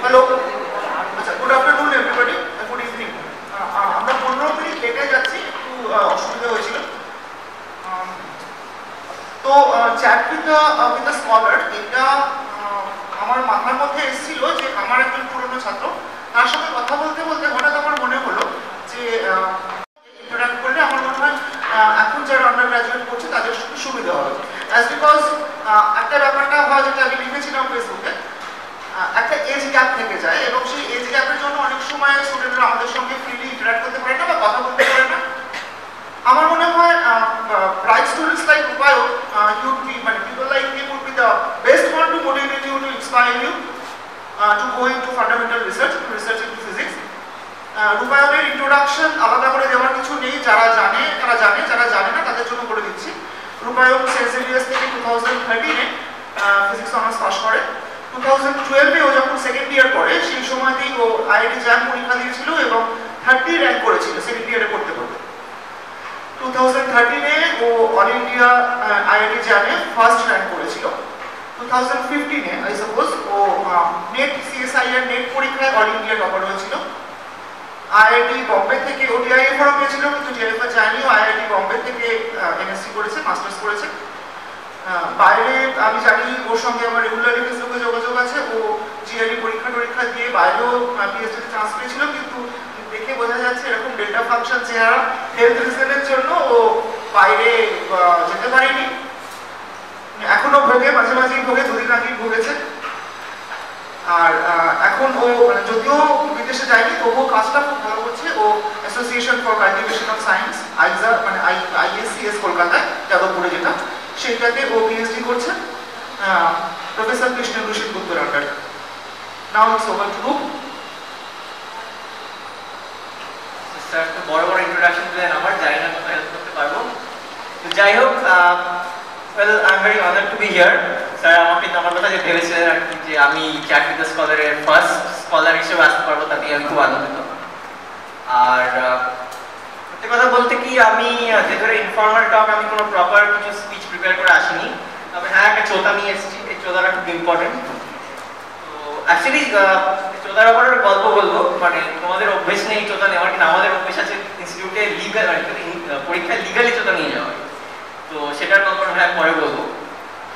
Hello, আচ্ছা, good afternoon everybody, good evening. আমরা 15 minute লেটে যাচ্ছি, একটু অসুবিধা হয়েছিল। তো চ্যাট উইথ দ্য স্কলার, এটা আমার মাথার মধ্যে এসেছিল যে আমার একজন পুরনো ছাত্র, তার সাথে কথা বলতে বলতে হঠাৎ আমার মনে হলো যে ইন্টারাক্ট করলে আমার মনে হয় এখন যারা আন্ডার গ্রাজুয়েট করছে তাদের খুব সুবিধা হবে। অ্যাজ বিকজ একটা ব্যাপারটা হয়, যেটা আমি লিখেছিলাম ফেসবুকে, একটা এজ গ্যাপ থেকে যায়, এবং সেই এজ গ্যাপের জন্য অনেক সময় স্টুডেন্টরা আমাদের সঙ্গে ফ্রিলি ইন্টারাক্ট করতে পারে না বা কথা বলতে পারে না। আমার মনে হয় bright students like Rupayo, you'd be, people like him would be the best one to motivate you, to inspire you to go into fundamental research into physics. রূপায়ণের ইন্ট্রোডাকশন আলাদা করে দেওয়ার কিছু নেই, যারা জানে তারা জানে, যারা জানে না তাদের জন্য করে দিচ্ছি। রূপায়ণ সেন্ট জেভিয়ার্স থেকে 2013-এ ফিজিক্স অনার্স পাস করে। 2012-এ ও যখন সেকেন্ড ইয়ার করে, সেই সময়তেই ও আইআইটি জ্যাম পরীক্ষা দিয়েছিল এবং 30 র্যাঙ্ক করেছিল সেকেন্ড ইয়ারে পড়তে পড়তে। 2013-এ ও অল ইন্ডিয়া আইআইটি জ্যামে ফার্স্ট র্যাঙ্ক করেছিল। 2015-এ আই সাপোজ ও নেট সিএসআই এর নেট পরীক্ষায় অল ইন্ডিয়া টপার হয়েছিল। আইআইটি বম্বে থেকে ও টিআইএফআর পেয়েছিল, কিন্তু টিআইএফআর যায়নি, ও আইআইটি বম্বে থেকে এমএসসি করেছে, মাস্টার্স করেছে। বাইরে আমি জানি ওর সঙ্গে আমার রেগুলারলি ফেসবুকে যোগাযোগ আছে, ও জিআরই পরীক্ষা দিয়ে বাইরেও পিএইচডিতে চান্স পেয়েছিল, কিন্তু দেখে বোঝা যাচ্ছে এরকম ডেল্টা ফাংশন চেহারা, হেলথ রিজনের জন্য ও বাইরে যেতে পারেনি। এখনো ভোগে, মাঝে মাঝেই ভোগে, দুদিন আগেই ভুগেছে। আর এখন ও যদিও বিদেশে যায়নি, তবুও কাজটা খুব ভালো করছে। ও association for cultivation of science, আইজা আইএসসিএস কলকাতায়, যাদবপুরে যেটা, সেইটাতে ও পিএইচডি করছে প্রফেসর কৃষ্ণ রুশিদ গুপ্তের আন্ডারে। Now it's over to Rup. Sir তো বড় বড় ইন্ট্রোডাকশন দিলেন, আমার জানি না কত হেল্প করতে পারবো। তো যাই হোক, well I am very honoured to be here. Sir আমাকে আমার কথা যে ভেবেছিলেন আর কি, যে আমি চ্যাট উইথ দ্য স্কলারের ফার্স্ট স্কলার হিসেবে আসতে পারবো, তাতে আমি খুব আনন্দিত। আর সত্যি কথা বলতে কি, আমি যে ধরে ইনফর্মাল টক, আমি কোনো প্রপার কিছু স্পিচ প্রিপেয়ার করে আসিনি, তবে হ্যাঁ একটা চোতা নিয়ে এসেছি। এই চোতাটা খুব ইম্পর্টেন্ট। তো অ্যাকচুয়ালি চোতার ব্যাপারে গল্প বলবো, তোমাদের অভ্যেস নেই চোতা নেওয়ার, কিন্তু আমাদের অভ্যেস আছে ইনস্টিটিউটে লিগাল, পরীক্ষায় লিগালি চোতা নিয়ে যাওয়া। তো সেটার ব্যাপারে হ্যাঁ পরে বলবো।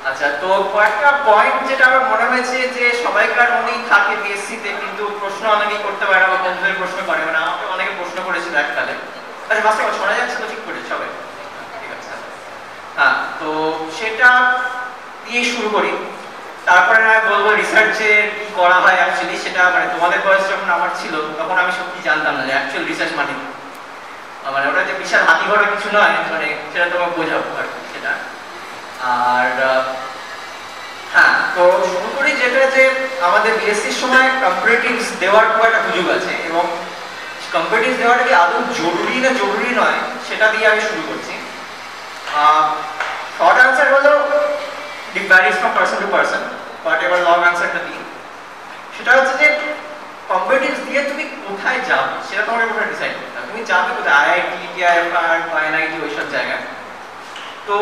আচ্ছা, তো কয়েকটা পয়েন্ট যেটা আমার মনে হয়েছে যে সবাইকার মনেই থাকে বিএসসিতে, কিন্তু প্রশ্ন অনেকেই করতে পারে না, বা বন্ধুদের প্রশ্ন করে, আমাকে অনেকে প্রশ্ন করেছিল এককালে। আচ্ছা, মাস্টার শোনা যাচ্ছে তো ঠিক করে সবাই? ঠিক আছে। হ্যাঁ, তো সেটা দিয়ে শুরু করি। তারপরে না বলবো রিসার্চে কি করা হয় অ্যাকচুয়ালি, সেটা তোমাদের বয়স যখন আমার ছিল তখন আমি সত্যি জানতাম না যে অ্যাকচুয়াল রিসার্চ ওটা যে বিশাল হাতি ঘোড়া কিছু নয়, সেটা তোমাকে বোঝাবো আর কি সেটা। আর হ্যাঁ, তো শুরু করি যেটা, যে আমাদের বিএসসির সময় কম্পারেটিভস দেওয়ার খুব একটা সুযোগ আছে, এবং কম্পারেটিভস দেওয়াটা কি আদৌ জরুরি না জরুরি নয়, সেটা দিয়ে আমি শুরু করছি। শর্ট আনসার হলো it varies from person to person, but এবার লং আনসারটা দিই। সেটা হচ্ছে যে কম্পারেটিভস দিয়ে তুমি কোথায় যাবে সেটা তোমাকে কোথায় ডিসাইড করতে হবে। তুমি যাবে কোথায়, আইআইটি, টিআইএফআর বা এনআইটি, ওইসব জায়গায়। তো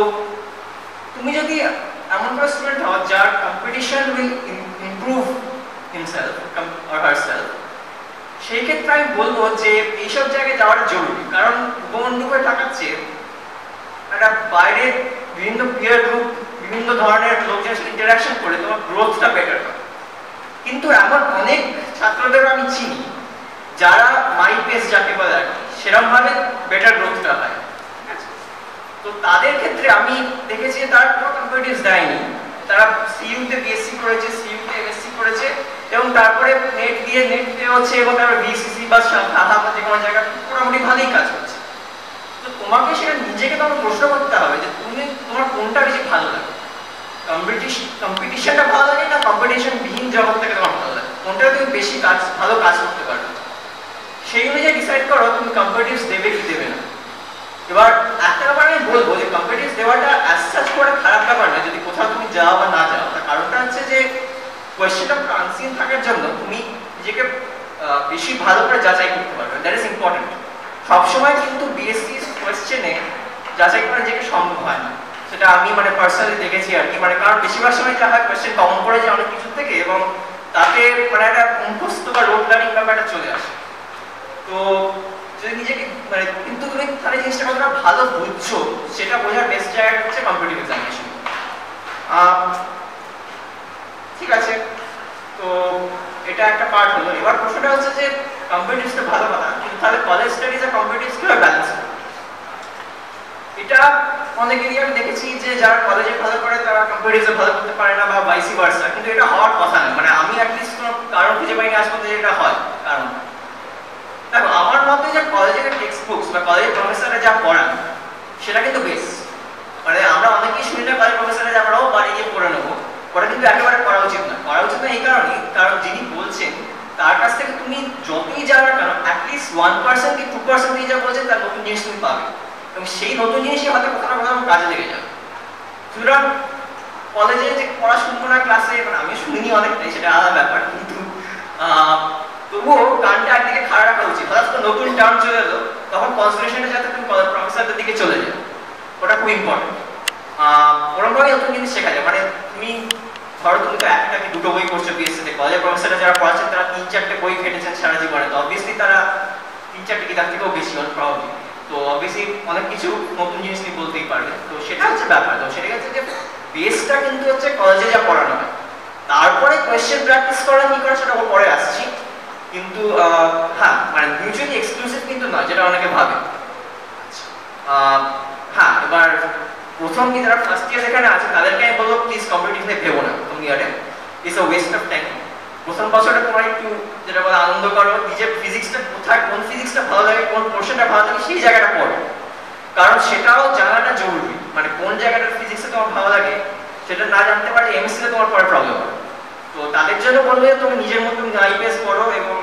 তুমি যদি এমন কোনো স্টুডেন্ট হও যার competition will improve himself or herself, সেই ক্ষেত্রে আমি বলবো যে এইসব জায়গায় যাওয়াটা জরুরি। কারণ উপবন্ধু হয়ে থাকার চেয়ে একটা বাইরে বিভিন্ন পিয়ার গ্রুপ, বিভিন্ন ধরনের লোকজনের সাথে ইন্টারাকশন করে তোমার গ্রোথটা বেটার হয়। কিন্তু এমন অনেক ছাত্রদেরও আমি চিনি যারা মাই পেস যাকে বলে আর কি, সেরকমভাবে বেটার গ্রোথটা হয়। ঠিক আছে, তো তাদের ক্ষেত্রে আমি দেখেছি তারা কোনো কম্পিটিটিভস দেয়নি, তারা সিইউতে বিএসসি করেছে, সিইউতে এমএসসি করেছে, এবং তারপরে নেট দিয়ে হচ্ছে, এবং তারপরে বিসিসি বা সাহা বা যে কোনো জায়গায় মোটামুটি ভালোই কাজ করছে। তো তোমাকে সেটা নিজেকে তোমাকে প্রশ্ন করতে হবে যে তোমার কোনটা বেশি ভালো লাগে, কম্পিটিশনটা ভালো লাগে না কম্পিটিশন বিহীন জগৎ থেকে তোমার ভালো লাগে, কোনটা তুমি বেশি ভালো কাজ করতে পারবে, সেই অনুযায়ী ডিসাইড করো তুমি কম্পিটিটিভস দেবে কি দেবে না। এবার একটা ব্যাপার আমি বলবো যে কম্পিটিটিভস দেওয়াটা অ্যাজ সাচ করে খারাপ ব্যাপার না, যদি কোথাও তুমি যাও বা না যাও। তার কারণটা হচ্ছে যে কোয়েশ্চেনটা পুরো আনসিন থাকার জন্য তুমি নিজেকে বেশি ভালো করে যাচাই করতে পারবে, দ্যাট ইজ ইম্পর্টেন্ট। সবসময় কিন্তু বিএসসি কোয়েশ্চেনে যাচাই করা নিজেকে সম্ভব হয় না, সেটা আমি পার্সোনালি দেখেছি আর কি। কারণ বেশিরভাগ সময় যা হয় কোয়েশ্চেন কমন করে যায় অনেক কিছু থেকে, এবং তাতে একটা অঙ্ক মুখস্থ বা রোড লার্নিং ব্যাপারটা চলে আসে। তো যদি নিজেকে মানে কিন্তু তুমি তাহলে জিনিসটা কতটা ভালো বুঝছো সেটা বোঝার বেস্ট জায়গা হচ্ছে কম্পিটিটিভ এক্সামিনেশন। ঠিক আছে, তো এটা একটা পার্ট হলো। এবার প্রশ্নটা হচ্ছে যে কম্পিটিটিভসটা ভালো কথা, কিন্তু তাহলে কলেজ স্টাডিজ আর কম্পিটিটিভস কিভাবে ব্যালেন্স করবে? এটা অনেকেরই আমি দেখেছি যে যারা কলেজে ভালো করে তারা কম্পিটিটিভসে ভালো করতে পারে না বা ভাইসি ভার্সা, কিন্তু এটা হওয়ার কথা না। মানে আমি অ্যাটলিস্ট কোনো কারণ খুঁজে পাইনি আজ পর্যন্ত এটা হয়। কারণ দেখো আমার মতে যে কলেজের টেক্সট বুকস বা কলেজের প্রফেসররা যা পড়ান সেটা কিন্তু বেশ, মানে আমরা অনেকেই শুনি না কলেজ প্রফেসররা যা পড়াবো বাড়ি গিয়ে পড়ে নেবো, ওটা কিন্তু একেবারে করা উচিত না। করা উচিত না এই কারণেই, কারণ যিনি বলছেন তার কাছ থেকে তুমি যতই যাওয়ার কেন অ্যাটলিস্ট 1% কি 2% দিয়ে যা বলছেন তার নতুন জিনিস তুমি পাবে, এবং সেই নতুন জিনিসই হয়তো কোথাও না কোথাও কাজে লেগে যাবে। সুতরাং কলেজে যে পড়া শুনবো না ক্লাসে, মানে আমি শুনিনি অনেকটাই, সেটা আলাদা ব্যাপার, কিন্তু তবুও কানটা একদিকে খাড়া রাখা উচিত। হঠাৎ করে নতুন টার্ম চলে এলো তখন কনসেন্ট্রেশনটা যাতে তুমি প্রফেসরদের দিকে চলে যায়, ওটা খুব ইম্পর্টেন্ট। ওরকমভাবেই নতুন জিনিস শেখা যায়। মানে তুমি ধরো তুমি তো একটা কি দুটো বই পড়ছো বিএসসিতে, কলেজের প্রফেসররা যারা পড়াচ্ছেন তারা 3-4টে বই ঘেটেছেন সারা জীবনে, তো অবভিয়াসলি তারা 3-4টে কি তার থেকেও বেশি প্রবাবলি, তো অবভিয়াসলি অনেক কিছু নতুন জিনিস নিয়ে বলতেই পারবে। তো সেটা হচ্ছে ব্যাপার। তো সেটা হচ্ছে যে বেসটা কিন্তু হচ্ছে কলেজে যা পড়ানো হয়, তারপরে কোয়েশ্চেন প্র্যাকটিস করা কি করে সেটা পরে আসছি, কিন্তু হ্যাঁ মানে মিউচুয়ালি এক্সক্লুসিভ কিন্তু নয়, যেটা অনেকে ভাবে। হ্যাঁ, এবার প্রথম কি যারা ফার্স্ট ইয়ার এখানে আছে তাদেরকে আমি বলবো প্লিজ কম্পিটিটিভ নিয়ে ভেবো না প্রথম ইয়ারে, it's a West of time. প্রথম বছরটা তোমার একটু যেটা বলে আনন্দ করো, নিজের ফিজিক্সটা কোথায়, কোন ফিজিক্সটা ভালো লাগে, কোন পোর্শনটা ভালো লাগে সেই জায়গাটা পড়ো, কারণ সেটাও জানাটা জরুরি। মানে কোন জায়গাটার ফিজিক্সে তোমার ভালো লাগে সেটা না জানতে পারলে এমএসসিতে তোমার পরে প্রবলেম হবে। তো তাদের জন্য বলবো যে তুমি নিজের মতো আইপিএস পড়ো এবং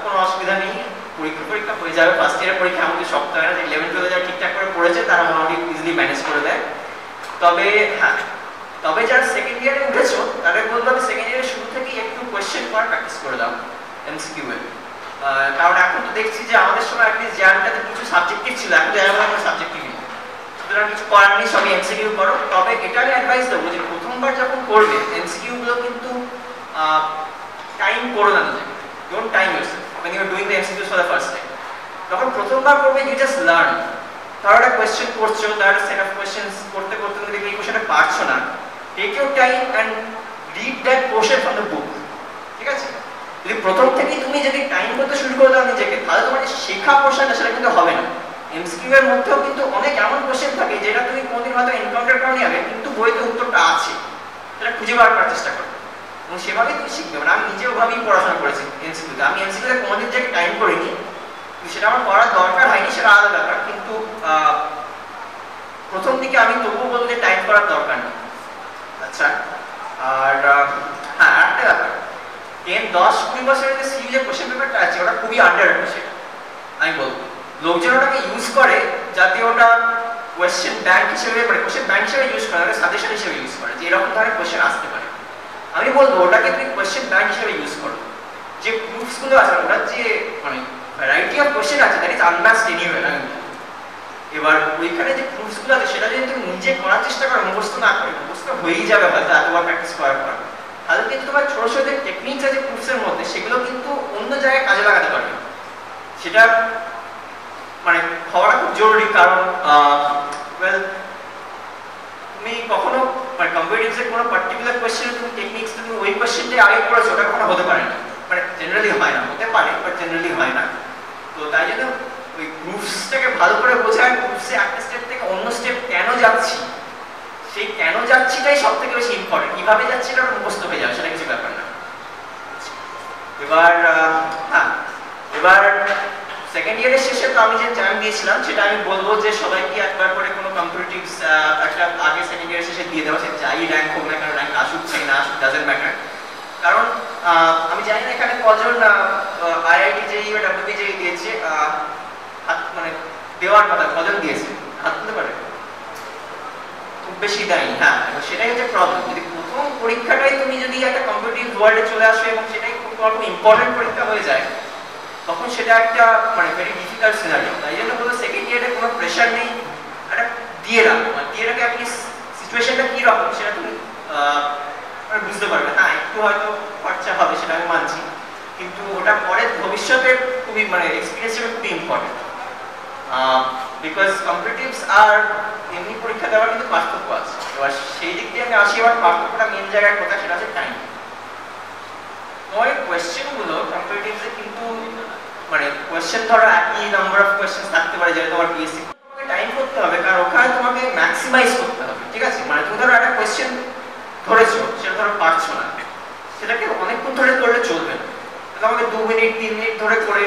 কোনো অসুবিধা নেই, পরীক্ষা হয়ে যাবে। ফার্স্ট ইয়ারের পরীক্ষা আমাদের সপ্তাহে না, যে 11-12 যারা ঠিকঠাক করে পড়েছে তারা মোটামুটি ইজিলি ম্যানেজ করে দেয়। তবে হ্যাঁ, তবে যারা সেকেন্ড ইয়ারে উঠেছো তাদের বলবো আমি সেকেন্ড ইয়ারের শুরু থেকেই একটু কোয়েশ্চেন করার প্র্যাকটিস করে দাও এমসিকিউ এ, কারণ এখন তো দেখছি যে আমাদের সময় অ্যাটলিস্ট জ্যানটাতে কিছু সাবজেক্টিভ ছিল, এখন জ্যান কোনো সাবজেক্টিভ নেই, সুতরাং কিছু করার নেই, সবই এমসিকিউ করো। তবে এটা আমি অ্যাডভাইস দেবো যে প্রথমবার যখন করবে এমসিকিউ গুলো কিন্তু টাইম করো না নিজেকে, don't time yourself when you are doing the MCQs for the first time। যখন প্রথমবার করবে you just learn, ধরো একটা কোয়েশ্চেন করছো, তার সেট অফ কোয়েশ্চেন্স করতে করতে তুমি দেখবে এই কোয়েশ্চেনটা পারছো না, take your time and read that portion from the book. ঠিক আছে, যদি প্রথম থেকেই তুমি যদি টাইম করতে শুরু করে দাও নিজেকে, তাহলে তোমার যে শেখা পোর্শনটা সেটা কিন্তু হবে না। এমসিকিউ এর মধ্যেও কিন্তু অনেক এমন কোয়েশ্চেন থাকে যেটা তুমি কোনোদিন হয়তো এনকাউন্টার করনি আগে, কিন্তু বইতে উত্তরটা আছে, সেটা খুঁজে বার করার চেষ্টা করো এবং সেভাবেই তুমি শিখবে। মানে আমি নিজে ওভাবেই পড়াশোনা করেছি এমসিকিউতে, আমি এমসিকিউতে কোনোদিন যে টাইম করিনি, সেটা আমার করার দরকার হয়নি, সেটা আলাদা ব্যাপার, কিন্তু প্রথম দিকে আমি তবুও বলবো যে টাইম করার দরকার নেই। আচ্ছা, আর হ্যাঁ আরেকটা ব্যাপার, 10-20 বছরের যে সিইউ যে কোশ্চেন পেপারটা আছে ওটা খুবই আন্ডার রেটেড আমি বলবো। লোকজন ওটাকে ইউজ করে যাতে ওটা কোয়েশ্চেন ব্যাংক হিসেবে, মানে কোয়েশ্চেন ব্যাংক হিসেবে ইউজ করে, ওটা সাজেশন হিসেবে ইউজ করে যে এরকম ধরনের কোয়েশ্চেন আসতে পারে। আমি বলবো ওটাকে তুমি কোয়েশ্চেন ব্যাংক হিসেবে ইউজ করো। যে প্রুফস গুলো আছে ওটার যে মানে ভ্যারাইটি অফ কোয়েশ্চেন আছে দ্যাট ইজ আনম্যাচড এনিওয়ে। এবার ওইখানে যে প্রুফস গুলো আছে সেটা যদি তুমি নিজে করার চেষ্টা করো, মুখস্থ না করে, মুখস্থ হয়েই যাবে হয়তো এতবার প্র্যাকটিস করার পর, তাহলে কিন্তু তোমার ছোট ছোট যে টেকনিকস আছে প্রুফসের মধ্যে সেগুলো কিন্তু অন্য জায়গায় কাজে লাগাতে পারবে। সেটা মানে হওয়াটা খুব জরুরি, কারণ তুমি কখনো মানে কম্পিটিটিভসের কোনো পার্টিকুলার কোয়েশ্চেনে তুমি টেকনিক্স তুমি ওই কোয়েশ্চেনটাই আগে পড়েছো, ওটা কখনো হতে পারে না, মানে জেনারেলি হয় না, হতে পারে বাট জেনারেলি হয় না। তো তাই জন্য ওই প্রুফসটাকে ভালো করে বোঝায়, প্রুফসে একটা স্টেপ থেকে অন্য স্টেপ কেন যাচ্ছি, সেই কেন যাচ্ছিটাই সব থেকে বেশি ইম্পর্টেন্ট। কিভাবে যাচ্ছি এটা মুখস্থ হয়ে যাবে, সেটা কিছু ব্যাপার না। এবার হ্যাঁ, এবার সেকেন্ড ইয়ারের শেষে তো আমি যে টাইম দিয়েছিলাম সেটা আমি বলবো যে সবাইকে একবার করে কোনো কম্পিটিটিভস একটা আগে সেকেন্ড ইয়ারের শেষে দিয়ে দেওয়া, সে যাই র্যাঙ্ক হোক না কেন, র্যাঙ্ক আসুক চাই না আসুক ডাজেন্ট ম্যাটার। কারণ আমি জানি না এখানে কজন আইআইটি যেই বা ডাব্লিউবি যেই দিয়েছে, মানে দেওয়ার কথা কজন দিয়েছে হাত তুলতে পারে? খুব বেশি দেয়নি। হ্যাঁ, সেটাই হচ্ছে প্রবলেম। যদি প্রথম পরীক্ষাটাই তুমি যদি একটা কম্পিটিটিভ ওয়ার্ল্ডে চলে আসো এবং সেটাই খুব ইম্পর্টেন্ট পরীক্ষা হয়ে যায়, তখন সেটা একটা মানে ভেরি ডিফিকাল্ট সিনারিও। তাই জন্য বলবো সেকেন্ড ইয়ারে কোনো প্রেশার নেই, একটা দিয়ে রাখো, দিয়ে রাখে আপনি সিচুয়েশনটা কী রকম সেটা তুমি বুঝতে পারবে। হ্যাঁ, একটু হয়তো খরচা হবে সেটা আমি মানছি, কিন্তু ওটা পরে ভবিষ্যতে খুবই মানে এক্সপিরিয়েন্স হিসেবে খুবই ইম্পর্টেন্ট। বিকজ কম্পিটিটিভস আর এমনি পরীক্ষা দেওয়ার কিন্তু পার্থক্য আছে। এবার সেই দিক দিয়ে আমি আসি, এবার পার্থক্যটা মেন জায়গায় কোথায় সেটা হচ্ছে টাইম। তোমার কোয়েশ্চেনগুলো কম্পিটিটিভসে কিন্তু মানে কোয়েশ্চেন ধরো একই নাম্বার অফ কোয়েশ্চেন থাকতে পারে, যেটা তোমার পিএসসি তোমাকে টাইম করতে হবে, কারণ ওখানে তোমাকে ম্যাক্সিমাইজ করতে হবে, ঠিক আছে? মানে তুমি ধরো একটা কোয়েশ্চেন ধরেছো, সেটা ধরো পারছো না, সেটাকে অনেকক্ষণ ধরে করলে চলবে না, তোমাকে 2 মিনিট 3 মিনিট ধরে করে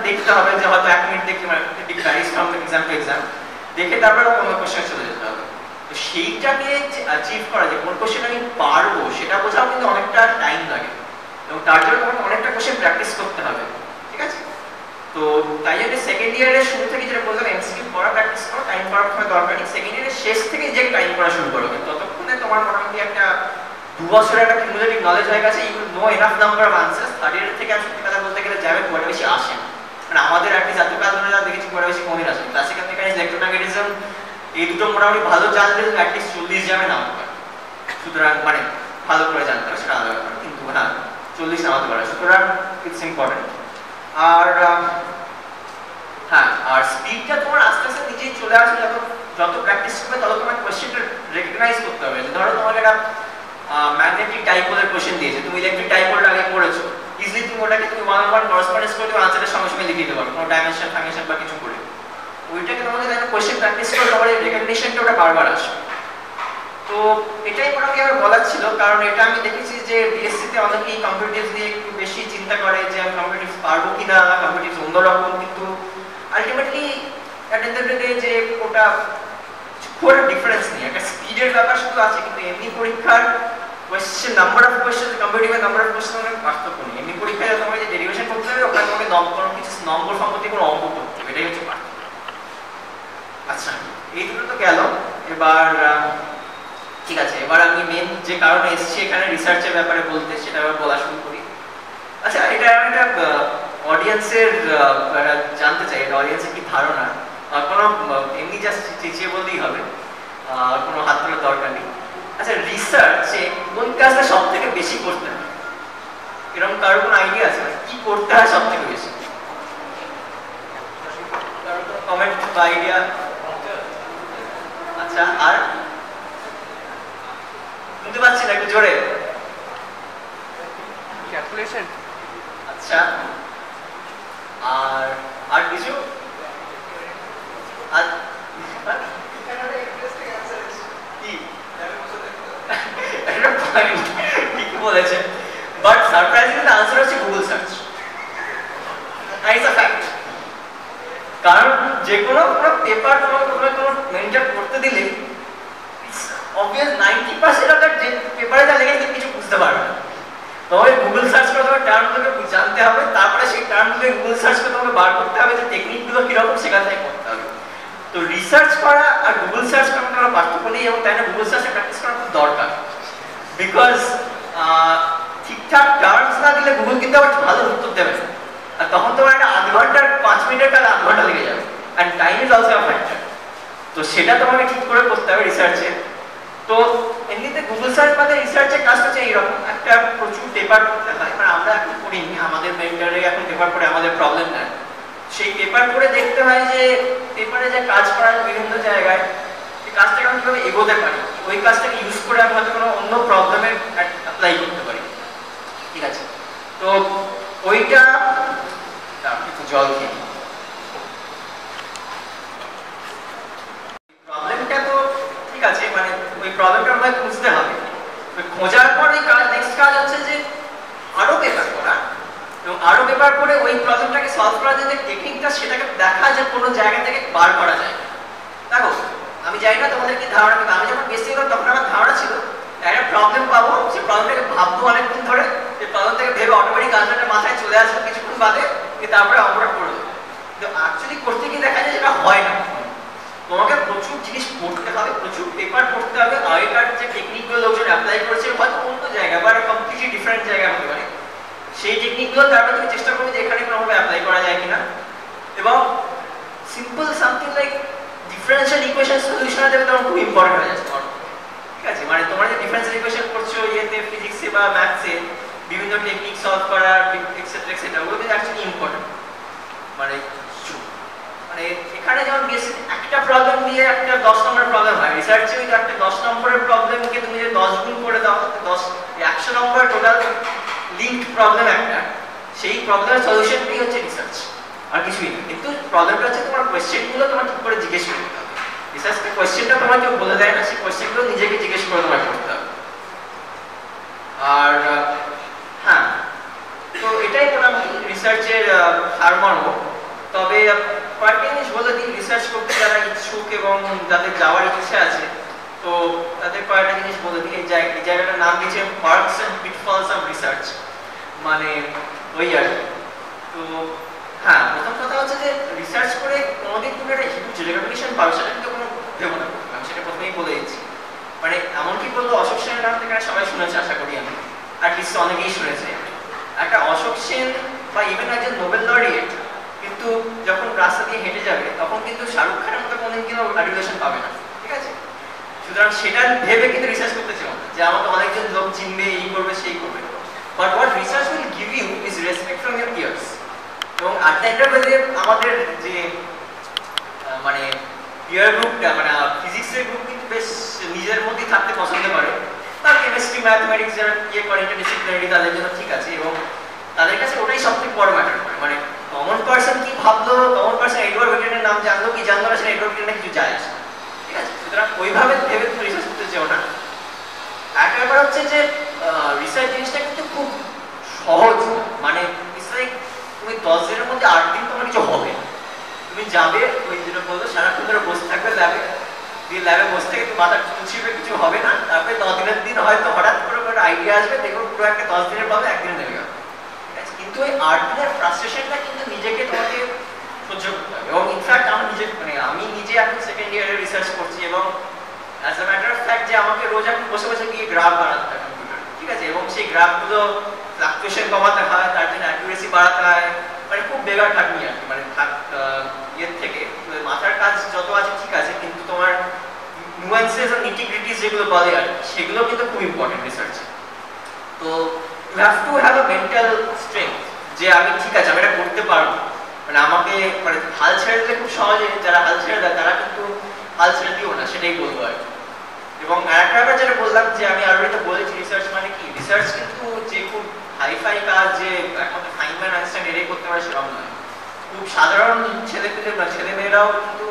দেখতে হবে, যে হয়তো 1 মিনিট দেখে মানে it varies from exam to exam, দেখে তারপরে অন্য কোয়েশ্চেন চলে যেতে হবে। তো সেইটাকে অ্যাচিভ করা, যে কোন কোয়েশ্চেন আমি পারবো সেটা বোঝাও কিন্তু অনেকটা টাইম লাগে, এবং তার জন্য তোমাকে অনেকটা কোয়েশ্চেন প্র্যাকটিস করতে হবে, ঠিক আছে? তো তাই জন্য সেকেন্ড ইয়ারের শুরু থেকে যেটা বললাম, এমসিকিউ পড়া প্র্যাকটিস করো, টাইম করার সময় দরকার নেই। সেকেন্ড ইয়ারের শেষ থেকে যে টাইম করা শুরু করো, কিন্তু ততক্ষণে তোমার মোটামুটি একটা 2 বছরের একটা কিউমুলেটিভ নলেজ হয়ে গেছে, you know enough number of answers. Third year থেকে আমি সত্যি কথা বলতে গেলে যাবে খুব একটা বেশি আসে না, মানে আমাদের একটা জাতীয় কাজ ধরে দেখেছি খুব একটা বেশি কমে আসে। ক্লাসিক্যাল মেকানিক্স, ইলেকট্রোম্যাগনেটিজম এই দুটো মোটামুটি ভালো জানলে অ্যাটলিস্ট 40 যাবে না হতে পারে, সুতরাং মানে ভালো করে জানতে হবে সেটা আলাদা ব্যাপার, কিন্তু হ্যাঁ 40 নামাতে পারে, সুতরাং ইটস ইম্পর্টেন্ট। আর হ্যাঁ, আর স্পিডটা তোমার আস্তে আস্তে নিজেই চলে আসবে, যত প্র্যাকটিস করবে তত তোমার কোয়েশ্চেনটা রেকগনাইজ করতে হবে। ধরো তোমাকে একটা ম্যাগনেটিক ডাইপোলের কোয়েশ্চেন দিয়েছে, তুমি ইলেকট্রিক ডাইপোলটা আগে পড়েছো, ইজিলি তুমি ওটাকে তুমি 1 করসপন্ডেন্স করে তুমি আনসারের সঙ্গে সঙ্গে লিখে দিতে পারো, কোনো ডাইমেনশন ফাংশন বা কিছু করে। ওইটাকে তোমাকে একটা কোয়েশ্চেন প্র্যাকটিস করে তোমার রেকগনিশনটা ওটা বারবার আসবে। তো এটাই মোটামুটি আমার বলার ছিল, কারণ এটা আমি দেখেছি যে বিএসসিতে অনেকেই কম্পিটিটিভস নিয়ে একটু বেশি চিন্তা করে যে আমি কম্পিটিটিভস পারবো কিনা, কম্পিটিটিভস অন্যরকম, কিন্তু ultimately at and of the day যে ওটা খুব একটা ডিফারেন্স নেই, একটা স্পিডের ব্যাপার শুধু আছে, কিন্তু এমনি পরীক্ষার কোয়েশ্চেন নাম্বার অফ কোয়েশ্চেন, কম্পিটিটিভের নাম্বার অফ কোয়েশ্চেন অনেক পার্থক্য নেই। এমনি পরীক্ষায় তোমাকে যে ডেরিভেশন করতে হবে, ওখানে তোমাকে কোনো কিছু নম্বর সম্পত্তি কোনো অঙ্ক করতে হবে, এটাই হচ্ছে পার্থক্য। আচ্ছা, এই দুটো তো গেল। এবার ঠিক আছে, এবার আমি মেন যে কারণে এসেছি এখানে রিসার্চের ব্যাপারে বলতে, সেটা আবার বলা শুরু করি। আচ্ছা, এটা একটা অডিয়েন্সের জানতে চাই, এটা অডিয়েন্সের কি ধারণা, কোনো এমনি জাস্ট চেঁচিয়ে বললেই হবে, কোনো হাত তোলার দরকার নেই। আচ্ছা, রিসার্চে কোন কাজটা সব থেকে বেশি করতে হয়, এরকম কারোর কোনো আইডিয়া আছে কি করতে হয় সব থেকে বেশি? কারোর কোনো কমেন্ট বা আইডিয়া? আচ্ছা, আর শুনতে পাচ্ছি না, একটু জোরে। ক্যালকুলেশন। আচ্ছা, আর কিছু? আর ঠিক বলেছেন, বাট সারপ্রাইজিংলি আনসার হচ্ছে Google search. It's a fact, কারণ যে কোনো পেপার তোমাকে কোনো মেনটেন করতে দিলে অবভিয়াস 90% অফ দ্যাট যে পেপারে যা লেগেছে কিছু বুঝতে পারবে না, তোমাকে গুগল সার্চ করে তোমার টার্মগুলোকে জানতে হবে, তারপরে সেই টার্মগুলোকে গুগল সার্চ করে তোমাকে বার করতে হবে যে টেকনিকগুলো কিরকম, সেখান থেকে করতে হবে। তো রিসার্চ করা আর গুগল সার্চ করার কোনো পার্থক্য নেই, এবং তাই না গুগল সার্চে প্র্যাকটিস করা খুব দরকার, বিকজ ঠিকঠাক টার্মস না দিলে গুগল কিন্তু আবার ভালো উত্তর দেবে না, আর তখন তোমার একটা 8 ঘন্টার 5 মিনিটের কাজ 8 ঘন্টা লেগে যাবে, and time is also a factor. তো সেটা তোমাকে ঠিক করে করতে হবে রিসার্চে। তো এমনিতে গুগল সার্চ মানে রিসার্চের কাজ হচ্ছে এইরকম, একটা প্রচুর পেপার পড়তে হয়, মানে আমরা এখন পড়িনি, আমাদের মেন্টরে এখন পেপার পড়ে আমাদের প্রবলেম নেয়, সেই পেপার পড়ে দেখতে হয় যে পেপারে যে কাজ করা বিভিন্ন জায়গায় সেই কাজটাকে আমি কীভাবে এগোতে পারি, ওই কাজটাকে ইউজ করে আমি হয়তো কোনো অন্য প্রবলেমে অ্যাপ্লাই করতে পারি, ঠিক আছে? তো ওইটা একটু জল খেয়ে প্রবলেমটা তো ঠিক আছে, মানে ওই প্রবলেমটা আমাকে খুঁজতে হবে, খোঁজার পর এই কাজ নেক্সট কাজ হচ্ছে যে আরো পেপার করা, এবং আরো পেপার করে ওই প্রবলেমটাকে সলভ করার যে টেকনিকটা সেটাকে দেখা যে কোনো জায়গা থেকে বার করা যায়। দেখো, আমি জানি না তোমাদের কি ধারণা, কিন্তু আমি যখন বেশি হলাম তখন আমার ধারণা ছিল একটা প্রবলেম পাবো, সেই প্রবলেমটাকে ভাববো অনেকক্ষণ ধরে, সেই প্রবলেম থেকে ভেবে অটোমেটিক আনসারটা মাথায় চলে আসবে কিছুক্ষণ বাদে, তারপরে অঙ্কটা করবো, কিন্তু অ্যাকচুয়ালি করতে গিয়ে দেখা যায় সেটা হয় না। তোমাকে প্রচুর জিনিস পড়তে হবে, প্রচুর পেপার পড়তে হবে, আগেকার যে টেকনিকগুলো লোকজন অ্যাপ্লাই করেছে হয়তো অন্য জায়গায় বা কমপ্লিটলি ডিফারেন্ট জায়গায় হতে পারে, সেই টেকনিকগুলো তারপরে তুমি চেষ্টা করবে যে এখানে কোনোভাবে অ্যাপ্লাই করা যায় কিনা, এবং simple something like differential equation solution দেবে তখন খুব ইম্পর্টেন্ট হয়ে যাচ্ছে, ঠিক আছে? মানে তোমার যে ডিফারেন্সিয়াল ইকুয়েশন করছো ইয়েতে, ফিজিক্সে বা ম্যাথসে, বিভিন্ন টেকনিক সলভ করার, এক্সেল এক্সেট্রা ওগুলো কিন্তু অ্যাকচুয়ালি ইম্পর্টেন্ট। মানে মানে এখানে যেমন বেসিক একটা প্রবলেম দিয়ে একটা 10 নম্বরের প্রবলেম হয়, রিসার্চে ওই একটা 10 নম্বরের প্রবলেমকে তুমি যদি 10 গুণ করে দাও 100 নম্বরের টোটাল লিঙ্কড প্রবলেম একটা, সেই প্রবলেমের সলিউশনটাই হচ্ছে রিসার্চ, আর কিছুই না। কিন্তু প্রবলেমটা হচ্ছে তোমার কোয়েশ্চেনগুলো তোমার ঠিক করে জিজ্ঞেস করতে হবে। রিসার্চের কোয়েশ্চেনটা তোমার কেউ বলে দেয় না, সেই কোয়েশ্চেনগুলো নিজেকে জিজ্ঞেস করে তোমার করতে হবে। আর হ্যাঁ, তো এটাই মোটামুটি রিসার্চের সারমর্ম। তবে কয়েকটা জিনিস বলে দিই, রিসার্চ করতে যারা ইচ্ছুক এবং যাদের যাওয়ার ইচ্ছা আছে, তো তাদের কয়েকটা জিনিস বলে দিই। এই জায়গাটার নাম দিয়েছে পার্কস অ্যান্ড পিটফলস অফ রিসার্চ, মানে ওই আর কি। তো হ্যাঁ, প্রথম কথা হচ্ছে যে রিসার্চ করে কোনোদিন তুমি একটা হিউজ রেকগনিশন পাবে সেটা কিন্তু কোনো ভেবো না, আমি সেটা প্রথমেই বলে দিচ্ছি। মানে এমনকি বলবো অশোক সেনের নাম থেকে সবাই শুনেছে, আশা করি আমি অ্যাটলিস্ট অনেকেই শুনেছে। একটা অশোক সেন বা ইভেন একজন নোবেল লরিয়েট কিন্তু যখন রাস্তা দিয়ে হেঁটে যাবে তখন কিন্তু শাহরুখ খানের মতো কোনোদিন কিন্তু অ্যাডুলেশন পাবে না, ঠিক আছে? সুতরাং সেটা ভেবে কিন্তু রিসার্চ করতে চাও না যে আমাকে অনেকজন লোক চিনবে, এই করবে সেই করবে। But what research will give you is respect from your peers. এবং at the end of the day আমাদের যে মানে পিয়ার গ্রুপটা, মানে ফিজিক্সের গ্রুপ কিন্তু বেশ নিজের মধ্যেই থাকতে পছন্দ করে। তার কেমিস্ট্রি ম্যাথমেটিক্স যারা ইয়ে করে ইন্টারডিসিপ্লিনারি তাদের জন্য ঠিক আছে, এবং তাদের কাছে ওটাই সবথেকে বড় ম্যাটার করে। মানে কমন পার্সন কি ভাবলো, কমন পার্সন এডওয়ার্ড বেটেনের নাম জানলো কি জানলো না, সেটা এডওয়ার্ড বেটেনের কিছু যায় আসে, ঠিক আছে? সুতরাং ওইভাবে ভেবে তুমি রিসার্চ করতে চাও না। একটা ব্যাপার হচ্ছে যে রিসার্চ জিনিসটা কিন্তু খুব সহজ, মানে তুমি 10 দিনের মধ্যে 8 দিন তোমার কিছু হবে না। তুমি যাবে ওই যেটা বলতো সারাক্ষণ ধরে বসে থাকবে ল্যাবে, দিয়ে ল্যাবে বসে থেকে তুমি মাথা চুলছিবে, কিছু হবে না। তারপরে 10 দিনের দিন হয়তো হঠাৎ করে একটা আইডিয়া আসবে, দেখো পুরো একটা 10 দিনের পাবে একদিনে নেমে গেল, ঠিক আছে? কিন্তু ওই 8 দিনের ফ্রাস্ট্রেশনটা কিন্তু নিজেকে তোমাকে সহ্য করতে হবে। এবং ইনফ্যাক্ট আমি নিজে এখন সেকেন্ড ইয়ারে রিসার্চ করছি, এবং as a matter of fact যে আমাকে রোজ এখন বসে বসে গিয়ে গ্রাফ বানাতে হয় কম্পিউটারে, ঠিক আছে? এবং সেই গ্রাফগুলো ফ্লাকচুয়েশন কমাতে হয়, তার জন্য অ্যাকুরেসি বাড়াতে হয়, মানে খুব বেগার খাটনি আর কি। মানে ইয়ের থেকে মাথার কাজ যত আছে ঠিক আছে, কিন্তু তোমার নুয়ান্সেস আর নিটিগ্রিটিস যেগুলো বলে আর সেগুলো কিন্তু খুব ইম্পর্টেন্ট রিসার্চে। তো you have to have a mental strength যে আমি ঠিক আছে, আমি এটা করতে পারবো। মানে আমাকে মানে হাল ছেড়ে দিলে খুব সহজে, যারা হাল ছেড়ে দেয় তারা কিন্তু হাল ছেড়ে দিও না, সেটাই বলবো আর কি। এবং আরেকটা ব্যাপার যেটা বললাম যে আমি আরো তো বলেছি, রিসার্চ মানে কি, রিসার্চ কিন্তু যে খুব হাইফাই কাজ যে একমাত্র ফাইনম্যান আইনস্টাইন এটাই করতে পারে সেরকম নয়। খুব সাধারণ ছেলেমেয়েরাও কিন্তু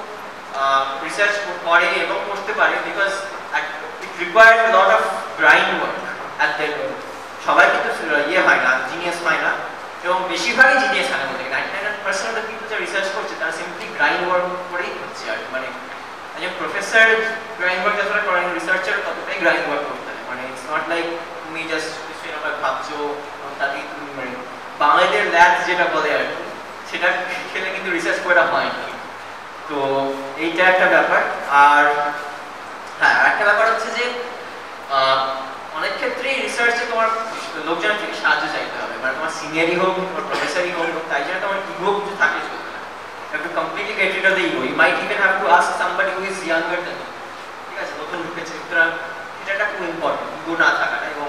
রিসার্চ করে এবং করতে পারে, because it required lot of grind work at the end. সবাই কিন্তু ইয়ে হয় না, জিনিয়াস হয় না, এবং বেশিরভাগই জিনিয়াস হয় না। বলতে 99% অফ দ্য পিপল যারা রিসার্চ করছে তারা সিম্পলি গ্রাইন্ড ওয়ার্ক করেই হচ্ছে আর কি। মানে একজন প্রফেসর গ্রাইন্ড ওয়ার্ক যতটা করেন, রিসার্চার ততটাই গ্রাইন্ড ওয়ার্ক করতে হয়। মানে ইটস নট লাইক তুমি জাস্ট ভাবছো তাতে মানে বাঙালিদের ল্যাবস যেটা বলে আর কি, সেটা খেলে কিন্তু রিসার্চ করা হয় না। তো এইটা একটা ব্যাপার। আর হ্যাঁ, একটা ব্যাপার হচ্ছে যে অনেক ক্ষেত্রেই রিসার্চে তোমার লোকজনের থেকে সাহায্য চাইতে হবে। মানে তোমার সিনিয়রই হোক, তোমার প্রফেসরই হোক, তাই জন্য তোমার ইগো কিছু থাকে চলবে না। You have to completely get rid of the ego. You might even have to ask somebody who is younger than you, ঠিক আছে? নতুন ঢুকেছে, সুতরাং এটা একটা খুব ইম্পর্টেন্ট, ইগো না থাকাটা। এবং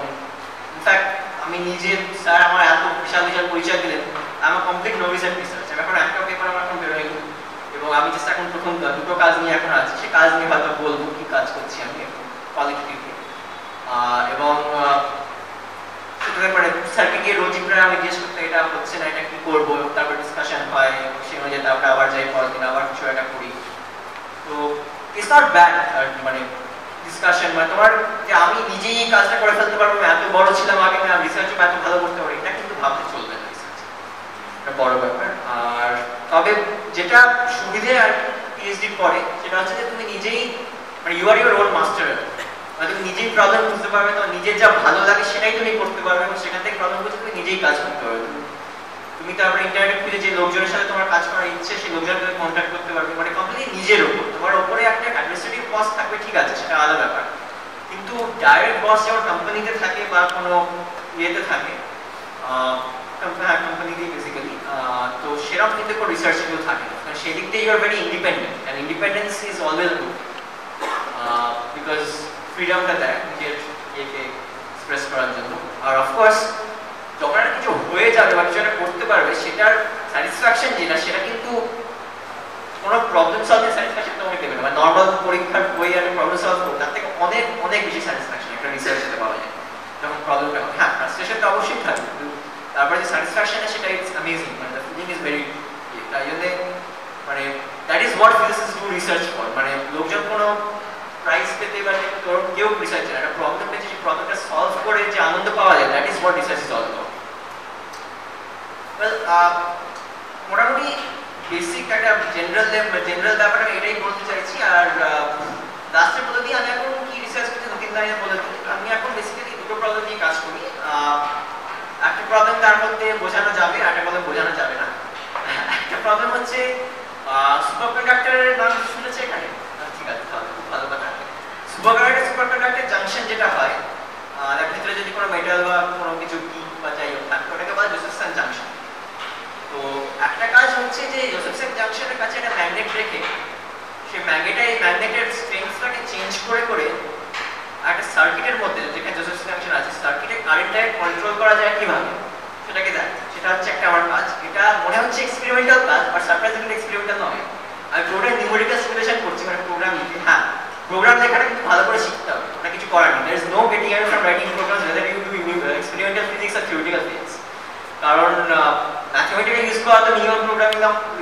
ইনফ্যাক্ট আমি নিজে, স্যার আমার এত বিশাল বিশাল পরিচয় দিলেন, আমার কমপ্লিট নোভিস এট রিসার্চ। আমি এখন একটা পেপার আমার এখন বেরোয়নি, এবং আমি জাস্ট এখন প্রথম দুটো কাজ নিয়ে এখন আছি। সে কাজ নিয়ে হয়তো বলবো কি কাজ করছি আমি কোয়ালিটিভলি। এবং মানে স্যারকে গিয়ে রোজই প্রায় আমি জিজ্ঞেস করতে এটা হচ্ছে না, এটা কি করবো, তারপর ডিসকাশন হয়, সে অনুযায়ী তারপরে আবার যাই পরের দিন আবার কিছু একটা করি। তো ইটস নট ব্যাড আর কি, মানে ডিসকাশন, মানে তোমার যে আমি নিজেই এই কাজটা করে ফেলতে পারবো, এত বড় ছিলাম আগে, আমি রিসার্চও এত ভালো করতে পারি, এটা কিন্তু ভাবতে চলবে না। রিসার্চ একটা বড় ব্যাপার। আর তবে যেটা সুবিধে আর পিএইচডি পরে সেটা হচ্ছে যে তুমি নিজেই মানে you are your own master. মানে তুমি নিজেই প্রবলেম বুঝতে পারবে, তোমার নিজের যা ভালো লাগে সেটাই তুমি করতে পারবে, এবং সেখান থেকে প্রবলেম বুঝে তুমি নিজেই কাজ করতে পারবে। তুমি তারপরে ইন্টারনেট খুঁজে যে লোকজনের সাথে তোমার কাজ করার ইচ্ছে, সেই লোকজনের তুমি কন্ট্যাক্ট করতে পারবে। মানে কমপ্লিটলি নিজের উপর, তোমার উপরে একটা অ্যাডমিনিস্ট্রেটিভ কস্ট থাকবে, ঠিক আছে, সেটা আলাদা ব্যাপার। কিন্তু ডাইরেক্ট বস যেমন কোম্পানিতে থাকে বা কোনো ইয়েতে থাকে, কোম্পানিতে বেসিক্যালি, তো সেরকম কিন্তু কোনো রিসার্চগুলো থাকে না। কারণ সেদিক দিয়ে you are very independent, and independence is always good, because ফ্রিডমটা দেয় নিজের ইয়েকে এক্সপ্রেস করার জন্য। আর অফকোর্স যখন একটা কিছু হয়ে যাবে বা কিছু একটা করতে পারবে সেটার স্যাটিসফ্যাকশন যেটা সেটা কিন্তু কোনো প্রবলেম সলভিং স্যাটিসফ্যাকশন তোমাকে দেবে না। মানে নর্মাল পরীক্ষার বই আমি প্রবলেম সলভ করবো তার থেকে অনেক অনেক বেশি স্যাটিসফ্যাকশন একটা রিসার্চে পাওয়া যায় যখন প্রবলেমটা হবে। হ্যাঁ ফ্রাস্ট্রেশন তো অবশ্যই থাকবে, কিন্তু তারপরে যে স্যাটিসফ্যাকশন সেটা ইটস অ্যামেজিং, মানে দ্য ফিলিং ইজ ভেরি, তাই জন্য মানে that is what physicists do research for. মানে লোকজন কোনো প্রাইজ পেতে বা কেউ রিসার্চ করে একটা প্রবলেম পেয়েছে, সেই প্রবলেমটা সলভ করে যে আনন্দ পাওয়া যায়, that is what research is all about. Well মোটামুটি বেসিক একটা জেনারেল ব্যাপারে এটাই বলতে চাইছি। আর লাস্টের বলে দিই আমি এখন কি রিসার্চ করছি, নতুন লাইনে বলে দিই। আমি এখন বেসিক্যালি দুটো প্রবলেম নিয়ে কাজ করি। একটা প্রবলেম তার মধ্যে বোঝানো যাবে, একটা প্রবলেম বোঝানো যাবে না। একটা প্রবলেম হচ্ছে সুপার কন্ডাক্টরের নাম শুনেছে এখানে? ঠিক আছে, তাহলে খুব ভালো কথা। সুপার কন্ডাক্টর জাংশন যেটা হয় তার ভিতরে যদি কোনো মেটাল বা কোনো কিছু কি বা যাই হোক থাকে ওটাকে বলা জোসেফসন জাংশন। তো একটা কাজ হচ্ছে যে জোসেফসন জাংশনের কাছে একটা ম্যাগনেট রেখে সেই ম্যাগনেটের স্ট্রেংথটাকে চেঞ্জ করে করে একটা সার্কিটের মধ্যে যেখানে জোসেফসন জাংশন আছে সার্কিটের কারেন্টটাকে কন্ট্রোল করা যায় কিভাবে সেটাকে দেখ, সেটা হচ্ছে একটা আমার কাজ। এটা মনে হচ্ছে এক্সপেরিমেন্টাল কাজ, বাট সারপ্রাইজিংলি এক্সপেরিমেন্টাল নয়। আমি পুরোটাই নিউমেরিক্যাল সিমুলেশন করছি, মানে প্রোগ্রাম লিখে। হ্যাঁ প্রোগ্রাম লেখাটা কিন্তু ভালো করে শিখতে হবে, ওটা কিছু করার নেই। There is no getting out from writing programs whether you do experimental physics or theoretical physics। কারণ ম্যাথমেটিক্যাল ইউজ করা তো মিনিমাম প্রোগ্রামিং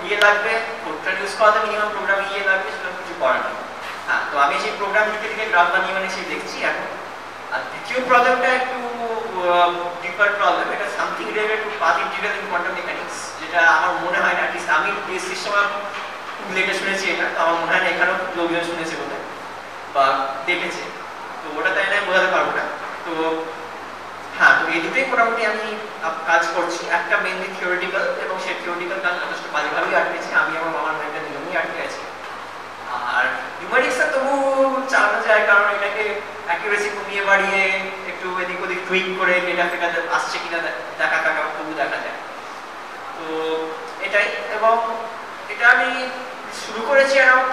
ইয়ে লাগবে, ফোরট্রান ইউজ করা তো মিনিমাম প্রোগ্রামিং ইয়ে লাগবে, সেটা কিছু করার নেই। হ্যাঁ তো আমি সেই প্রোগ্রাম লিখে লিখে গ্রাফ বানিয়ে মানে সেই দেখছি এখন। আর দ্বিতীয় প্রবলেমটা একটু ডিপার প্রবলেম, এটা something related to path integral in quantum mechanics, যেটা আমার মনে হয় না, অ্যাটলিস্ট আমি বিএসসির সময় খুব লেটে শুনেছি এটা, তো আমার মনে হয় না এখানেও লোকজন শুনেছে বলে বা দেখেছে, তো ওটা তাই না বোঝাতে পারবো না। তো হ্যাঁ তো এই দুটোই মোটামুটি আমি কাজ করছি। একটা মেনলি থিওরিটিক্যাল, এবং সেই থিওরিটিক্যাল কাজ যথেষ্ট বাজেভাবেই আটকেছি, আমি আমার মামার ভাইটা দুজনেই আটকে আছি। আর নিউমেরিক্সটা তবু চালানো যায়, কারণ এটাকে অ্যাকিউরেসি কমিয়ে বাড়িয়ে একটু এদিক ওদিক টুইক করে ডেটা ফেটা আসছে কিনা দেখা তবু দেখা যায়। তো এটাই, এবং এটা আমি শুরু করেছি অ্যারাউন্ড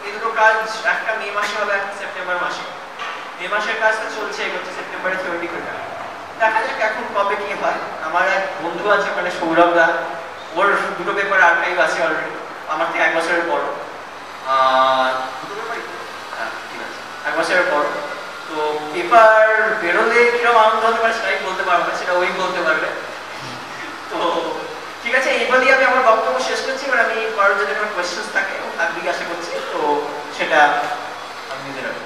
এই দুটো কাজ, একটা মে মাসে হবে, একটা সেপ্টেম্বর মাসে। মে মাসের কাজটা চলছে, এগোচ্ছে, সেপ্টেম্বরে থিওরিটিক্যালটা দেখা যাক এখন কবে কি হয়। আমার এক বন্ধু আছে ওখানে সৌরভ দা, ওর দুটো পেপার আর্কাইভ আছে অলরেডি, আমার থেকে 1 বছরের বড়। এক বছরের পর তো পেপার বেরোলে কিরকম আনন্দ হতে পারে সেটাই বলতে পারবো না, সেটা ওই বলতে পারবে। তো ঠিক আছে, এই বলেই আমি আমার বক্তব্য শেষ করছি। এবার আমি কারোর যদি কোনো কোয়েশ্চেন্স থাকে থাকবেই আশা করছি, তো সেটা আমি নিজে রাখবো।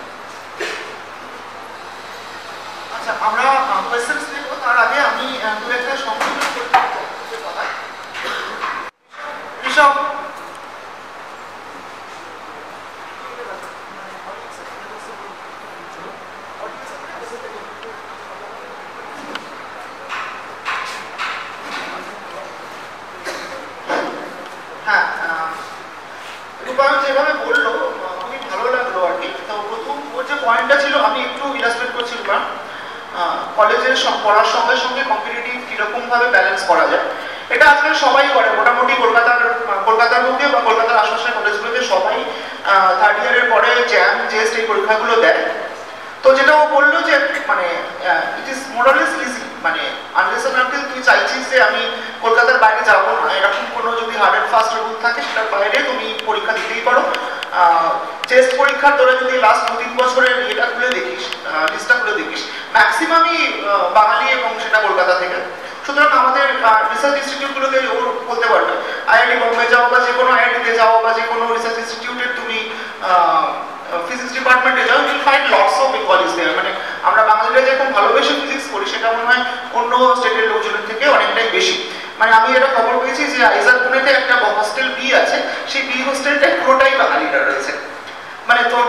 আচ্ছা, আমরা কোয়েশ্চেন্স নেব, তার আগে আমি দু একটা সংশোধন করতে কথা। ঋষভ, হ্যাঁ রূপায়ণ যেভাবে বললো খুবই ভালো লাগলো আর কি। তো প্রথম ওর যে পয়েন্টটা ছিল, আমি একটু ইলাস্ট্রেট করছি রূপায়ণ, কলেজের পড়ার সঙ্গে সঙ্গে কম্পিটিটিভ কীরকম ভাবে ব্যালেন্স করা যায়। এটা আজকাল সবাই করে, মোটামুটি কলকাতার মধ্যে বা কলকাতার আশপাশের কলেজগুলোতে সবাই থার্ড ইয়ারের পরে জ্যাম জেস্ট এই পরীক্ষাগুলো দেয়। তো যেটা ও বললো যে মানে ইট ইজ মোরালেস ইজি, মানে আনলেস আনটিল তুই চাইছিস যে আমি কলকাতার বাইরে যাবো না, এরকম কোনো যদি হার্ড অ্যান্ড ফাস্ট রুল থাকে সেটার বাইরে তুমি পরীক্ষা দিতেই পারো। টেস্ট পরীক্ষার তোরা যদি লাস্ট 2-3 বছরের এটা খুলে দেখিস, লিস্টটা খুলে দেখিস, ম্যাক্সিমামই বাঙালি এবং সেটা কলকাতা থেকে। সুতরাং আমাদের রিসার্চ ইনস্টিটিউটগুলোতে ও বলতে পারবে, আইআইটি বোম্বে যাও বা যে কোনো আইআইটিতে যাও বা যে কোনো রিসার্চ ইনস্টিটিউটের তুমি ফিজিক্স ডিপার্টমেন্টে যাও, you will find lots of equalities there. মানে আমরা বাঙালিরা যে এখন ভালোবেসে ফিজিক্স করি সেটা মনে হয় অন্য স্টেটের লোকজনের থেকে অনেকটাই বেশি। মানে আমি এটা খবর পেয়েছি যে আইজার পুনেতে একটা হোস্টেল বি আছে, সেই বি হোস্টেলটা পুরোটাই বাঙালিরা রয়েছে। মানে তোর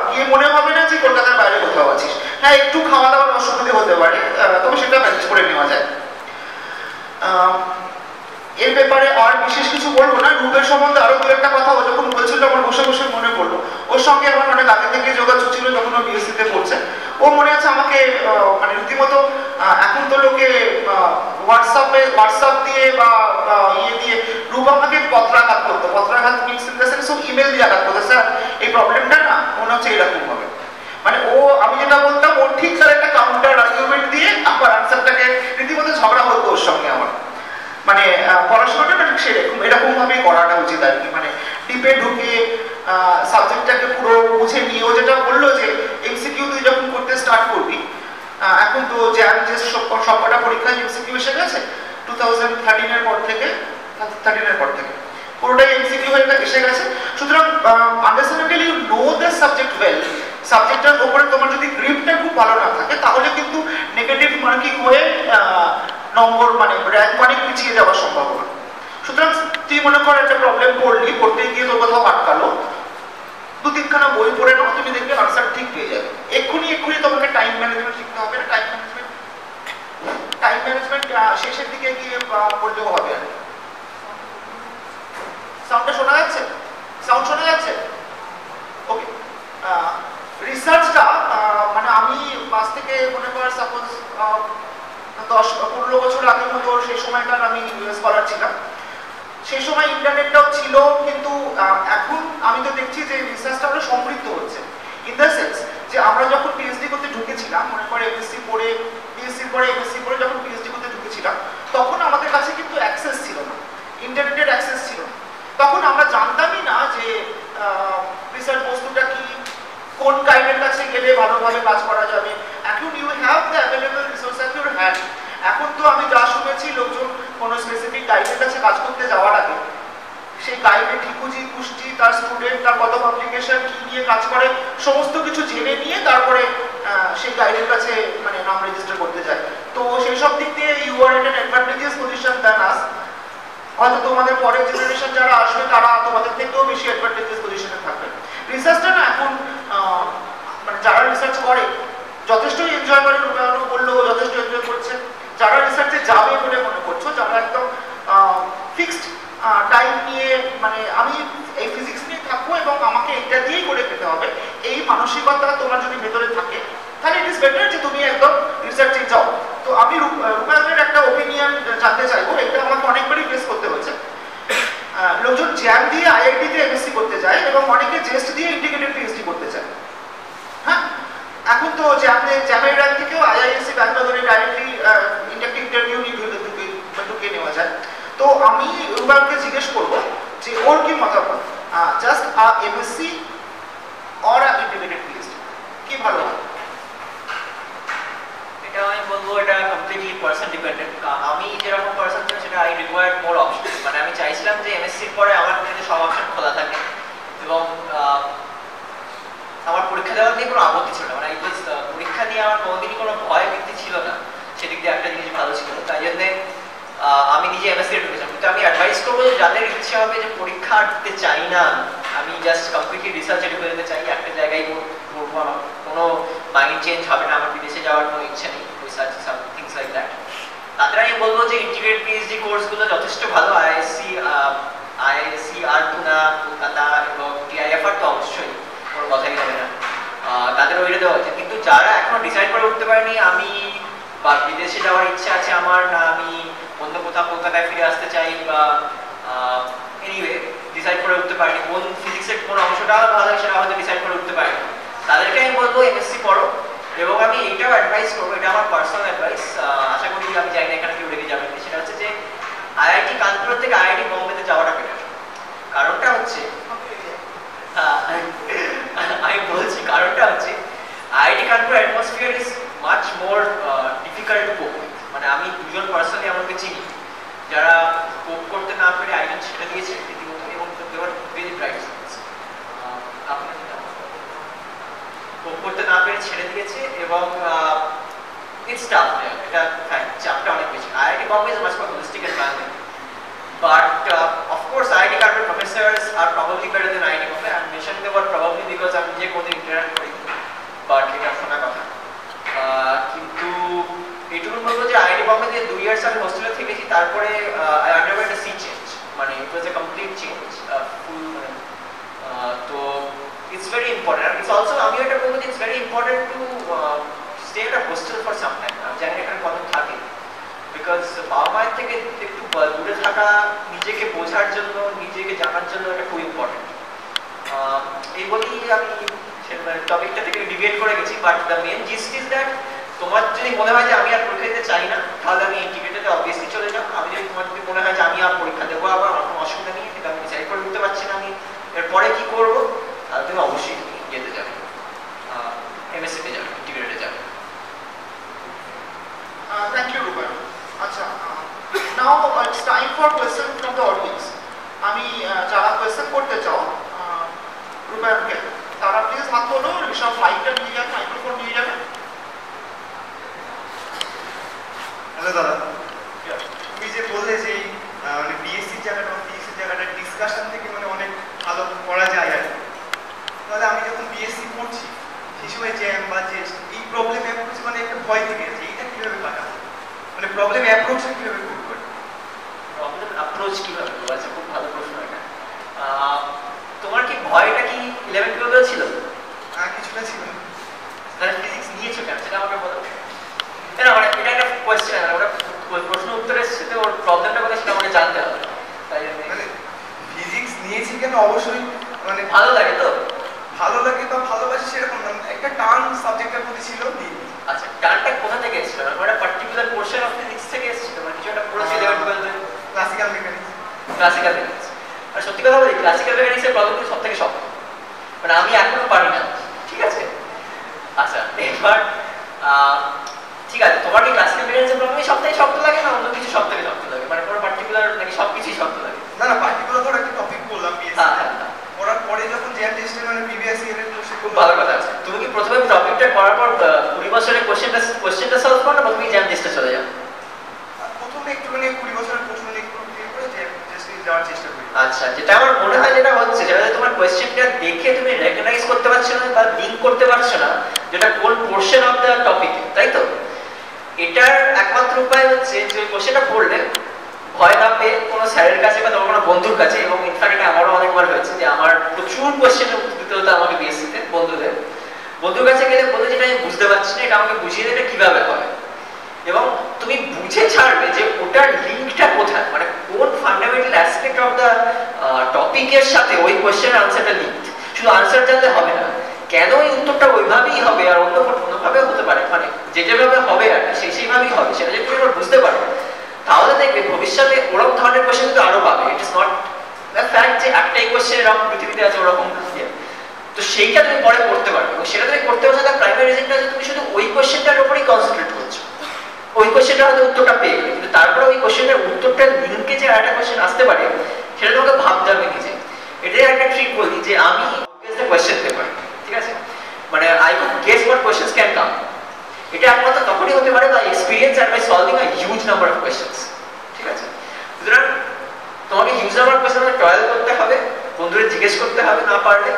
গিয়ে মনে হবে না যে কলকাতার বাইরে কোথাও আছিস। হ্যাঁ একটু খাওয়া দাওয়ার অসুবিধে হতে পারে, তবে সেটা ম্যানেজ করে নেওয়া যায়। এর ব্যাপারে আর বিশেষ কিছু বলবো না। রূপের সম্বন্ধে আরো দু একটা কথা ও যখন বলছিল আমার বসে বসে মনে পড়লো, ওর সঙ্গে আমার অনেক আগে থেকে যোগাযোগ ছিল যখন ও বিএসসিতে পড়ছে। ও মনে আছে আমাকে মানে রীতিমতো এখন তো লোকে হোয়াটসঅ্যাপ দিয়ে বা ইয়ে দিয়ে রূপ আমাকে পত্রাঘাত করতো। পত্রাঘাত মিনস ইন দ্য সেন্স ও ইমেল দিয়ে আঘাত করতো, স্যার এই প্রবলেমটা না মনে হচ্ছে এরকম হবে। মানে ও আমি যেটা বলতাম ও ঠিক তার একটা কাউন্টার আর্গুমেন্ট দিয়ে আমার আনসারটাকে রীতিমতো ঝগড়া হতো ওর এরকম ভাবেই করাটা উচিত আর কি, মানে ডিপে ঢুকে সাবজেক্টটাকে পুরো বুঝে নিয়ে, ও যেটা বললো যে এমসিকিউ তুই যখন করতে স্টার্ট করবি, এখন তো জ্যাম যে সবকটা পরীক্ষায় এমসিকিউ এসে গেছে 2013 এর পর থেকে, 13 এর পর থেকে পুরোটাই এমসিকিউ হয়ে এসে গেছে। সুতরাং understandably you know the subject well, সাবজেক্টটার উপরে তোমার যদি গ্রিপটা খুব ভালো না থাকে তাহলে কিন্তু নেগেটিভ মার্কিং হয়ে নম্বর মানে র্যাঙ্ক অনেক পিছিয়ে যাওয়ার সম্ভাবনা। সুতরাং তুই মনে কর একটা প্রবলেম পড়লি, পড়তে গিয়ে তোর কোথাও আটকালো, 2-3খানা বই পড়ে নাও, তুমি দেখবে আনসার ঠিক পেয়ে যাবে। এক্ষুনি তোমাকে টাইম ম্যানেজমেন্ট শিখতে হবে না, টাইম ম্যানেজমেন্ট শেষের দিকে গিয়ে পড়লেও হবে। আর সাউন্ডটা শোনা যাচ্ছে? সাউন্ড শোনা যাচ্ছে? ওকে। রিসার্চটা মানে আমি 5 থেকে মনে কর সাপোজ 10-15 বছর আগের মতো সেই সময়কার আমি স্কলার ছিলাম, সেই সময় ইন্টারনেটটাও ছিল, কিন্তু এখন আমি তো দেখছি যে রিসার্চটা আরো সমৃদ্ধ হচ্ছে। ইন দ্য সেন্স যে আমরা যখন পিএইচডি করতে ঢুকেছিলাম, মনে করে এমএসসি পড়ে এমএসসি পড়ে যখন পিএইচডি করতে ঢুকেছিলাম, তখন আমাদের কাছে কিন্তু অ্যাক্সেস ছিল না, ইন্টারনেটের অ্যাক্সেস ছিল না। তখন আমরা জানতামই না যে রিসার্চ বস্তুটা কি, কোন গাইডের কাছে গেলে ভালোভাবে কাজ করা যাবে। এখন you have the available resource at your hand. এখন তো আমি যা শুনেছি, লোকজন কোনো স্পেসিফিক গাইডের কাছে কাজ করতে যাওয়ার আগে সেই গাইডের ঠিকুজি কুষ্টি, তার স্টুডেন্ট, তার কত পাবলিকেশন, কি নিয়ে কাজ করে, সমস্ত কিছু জেনে নিয়ে তারপরে সেই গাইডের কাছে মানে নাম রেজিস্টার করতে যায়। তো সেই সব দিক দিয়ে you are at an advantageous position than us. হয়তো তোমাদের পরের জেনারেশন যারা আসবে তারা তোমাদের থেকেও বেশি অ্যাডভান্টেজিয়াস পজিশনে থাকবে। রিসার্চটা না এখন মানে যারা রিসার্চ করে যথেষ্টই এনজয় করে, রূপায়ণও বললো যথেষ্ট এনজয় করছে। যারা রিসার্চে যাবে বলে মনে করছো, যারা একদম ফিক্সড টাইম নিয়ে মানে আমি এই ফিজিক্স নিয়ে থাকবো এবং আমাকে এটা দিয়েই করে পেতে হবে, এই মানসিকতা তোমার যদি ভেতরে থাকে, তাহলে ইট ইজ বেটার যে তুমি একদম রিসার্চে যাও। তো আমি রূপায়ণের একটা ওপিনিয়ন জানতে চাইবো, এটা আমাকে অনেকবারই ফেস করতে হয়েছে। লোকজন জ্যাম দিয়ে আইআইটিতে এমএসসি করতে যায় এবং অনেকে জেস্ট দিয়ে ইন্টিগ্রেটেড পিএইচডি করতে চায়। হ্যাঁ, এখন তো জ্যামের র্যাঙ্ক থেকেও আইআইএসসি ব্যাঙ্গালোরে ডাইরেক্টলি ইন্টারভিউ নিয়ে ঢুকে নেওয়া যায়। তো আমি রূপায়ণকে জিজ্ঞেস করবো যে ওর কি মতামত, just MSc or integrated PhD কি ভালো হয়? এটা আমি বলবো এটা কমপ্লিটলি পারসন ডিপেন্ডেন্ট। আমি যেরকম পারসন ছিল সেটা আই রিকোয়ার্ড মোর অপশন, মানে আমি চাইছিলাম যে এমএসসির পরে আমার কাছে সব অপশন খোলা থাকে এবং আমার পরীক্ষা দেওয়ার নিয়ে কোনো আপত্তি ছিল না, মানে পরীক্ষা নিয়ে আমার কোনোদিনই কোনো ভয় ভীতি ছিল না, সেদিক দিয়ে একটা জিনিস ভালো ছিল। তাই জন্যে আমি নিজে এমএসসি ঢুকেছিলাম। কিন্তু আমি অ্যাডভাইস করবো যে যাদের ইচ্ছে হবে যে পরীক্ষা দিতে চাই না, আমি জাস্ট কমপ্লিটলি রিসার্চে ঢুকে যেতে চাই, একটা জায়গায় করবো, আমার কোনো মাইন্ড চেঞ্জ হবে না, আমার বিদেশে যাওয়ার কোনো ইচ্ছা নেই, রিসার্চ থিংস লাইক দ্যাট, তাদের আমি বলবো যে ইন্টিগ্রেটেড পিএইচডি কোর্সগুলো যথেষ্ট ভালো। আইআইএসসি আর পুনা, কলকাতা এবং টিআইএফআর তো অবশ্যই কোনো কথাই হবে না, তাদের ওইটা দেওয়া হচ্ছে। কিন্তু যারা এখনো ডিসাইড করে উঠতে পারেনি আমি বা বিদেশে যাওয়ার ইচ্ছা আছে আমার, না আমি অন্য কোথাও কলকাতায় ফিরে আসতে চাই, বা এনিওয়ে ডিসাইড করে উঠতে পারিনি কোন ফিজিক্সের কোন অংশটা ভালো হয় সেটা হয়তো ডিসাইড করে উঠতে পারিনি, তাদেরকে আমি বলবো এমএসসি পড়ো। এবং আমি এইটাও অ্যাডভাইস করবো, এটা আমার পার্সোনাল অ্যাডভাইস, আশা করি আমি জানি না এখানে কেউ রেখে যাবেন, সেটা হচ্ছে যে আইআইটি কানপুর থেকে আইআইটি বোম্বেতে যাওয়াটা বেটার। কারণটা হচ্ছে আমি বলছি কারণটা হচ্ছে IIT Kanpur atmosphere is much more difficult to কোপ উইথ। মানে আমি দুজন পার্সনলি আমাকে চিনি যারা কোপ করতে না পেরে আইডেন ছেড়ে দিয়েছে রীতিমতো, এবং দেওয়ার ভেরি ব্রাইট স্টুডেন্টস। আপনার কোপ করতে না পেরে ছেড়ে দিয়েছে এবং ইটস টাফ, এটা ফ্যাক্ট, চাপটা অনেক বেশি। IIT Bombay is much more holistic environment, but of course IIT Kanpur professors are probably better than IIT Bombay. I'm mentioning the word probably because আমি যে কোথাও ইন্টারাক্ট করি, বাট এটা শোনা কথা। কিন্তু এইটুকু বলবো যে আইআইটি বম্বেতে 2 ইয়ার্স আমি হোস্টেলে থেকেছি, তারপরে I underwent a sea change, মানে it was a complete change, full. তো ইটস ভেরি ইম্পর্টেন্ট, আর ইটস অলসো আমি এটা বলবো যে it's very important to stay at a hostel for some time. আমি জানি এখানে কত থাকে, বিকজ বাবা মায়ের থেকে একটু দূরে থাকা, নিজেকে বোঝার জন্য, নিজেকে জানার জন্য এটা খুব ইম্পর্টেন্ট। এই বলেই আমি টপিকটা থেকে ডিবেট করে গেছি, but the main gist is that তোমার যদি মনে হয় যে আমি আর পরীক্ষা দিতে চাই না, তাহলে আমি ইন্টিগ্রেটেডে অবভিয়াসলি চলে যাও। আমি যদি তোমার যদি মনে হয় যে আমি আর পরীক্ষা দেবো আবার, আমার কোনো অসুবিধা নেই, কিন্তু আমি ডিসাইড করে উঠতে পারছি না আমি এরপরে কি করবো, তাহলে তুমি অবশ্যই ইয়েতে যাবে, এমএসসিতে যাবে, ইন্টিগ্রেটেডে যাবে। Thank you, Ruben. Acha, now it's time for question from the audience. আমি যারা কোয়েশ্চেন করতে চাও রুবায়নকে, তারা প্লিজ হাত তোলো, ঋষভ মাইকটা নিয়ে যাবে, মাইক্রোফোন নিয়ে যাবে। হ্যালো দাদা, তুমি যে বললে যে মানে বিএসসির জায়গাটা ফিজিক্সের জায়গাটা ডিসকাশন থেকে মানে অনেক ভালো করা যায় আর কি। তাহলে আমি যখন বিএসসি পড়ছি সেই সময় জ্যাম বা যে এই প্রবলেম অ্যাপ্রোচ মানে একটা ভয় থেকে আছে, এইটা কীভাবে কাটাবো, মানে প্রবলেম অ্যাপ্রোচটা কীভাবে করবো? প্রবলেম অ্যাপ্রোচ কীভাবে করবো, আচ্ছা খুব ভালো প্রশ্ন এটা। তোমার কি ভয়টা কি 11-12 ছিল? কিছুটা ছিল। তাহলে ফিজিক্স নিয়েছো কেন সেটা আমাকে বলো। না মানে এটা একটা কোয়েশ্চেন, ওরা প্রশ্ন উত্তর এসেছে তো ওর প্রবলেমটা কোথায় সেটা আমাকে জানতে হবে। তাই মানে ফিজিক্স নিয়েছি কেন, অবশ্যই মানে ভালো লাগে তো, ভালো লাগে বা ভালোবাসি সেরকম না, একটা টান সাবজেক্টের প্রতি ছিল। আচ্ছা টানটা কোথা থেকে এসেছিল? মানে পার্টিকুলার পোর্শন অফ ফিজিক্স থেকে এসেছিল, মানে কিছু একটা পড়েছি 11-12 ক্লাসিক্যাল মেকানিক্স। Classical mechanics. আর সত্যি কথা বলি ক্লাসিক্যাল মেকানিক্সের প্রবলেমগুলো সব থেকে শক্ত, মানে আমি এখনো পারি না, ঠিক আছে? আচ্ছা এবার ঠিক আছে, তোমার কি ক্লাসিক্যাল মেকানিক্সের প্রবলেমই সব থেকে শক্ত লাগে না অন্য কিছু সব থেকে শক্ত লাগে, মানে কোনো পার্টিকুলার নাকি সব কিছুই শক্ত লাগে? না না, পার্টিকুলার ধর একটা টপিক বললাম বিএসসি, হ্যাঁ পড়ার পরে যখন জ্যাম টেস্টে মানে প্রিভিয়াস ইয়ারের কোশ্চেন। খুব ভালো কথা আছে। তুমি কি প্রথমে টপিকটা করার পর 20 বছরের কোশ্চেনটা সলভ করো না প্রথমেই জ্যাম টেস্টে চলে যাও? প্রথমে একটু মানে 20 বছরের প্রশ্ন একটু ক্লিয়ার করে জ্যাম টেস্টে যাওয়ার চেষ্টা করি। আচ্ছা যেটা আমার মনে হয় যেটা হচ্ছে সেটা তোমার কোশ্চেনটা দেখে তুমি রেকগনাইজ করতে পারছো না বা লিংক করতে পারছো না যেটা কোন পোরশন অফ দ্য টপিক, তাই তো? এটার একমাত্র উপায় হচ্ছে যে কোশ্চেনটা পড়লে ভয় না পেয়ে কোনো স্যারের কাছে বা তোমার কোনো বন্ধুর কাছে, এবং ইনফ্যাক্ট এটা আমারও অনেকবার হয়েছে যে আমার প্রচুর কোশ্চেনের উত্তর দিতে হতো আমাকে বিএসসিতে বন্ধুর কাছে গেলে বলে যেটা আমি বুঝতে পারছি না এটা আমাকে বুঝিয়ে দেবে কিভাবে হবে, এবং তুমি বুঝে ছাড়বে যে ওটার লিঙ্কটা কোথায়, মানে কোন ফান্ডামেন্টাল অ্যাসপেক্ট অফ দ্য টপিকের সাথে ওই কোশ্চেনের আনসারটা লিঙ্কড। শুধু আনসার জানলে হবে না, কেন ওই উত্তরটা ওইভাবেই হবে আর অন্যভাবেও হতে পারে, মানে যেভাবে হবে আর কি সেইভাবেই হবে, সেটা যদি তুমি এবার বুঝতে পারো তাহলে দেখবে ভবিষ্যতে ওরকম ধরনের কোশ্চেন কিন্তু আরো পাবে। It is not the fact যে একটাই কোশ্চেন এরকম পৃথিবীতে আছে ওরকম, তো সেইটা তুমি পরে করতে পারবে, এবং সেটা তুমি করতে পারছো তার প্রাইমারি রিজনটা যে তুমি শুধু ওই কোশ্চেনটার উপরেই কনসেন্ট্রেট করছো। ওই কোশ্চেনটা হয়তো উত্তরটা পেয়ে গেলে, কিন্তু তারপরে ওই কোশ্চেনের উত্তরটার লিঙ্কে যে আরেকটা কোশ্চেন আসতে পারে সেটা তোমাকে ভাবতে হবে নিজে। এটাই একটা ট্রিক বলি যে আমি কোশ্চেন পেপার, ঠিক আছে, মানে I could guess what questions can come. এটা একমাত্র তখনই হতে পারে বাই এক্সপিরিয়েন্স আর by solving a huge number of questions, ঠিক আছে? সুতরাং তোমাকে huge number of question trial করতে হবে, বন্ধুদের জিজ্ঞেস করতে হবে না পারলে,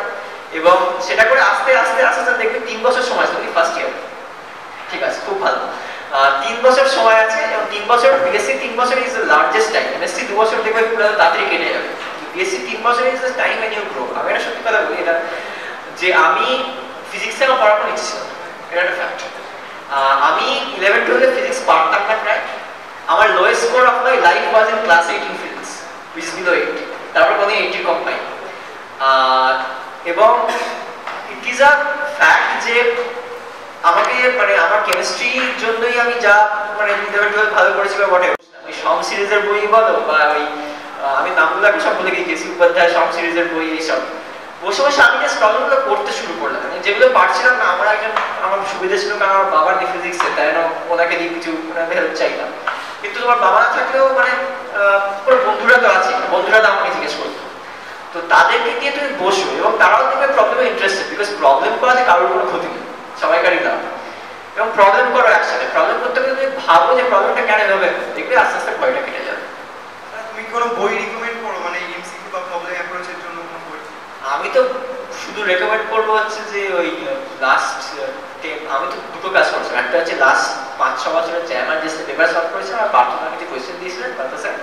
এবং সেটা করে আস্তে আস্তে আস্তে দেখবে 3 বছর সময় আছে, তুমি ফার্স্ট ইয়ার, ঠিক আছে, খুব ভালো। 3 বছর সময় আছে, এবং 3 বছর বিএসসি 3 বছর is the largest time. MSc 2 বছর দেখবে পুরো তাড়াতাড়ি কেটে যাবে, বিএসসি 3 বছর is the time when you grow। আমি এটা সত্যি কথা বলি, এটা যে আমি ফিজিক্সে আমার পড়ার কোনো ইচ্ছে ছিল না, এটা একটা ফ্যাক্ট। আমি 11-12 ফিজিক্স পারতাম না প্রায়। আমার lowest score of my life was in class 8 in physics, which is below 80, তারপর কোনো 80 কম পাই। এবং ইট ইজ আ ফ্যাক্ট যে আমাকে মানে আমার কেমিস্ট্রির জন্যই আমি যা মানে 11-12 ভালো করেছি বা বটে, ওই সম সিরিজের বই বলো বা ওই আমি নামগুলো এখন সব বলে গিয়েছি, উপাধ্যায় সম সিরিজের বই, এইসব বসে বসে আমি জাস্ট প্রবলেমগুলো করতে শুরু করলাম, যেগুলো পারছিলাম না। আমার একজন আমার সুবিধা ছিল কারণ আমার বাবার নি ফিজিক্সে, তাই না ওনাকে দিয়ে কিছু হেল্প চাইতাম, কিন্তু তোমার বাবা না থাকলেও মানে ওর বন্ধুরা তো আছে, বন্ধুরা তো আমাকে জিজ্ঞেস করতো, তো তাদেরকে দিয়ে তুমি বসো এবং তারাও দেখবে প্রবলেমে ইন্টারেস্টেড, বিকজ প্রবলেম করাতে কারোর কোনো ক্ষতি নেই, সবাইকারই লাভ। এবং প্রবলেম করো একসাথে, প্রবলেম করতে গেলে তুমি ভাবো যে প্রবলেমটা কেন এভাবে, দেখবে আস্তে আস্তে ভয়টা কেটে যাবে। তুমি কোনো বই রিকমেন্ড করো মানে এমসিকিউ বা প্রবলেম অ্যাপ্রোচের জন্য কোনো বই? আমি তো শুধু রেকমেন্ড করবো হচ্ছে যে ওই লাস্ট আমি তো দুটো কাজ করছিলাম, একটা হচ্ছে লাস্ট 5-6 বছরের জ্যামার যে পেপার সলভ করেছিলাম, আর পার্থনা কিছু কোয়েশ্চেন দিয়েছিলেন পার্থ স্যার,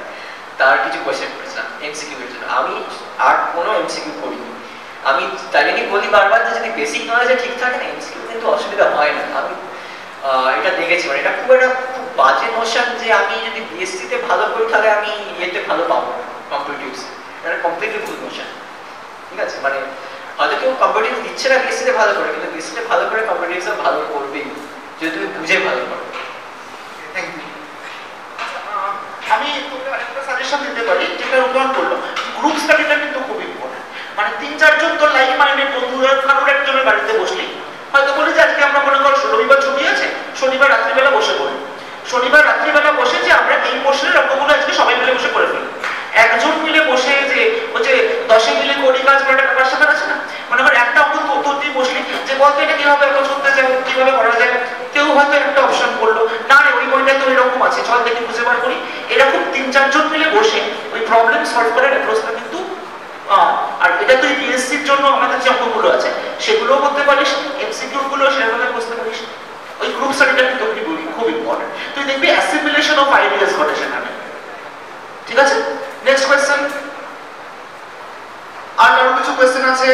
তার কিছু কোয়েশ্চেন করেছিলাম এমসিকিউ এর জন্য। আমি আর কোনো এমসিকিউ করিনি। আমি তাই জন্যই বলি বারবার যে যদি বেসিক নলেজে ঠিক থাকে না এমসিকিউ কিন্তু অসুবিধা হয় না। আমি এটা দেখেছি, মানে এটা খুব বাজে নোশন যে আমি যদি বিএসসিতে ভালো করি তাহলে আমি ইয়েতে ভালো পাবো কম্পিটিটিভসে, এটা কমপ্লিটলি ভুল নোশন, ঠিক আছে? মানে হয়তো কেউ কম্পিটিটিভ দিচ্ছে না বিএসসিতে ভালো করে, কিন্তু বিএসসিতে ভালো করে কম্পিটিটিভসে ভালো করবেই, যদি তুমি বুঝে ভালো করো। Thank you. আমি তোকে আরেকটা সাজেশন দিতে পারি, যেটা উদাহরণ করলো, গ্রুপ স্টাডিটা কিন্তু খুব ইম্পর্টেন্ট। মানে 3-4 জন তোর লাইক মাইন্ডেড বন্ধুরা কারোর একজনের বাড়িতে বসলি, হয়তো বলি যে আজকে আমরা মনে করো রবিবার ছুটি আছে, শনিবার রাত্রিবেলা বসে পড়ি। শনিবার রাত্রিবেলা বসে যে আমরা এই প্রশ্নের অঙ্কগুলো আজকে সবাই মিলে বসে করে ফেলি। একজন মিলে বসে যে ওই যে 10 মিলে কোটি কাজ করাটা ব্যাপার স্যাপার আছে না, মনে কর একটা অঙ্ক তোর দিয়ে বসলি যে বলতো এটা কিভাবে অঙ্ক করতে যায়, কিভাবে করা যায়, কেউ হয়তো একটা অপশন করলো, না রে ওই বইটা তো এরকম আছে, চল দেখি খুঁজে বার করি। এরকম 3-4 জন মিলে বসে ওই প্রবলেম সলভ করার অ্যাপ্রোচটা কিন্তু, আর এটা তুই বিএসসির জন্য আমাদের যে অঙ্কগুলো আছে সেগুলোও করতে পারিস, এমসিকিউ গুলো সেভাবে বুঝতে পারিস। ওই গ্রুপ স্টাডিটা কিন্তু খুব ইম্পর্টেন্ট। তুই দেখবি অ্যাসিমিলেশন অফ আইডিয়াস ঘটে সেখানে। ঠিক আছে, নেক্সট কোয়েশ্চেন। আর আরো কিছু কোয়েশ্চেন আছে?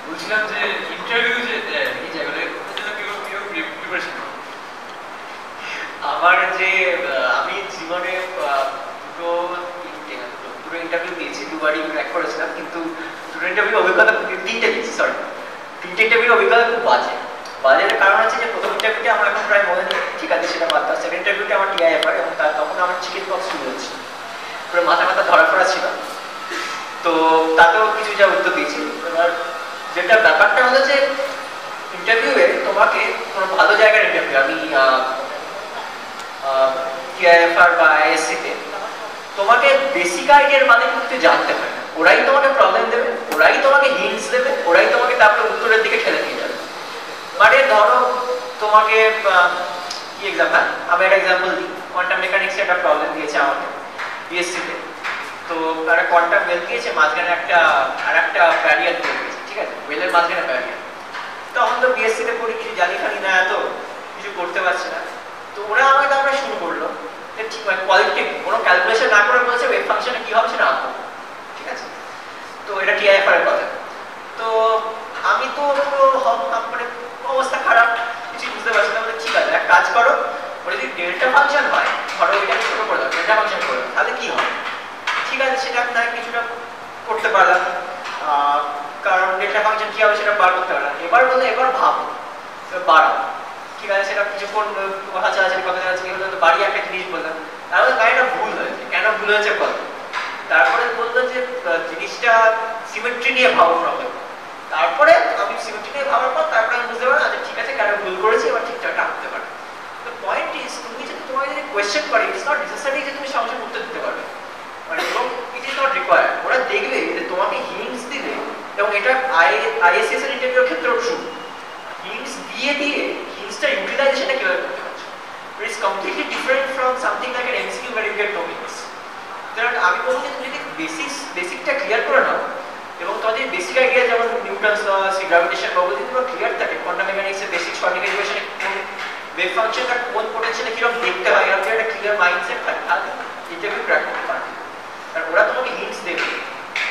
বলছিলাম যে ইন্টারভিউ যে এই জায়গায় কিভাবে প্রিপারেশন? আমার যে আমি জীবনে দুটো ইন্টারভিউ দিয়েছি, দুবারই ক্র্যাক করেছিলাম, কিন্তু দুটো ইন্টারভিউ অভিজ্ঞতা, তিনটে দিয়েছি, সরি 3টে ইন্টারভিউ অভিজ্ঞতা খুব বাজে। বাজের কারণ হচ্ছে যে প্রথম ইন্টারভিউতে আমার এখন প্রায় মনে নেই, ঠিক আছে সেটা বাদ দাও। সেকেন্ড ইন্টারভিউতে আমার টিআইএফআর, এবং তখন আমার চিকেন পক্স শুরু হচ্ছে, পুরো মাথা ধরা পড়া ছিল। তো তাতেও কিছু যা উত্তর দিয়েছি। এবার যেটা ব্যাপারটা হলো যে ইন্টারভিউয়ে তোমাকে কোনো ভালো জায়গার ইন্টারভিউ, আমি টিআইএফআর বা আইএসসিতে তোমাকে বেসিক আইডিয়ার মানে কিন্তু জানতে হয় না। ওরাই তোমাকে প্রবলেম দেবে, ওরাই তোমাকে হিন্টস দেবে, ওরাই তোমাকে তারপরে উত্তরের দিকে ঠেলে নিয়ে যাবে। মানে ধরো তোমাকে কি এক্সাম্পল, আমি একটা এক্সাম্পল দিই। কোয়ান্টাম মেকানিক্সে একটা প্রবলেম দিয়েছে আমাকে বিএসসিতে। তো তারা কোয়ান্টাম ওয়েল দিয়েছে, মাঝখানে একটা ব্যারিয়ার দিয়ে দিয়েছে, ঠিক আছে, ওয়েলের মাঝখানে ব্যারিয়ার। তখন তো বিএসসিতে পড়ি, কিছু জানি ফানি না, এত কিছু করতে পারছি না। তো ওরা আমাকে তারপরে শুরু করলো ঠিক মানে কোয়ালিটেটিভ কোনো ক্যালকুলেশন না করে বলেছে ওয়েভ ফাংশনে কি হবে সেটা আঁকো, ঠিক আছে। তো এটা টিআইএফআর এর কথা। তো আমি তো মানে অবস্থা খারাপ, কিছু বুঝতে পারছি না। বলে ঠিক আছে এক কাজ করো, ওটা যদি ডেল্টা ফাংশন হয়, ধরো ওইটাকে ছোট করে দাও, ডেল্টা ফাংশন করে দাও, তাহলে কি হবে? ঠিক আছে, সেটা আপনার কিছুটা করতে পারলাম, কারণ ডেল্টা ফাংশন কি হবে সেটা বার করতে পারলাম। এবার বলে এবার ভাবো, বাড়াও, ঠিক আছে, সেটা কিছুক্ষণ কথা চালাচালি কথা চালাচালি হলো, তো বাড়ি একটা জিনিস বললাম, তাহলে গাড়িটা ভুল হয়েছে, কেন ভুল হয়েছে বল। তারপরে বললো যে জিনিসটা সিমেট্রি নিয়ে ভাবো প্রবলেম। তারপরে আমি সিমেট্রি নিয়ে ভাবার পর তারপরে আমি বুঝতে পারলাম, আচ্ছা ঠিক আছে, কেন ভুল করেছি, এবার ঠিকঠাকটা আনতে পারবে। তো পয়েন্ট ইজ, তুমি যদি তোমাকে যদি কোয়েশ্চেন করে, ইটস নট নেসেসারি যে তুমি সঙ্গে উত্তর দিতে পারবে, মানে এবং ইট ইজ নট রিকোয়ার্ড। ওরা দেখবে যে তোমাকে হিন্টস দিবে, এবং এটা আইএসএস এর ইন্টারভিউর ক্ষেত্রেও ট্রু। হিন্টস দিয়ে হিন্টসটা ইউটিলাইজেশনটা কিভাবে করতে পারছো, it is completely different from something like an MCQ where you get no hints. সুতরাং আমি বলবো যে তুমি যদি বেসিকটা ক্লিয়ার করে নাও, এবং তোমাদের বেসিক আইডিয়া যেমন নিউটনস ল, গ্র্যাভিটেশন বাবল যদি তোমার ক্লিয়ার থাকে, কোয়ান্টাম মেকানিক্সের বেসিক শর্টিং ইকুয়েশনে কোন ওয়েভ ফাংশনটা কোন পোটেনশিয়ালে কিরকম দেখতে হয়, এরকম একটা ক্লিয়ার মাইন্ডসেট থাকে, তাহলে ইন্টারভিউ ক্র্যাক করতে পারবে। কারণ ওরা তোমাকে হিন্টস দেবে,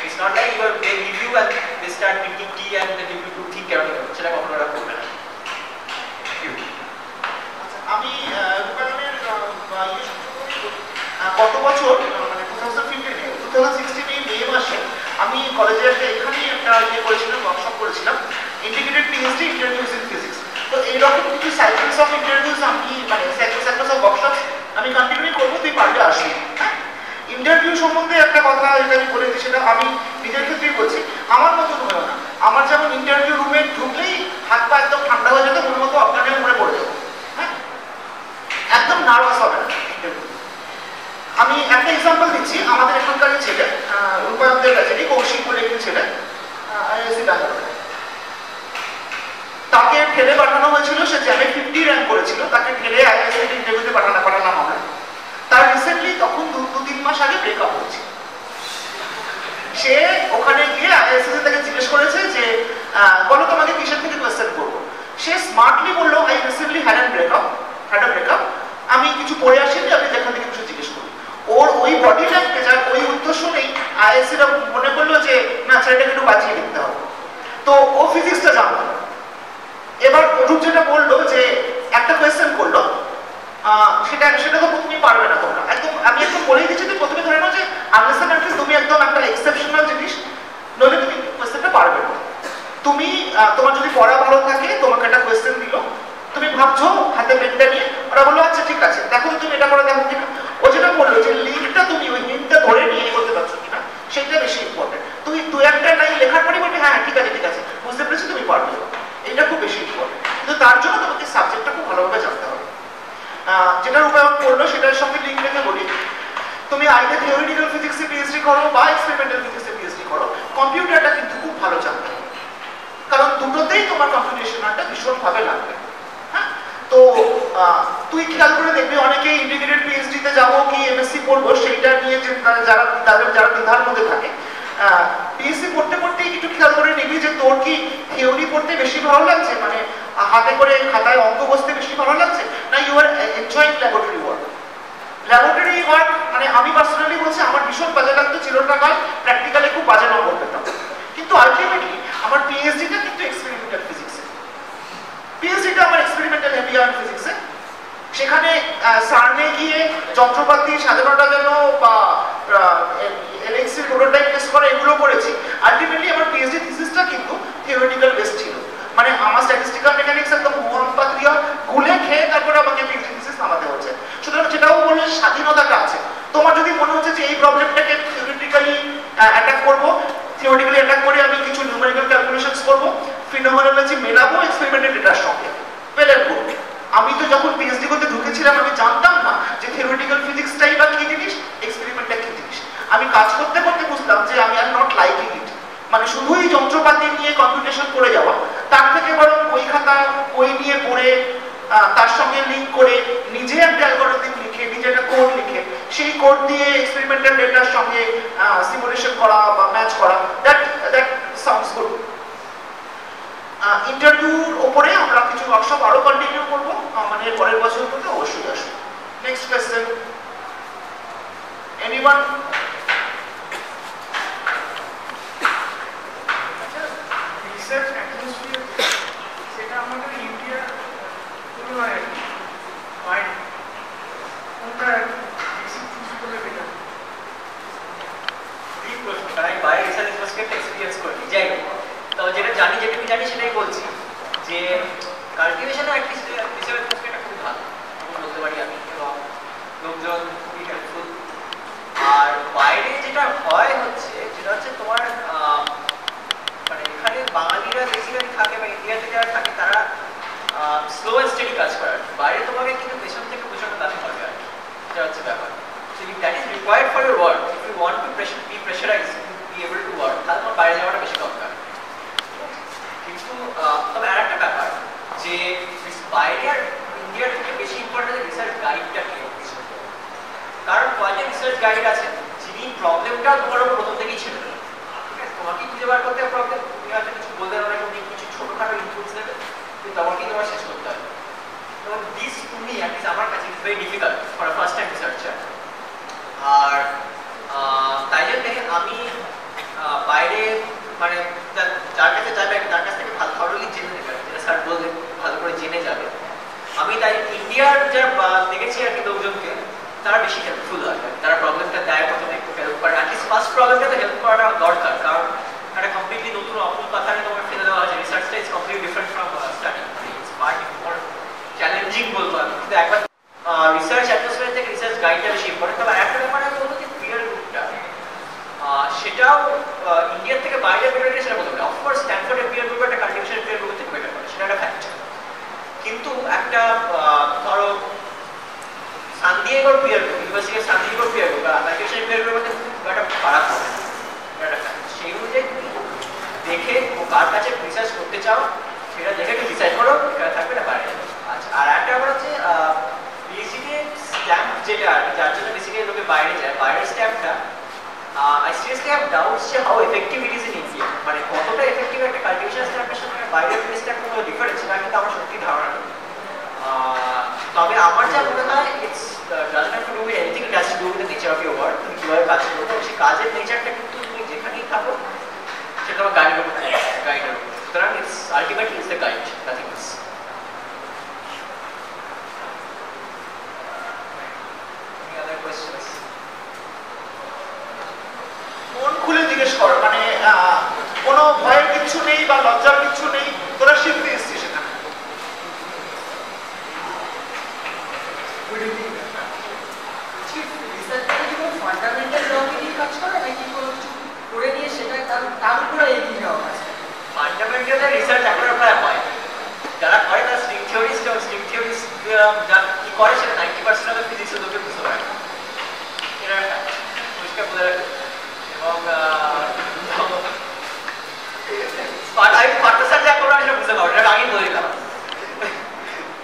it's not like you are they give you and they start drinking tea and they give you to think about it, সেটা কখনো ওরা করবে না। আমি রূপায়ণের গত বছর মানে 2016 মে মাসে আমি কলেজে এখানেই একটা ইয়ে করেছিলাম, ওয়ার্কশপ করেছিলাম, integrated PhD interviews in physics. তো এইরকম কিছু সাইকেলস অফ ইন্টারভিউস আমি মানে সাইকেলস অফ ওয়ার্কশপ আমি কন্টিনিউ করবো, তুই পারলে আসবি। হ্যাঁ, ইন্টারভিউ সম্বন্ধে একটা কথা যেটা আমি বলেছি, সেটা আমি নিজের ক্ষেত্রেই বলছি, আমার মতন হলো না। আমার যেমন ইন্টারভিউ রুমে ঢুকলেই হাত পা একদম ঠান্ডা হয়ে যেত, মনের মতো আপনাদের উপরে পড়ে যেত, হ্যাঁ, একদম নার্ভাস হবে না ইন্টারভিউ। আমি একটা এক্সাম্পল দিচ্ছি, আমাদের এখানকার ছেলে রূপায়ণদের কাছে কৌশিক বলে একটি ছেলে, আইআইএসসি ব্যাঙ্গালোরে, তাকে ঠেলে পাঠানো হয়েছিল, সে জ্যামে 50 র্যাঙ্ক করেছিল, তাকে ঠেলে আইআইএসসি ইন্টারভিউতে পাঠানো হবে। তার রিসেন্টলি তখন 2-3 মাস আগে ব্রেকআপ হয়েছে। সে ওখানে গিয়ে আইআইএসসি তাকে জিজ্ঞেস করেছে যে বলো তোমাকে কিসের থেকে কোয়েশ্চেন করবো। সে স্মার্টলি বললো I recently had a breakup, আমি কিছু পড়ে আসিনি, আপনি যেখান থেকে কিছু জিজ্ঞেস করুন। ওর ওই বডি ল্যাঙ্গুয়েজ আর ওই উত্তর শুনেই আইআইএসসিরা মনে করলো যে না, ছেলেটাকে একটু বাঁচিয়ে লিখতে হবে। তো ও ফিজিক্সটা জানতো না। এবার অরূপ যেটা বললো যে একটা কোয়েশ্চেন করলো, সেটা তো প্রথমেই পারবে না তোমরা, একদম আমি একদম বলেই দিচ্ছি, তুমি প্রথমে ধরে নাও যে আনলেস এন্ড আনটিল তুমি একদম একটা এক্সেপশনাল জিনিস, নইলে তুমি কোয়েশ্চেনটা পারবে না। তুমি তোমার যদি পড়া ভালো থাকে, তোমাকে একটা কোয়েশ্চেন দিল, তুমি ভাবছো হাতে পেনটা নিয়ে, ওরা বললো আচ্ছা ঠিক আছে দেখো তুমি এটা করে দেখো কিনা। ও যেটা বললো যে লিঙ্কটা তুমি ওই লিঙ্কটা ধরে নিয়ে এগোতে পারছো কিনা সেটা বেশি ইম্পর্টেন্ট। তুমি দু একটা লাইন লেখার পরে বলবে হ্যাঁ ঠিক আছে বুঝতে পেরেছি তুমি পারবে, এটা খুব বেশি ইম্পর্টেন্ট। কিন্তু তার জন্য তোমাকে সাবজেক্টটা খুব ভালোভাবে জানতে হবে। যেটার উপর আমি পড়লো সেটার সঙ্গে লিঙ্ক রেখে বলি, তুমি আইদার থিওরিটিক্যাল ফিজিক্সে পিএইচডি করো বা এক্সপেরিমেন্টাল ফিজিক্সে পিএইচডি করো, কম্পিউটারটা কিন্তু খুব ভালো জানতে হবে, কারণ দুটোতেই তোমার কম্পিউটেশনালটা ভীষণভাবে লাগবে। হ্যাঁ, তো তুই খেয়াল করে দেখবি অনেকে ইন্টিগ্রেটেড পিএইচডিতে যাবো কি এমএসসি পড়বো সেইটা নিয়ে যে যারা দ্বিধার মধ্যে থাকে, পিএসসি পড়তে পড়তে একটু খেয়াল করে নিবি যে তোর কি থিওরি পড়তে বেশি ভালো লাগছে, মানে হাতে করে খাতায় অঙ্ক বসতে বেশি ভালো লাগছে, না you are enjoying laboratory work. Laboratory work মানে আমি পার্সোনালি বলছি আমার ভীষণ বাজে লাগতো চিরটাকাল, প্র্যাকটিক্যালে খুব বাজে নম্বর পেতাম, কিন্তু আলটিমেটলি আমার পিএইচডিটা কিন্তু এক্সপেরিমেন্টাল ফিজিক্সে, পিএইচডিটা আমার এক্সপেরিমেন্টাল হেভিয়ার ফিজিক্সে। সেখানে সার্নে গিয়ে যন্ত্রপাতি সাজানোটা যেন বা এলএক্সি প্রোটোটাইপ টেস্ট করা এগুলো করেছি, আলটিমেটলি আমার পিএইচডি থিসিসটা কিন্তু থিওরিটিক্যাল বেস ছিল, মানে আমার স্ট্যাটিস্টিক্যাল মেকানিক্স একদম মোহন পাত্রিয়া গুলে খেয়ে তারপরে আমাকে পিএইচডি থিসিস নামাতে হচ্ছে। সুতরাং যেটাও বললে স্বাধীনতাটা আছে, তোমার যদি মনে হচ্ছে যে এই প্রবলেমটাকে থিওরিটিক্যালি অ্যাটাক করবো, থিওরিটিক্যালি অ্যাটাক করে আমি কিছু নিউমেরিক্যাল ক্যালকুলেশনস করবো, ফিনোমেনোলজি মেলাবো এক্সপেরিমেন্টাল ডেটার সঙ্গে, ওয়েল এন্ড গুড। আমি তো যখন পিএইচডি করতে ঢুকেছিলাম আমি জানতাম না যে থিওরিটিক্যাল ফিজিক্সটাই বা কি জিনিস, এক্সপেরিমেন্টটা কি জিনিস। আমি কাজ করতে করতে বুঝলাম যে আমি আর নট লাইকিং ইট, মানে শুধুই যন্ত্রপাতি নিয়ে কম্পিউটেশন করে যাওয়া, তার থেকে বরং বই খাতা বই নিয়ে পড়ে তার সঙ্গে লিঙ্ক করে নিজে একটা অ্যালগরিদম লিখে নিজে একটা কোড লিখে সেই কোড দিয়ে এক্সপেরিমেন্টাল ডেটার সঙ্গে সিমুলেশন করা বা ম্যাচ করা, দ্যাট সাউন্ডস গুড। ইন্টারভিউর উপরে আমরা কিছু ওয়ার্কশপ আরো কন্টিনিউ করবো, মানে পরের বছর মধ্যে অবশ্যই আসবে। Next question, anyone? Research atmosphere সেটা আমাদের ইন্ডিয়ার তুলনায় বাইরে কোনটা বেশি চুজ করলে বেটার? ঠিক প্রশ্ন, কারণ আমি বাইরে রিসার্চ অ্যাটমসফিয়ারটা এক্সপিরিয়েন্স করি। যাই হোক, তো যেটা যেটুকু জানি সেটাই বলছি, যে কাল্টিভেশনে অ্যাটলিস্ট রিসার্চ অ্যাটমসফিয়ারটা খুব ভালো বলতে পারি আমি, এবং লোকজন খুবই হেল্পফুল। আর বাইরে যেটা হয় হচ্ছে যেটা হচ্ছে তোমার মানে এখানে বাঙালিরা বেসিক্যালি থাকে বা ইন্ডিয়াতে যারা থাকে তারা স্লো অ্যান্ড স্টেডি কাজ করে, বাইরে তোমাকে কিন্তু পেছন থেকে বোঝানো তাদের হবে আর কি, এটা হচ্ছে ব্যাপার। So that is required for your work. If you want to be pressurized to be able to work, তাহলে তোমার বাইরে যাওয়াটা বেশি দরকার। কিন্তু তবে আর একটা ব্যাপার যে বাইরে আর ইন্ডিয়ার থেকে বেশি ইম্পর্টেন্ট রিসার্চ গাইডটা কি, কারণ কয়েকটা রিসার্চ গাইড আছে যিনি প্রবলেমটা তোমার প্রথম থেকেই ছিল, ঠিক আছে, তোমাকে খুঁজে বার করতে হবে প্রবলেম, তুমি হয়তো কিছু বলতে পারবে না, কিছু ছোটখাটো ইনপুটস দেবে, কিন্তু তোমাকেই তোমার শেষ করতে হবে। তো দিস টু মি অ্যাটলিস্ট আমার কাছে is very difficult for a first time researcher. আর তাই জন্য আমি বাইরে মানে যার কাছে যাবে তার কাছ থেকে ভালো থরলি জেনে নেবে, যেটা স্যার বললেন ভালো করে জেনে যাবে। আমি তাই ইন্ডিয়ার যা দেখেছি আর কি লোকজনকে, তারা বেশি হেল্পফুল হয়, তারা প্রবলেমটা দেয় প্রথমে একটু হেল্প করে, অ্যাটলিস্ট ফার্স্ট প্রবলেমটাতে হেল্প করাটা দরকার, কারণ একটা কমপ্লিটলি নতুন অপুল পাথারে তোমার ফেলে দেওয়া হয়েছে, রিসার্চটা is completely different from study, it's part more challenging বলবো আমি। কিন্তু একবার রিসার্চ অ্যাটমসফিয়ার থেকে রিসার্চ গাইডটা বেশি ইম্পর্টেন্ট। তবে একটা ব্যাপার আমি বলবো যে পিয়ার গ্রুপটা সেটাও ইন্ডিয়ার থেকে বাইরে বেটার, সেটা বলতে পারি। অফকোর্স স্ট্যানফোর্ডের পিয়ার গ্রুপ একটা কাল্টিভেশন পিয়ার গ্রুপ থেকে বেটার করে, সেটা একটা ফ্যাক্ট। কিন্তু একটা ধরো সান দিয়েগোর peer group, university of San দিয়েগোর পিয়ার গ্রুপ আর কাল্টিভেশন পিয়ার গ্রুপের মধ্যে খুব একটা ফারাক হবে না, এটা একটা ফ্যাক্ট। সেই অনুযায়ী তুমি দেখে ও কার কাছে রিসার্চ করতে চাও সেটা দেখে একটু ডিসাইড করো এখানে থাকবে না বাইরে। আচ্ছা, আর একটা ব্যাপার হচ্ছে পিএইচডি স্ট্যাম্প যেটা আর কি, যার জন্য বেসিক্যালি লোকে বাইরে যায়, বাইরের স্ট্যাম্পটা I seriously have doubts যে how effective it is in India, মানে কতটা এফেক্টিভ একটা কাল্টিভেশন স্ট্যাম্পের সাথে বাইরের স্ট্যাম্প কোনো ডিফারেন্স, সেটা কিন্তু আমার সত্যি ধারণা নেই। তবে আমার যা মনে হয় it's doesn't have to do with anything, it has to do with the nature of your work. তুমি কীভাবে কাজ করবে সেই কাজের নেচারটা কিন্তু তুমি যেখানেই থাকো সেটা তোমার গাইডের উপর, গাইডের উপর। সুতরাং it's ultimately it's the guide, nothing else. Any other questions? মন খুলে জিজ্ঞেস কর, মানে কোনো ভয়ের কিছু নেই বা লজ্জার কিছু নেই, তোরা শিখে ফান্ডামেন্টাল লকে নিয়ে কাজ করে নাকি কোনো কিছু করে নিয়ে সেটা তার উপরে এগিয়ে যাওয়া আছে? ফান্ডামেন্টাল রিসার্চ এখন প্রায় হয়, যারা করে তারা স্ট্রিং থিওরিস্ট, এবং স্ট্রিং থিওরিস্ট যা কি করে সেটা 90% অফ ফিজিক্স লোকে বুঝতে পারে, এটা একটা পরিষ্কার বোঝা রাখে। এবং আমি পার্থসার যা করবো সেটা বুঝতে পারবো, এটা আগেই বলে দিলাম,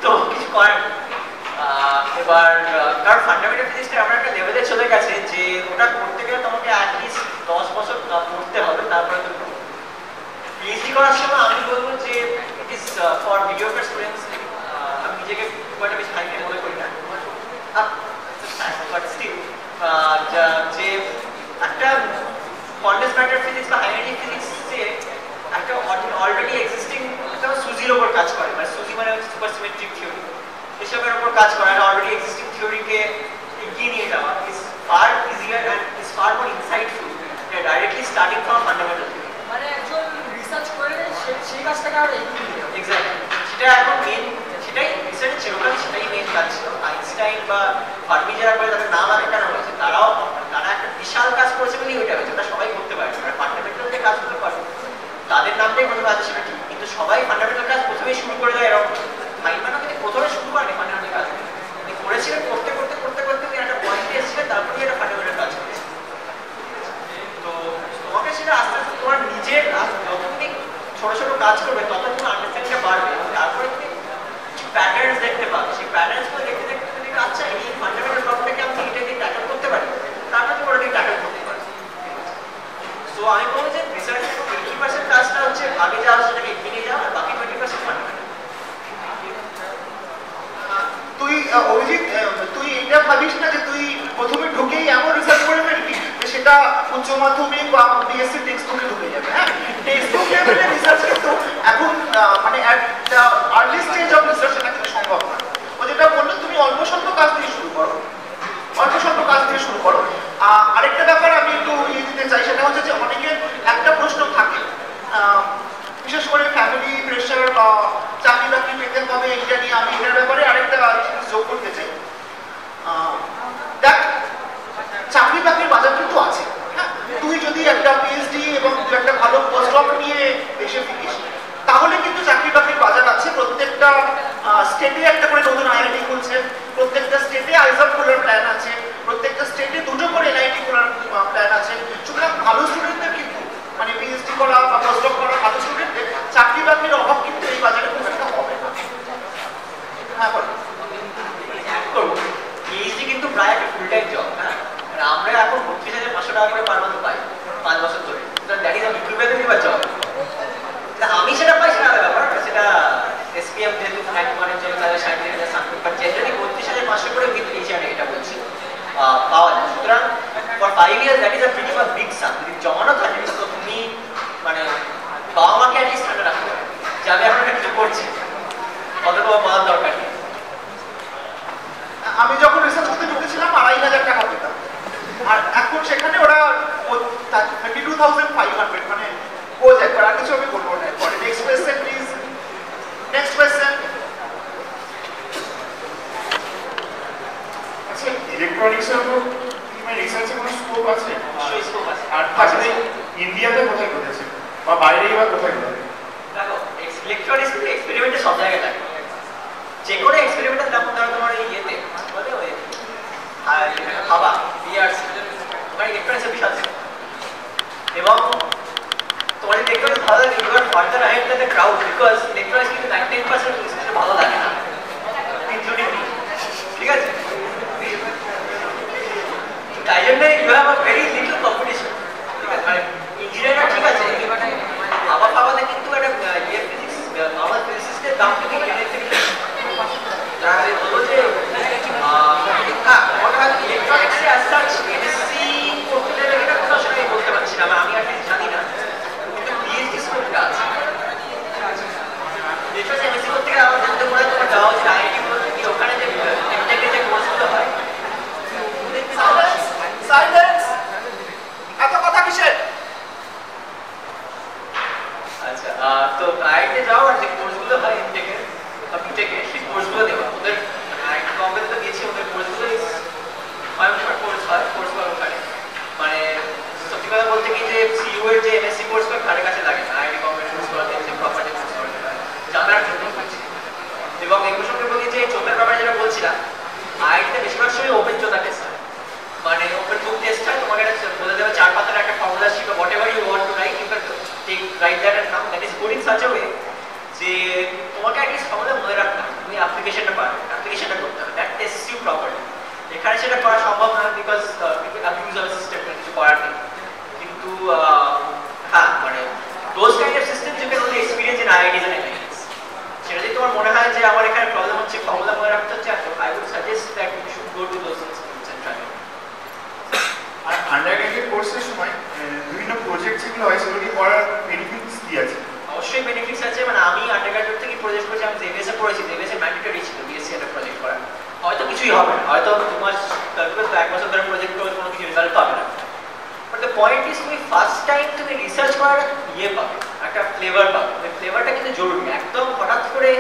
তো কিছু করেন। এবার কারণ ফান্ডামেন্টাল ফিজিক্সটা এমন একটা লেভেলে চলে গেছে যে ওটা করতে গেলে তোমাকে অ্যাটলিস্ট 10 বছর পড়তে হবে, তারপরে তুমি পিএইচডি করার সময় আমি বলবো যে it is for mediocre students. আমি নিজেকে খুব একটা বেশি হাইকে মনে করি না, বাট স্টিল যে একটা কন্ডেন্স ম্যাটার ফিজিক্স বা হাইড্রোজেন ফিজিক্স যে একটা অলরেডি এক্সিস্টিং একটা সুজির ওপর কাজ করে, মানে সুজি মানে হচ্ছে সুপার সিমেট্রিক থিওরি, এসবের ওপর কাজ করে, একটা অলরেডি এক্সিস্টিং থিওরিকে এগিয়ে নিয়ে যাওয়া is far easier and is far more insightful directly starting from fundamental theory. মানে একজন রিসার্চ করে সেই কাজটাকে আরো এগিয়ে নিয়ে যাবে। এক্স্যাক্টলি, সেটা এখন মেন, সেটাই রিসার্চ চিরকাল সেটাই মেন কাজ ছিল। আইনস্টাইন বা ফার্মি যারা করে তাদের নাম আগে কেন হয়েছে, তারা একটা বিশাল কাজ করেছে বলেই ওইটা হয়েছে, ওটা সবাই করতে পারে, তারা ফান্ডামেন্টাল যে কাজগুলো করে তাদের নামটাই প্রথমে আছে সেটা ঠিক, কিন্তু সবাই ফান্ডামেন্টাল কাজ প্রথমেই শুরু করে দেয় এরকম। ফাইনম্যানও কিন্তু প্রথমে শুরু করেনি ফান্ডামেন্টাল কাজ, উনি করেছিলেন করতে করতে করতে করতে উনি একটা পয়েন্টে এসেছিলেন, তারপরে একটা ফান্ডামেন্টাল কাজ করেছে। তো তোমাকে সেটা আস্তে আস্তে তোমার নিজের যত তুমি ছোট ছোট কাজ করবে তত তোমার আন্ডারস্ট্যান্ডিংটা বাড়বে, তারপরে তুমি কিছু প্যাটার্নস দেখতে পাবে, সেই প্যাটার্নসগুলো দেখতে দেখতে তুমি আচ্ছা এই ফান্ডামেন্টাল প্রবলেমটাকে আমি এটা দিয়ে ট্যাকল করতে পারি, তারপরে তুমি ওটা দিয়ে ট্যাকল করতে পারো। সো আমি বলবো যে রিসার্চের 80% কাজটা হচ্ছে আগে যাওয়া সেটাকে এগিয়ে নিয়ে যাওয়া, আর বাকি 20% ফান্ডামেন্টাল। তুই অভিজিৎ, তুই এটা ভাবিস না যে তুই প্রথমে ঢুকেই এমন রিসার্চ করে ফেলবি যে সেটা উচ্চ মাধ্যমিক বা বিএসসি টেক্সট বুকে ঢুকে যাবে। হ্যাঁ, টেক্সট বুক লেভেলের রিসার্চ কিন্তু এখন মানে at the early stage of research সেটা কিন্তু সম্ভব না। ও যেটা বললো তুমি অল্প স্বল্প কাজ দিয়ে শুরু করো, অল্প স্বল্প কাজ দিয়ে শুরু করো। আরেকটা ব্যাপার আমি একটু দিতে চাই, সেটা হচ্ছে যে অনেকের একটা প্রশ্ন থাকে, বিশেষ করে ফ্যামিলি প্রেশার বা চাকরি বাকরি পেতে হবে এটা নিয়ে। আমি এটার ব্যাপারে আরেকটা জিনিস যোগ করতে চাই। দেখ, চাকরি বাকরির বাজার কিন্তু আছে। হ্যাঁ, তুই যদি একটা পিএইচডি এবং একটা ভালো পোস্টডক নিয়ে দেশে ফিরিস তাহলে কিন্তু চাকরি বাকরির বাজার আছে। প্রত্যেকটা স্টেটে একটা করে নতুন আইআইটি খুলছে, প্রত্যেকটা স্টেটে আইজাব খোলার প্ল্যান আছে, প্রত্যেকটা স্টেটে দুটো করে এনআইটি খোলার প্ল্যান আছে। সুতরাং ভালো স্টুডেন্টদের কিন্তু মানে পিএইচডি করা বা পোস্টডক করা ভালো স্টুডেন্টদের চাকরি বাকরির অভাব কিন্তু এই বাজারে খুব একটা হবে না। হ্যাঁ বল। পিএইচডি কিন্তু প্রায় একটা ফুল টাইম জব। হ্যাঁ, আমরা এখন 32,500 টাকা করে পার মান্থ পাই 5 বছর ধরে, that is a equivalent job. আমি সেটা পাই সেটা আলাদা ব্যাপার, সেটা এসপিএম যেহেতু ফ্যাক্ট মানের জন্য তাদের 37,000 সামথিং, বাট জেনারেলি 32,500 করে উইথ এইচআর এটা বলছি পাওয়া যায়। সুতরাং for 5 years that is a pretty much big sum. যদি জমানো থাকে তো তুমি মানে বাবা মাকে অ্যাটলিস্ট ঠান্ডা রাখতে হবে যে আমি এখন কিছু করছি, কত টাকা পাওয়ার দরকার নেই। আমি যখন রিসার্চ করতে ঢুকেছিলাম 2,500 টাকা পেতাম, আর এখন সেখানে ওরা 32,500, মানে ও যায়। আর কিছু আমি বলবো না। পরে next question please, next question. আচ্ছা, ইলেকট্রনিক্সের উপর রিসার্চে কোনো স্কোপ আছে? সেই স্কোপ আছে। আর তাছাড়া ইন্ডিয়াতে কোথায় ঘটেছে বা বাইরেই বা কোথায় ঘটেছে? দেখো, ইলেকট্রনিক্স কিন্তু এক্সপেরিমেন্টে সব জায়গায় থাকে। যে কোনো এক্সপেরিমেন্টের দাম তোমার এই ইয়েতে বলে ওই হাবা বিআরসি ওখানে ইলেকট্রনিক্সের বিশাল ছিল। এবং তোমার ইলেকট্রনিক্স ভালো লাগে you are further ahead than the crowd, because electronics কিন্তু 99% ভালো লাগে না, ইনক্লুডিং মি। ঠিক আছে, তাই জন্য you have a very little competition. ঠিক আছে, মানে ইঞ্জিনিয়াররা ঠিক আছে, হাবা ফাবাতে কিন্তু একটা ইয়ে ফিজিক্স নর্মাল ফিজিক্সের দাম কিন্তু ইঞ্জিনিয়ার থেকে তাহলে বলো যে ইলেকট্রনিক্সে অ্যাজ সাচ এমএসসি করতে গেলে এটা কোথাও সেটা আমি বলতে পারছি না, আমি আর জানি না, কিন্তু পিএইচডি স্কোপটা আছে। এমএসসি করতে গেলে আমার জানতে পারে তোমার যাওয়া উচিত আইআইটি, ওখানে যে সেটা করা সম্ভব না বিকজ অ্যাবিউজ অফ সিস্টেম কিছু করার নেই কিন্তু হ্যাঁ মানে those kind of systems you can only experience in IITs and IITs সেটা যদি তোমার মনে হয় যে আমার এখানে প্রবলেম হচ্ছে ফর্মুলা মনে রাখতে হচ্ছে I would suggest that you should go to those institutes and try it. আর আন্ডারগ্র্যাজুয়েট কোর্সের সময় বিভিন্ন প্রজেক্ট যেগুলো হয় সেগুলো কি করার বেনিফিটস কি আছে? অবশ্যই বেনিফিটস আছে মানে আমি আন্ডারগ্র্যাজুয়েট থেকে প্রজেক্ট করেছি আমি জেভিএস এ পড়েছি জেভিএস এর ম্যান্ডেটরি ছিল বিএসসি এর প্রজেক্ট করা হয়তো কিছুই হবে না হয়তো 2 মাস এক বছর ধরে প্রজেক্ট করে কোনো কিছু রেজাল্ট পাবে না বাট দ্য পয়েন্ট ইজ তুমি ফার্স্ট টাইম তুমি রিসার্চ করার ইয়ে পাবে একটা ফ্লেভার পাবে ওই ফ্লেভারটা কিন্তু জরুরি একদম হঠাৎ করে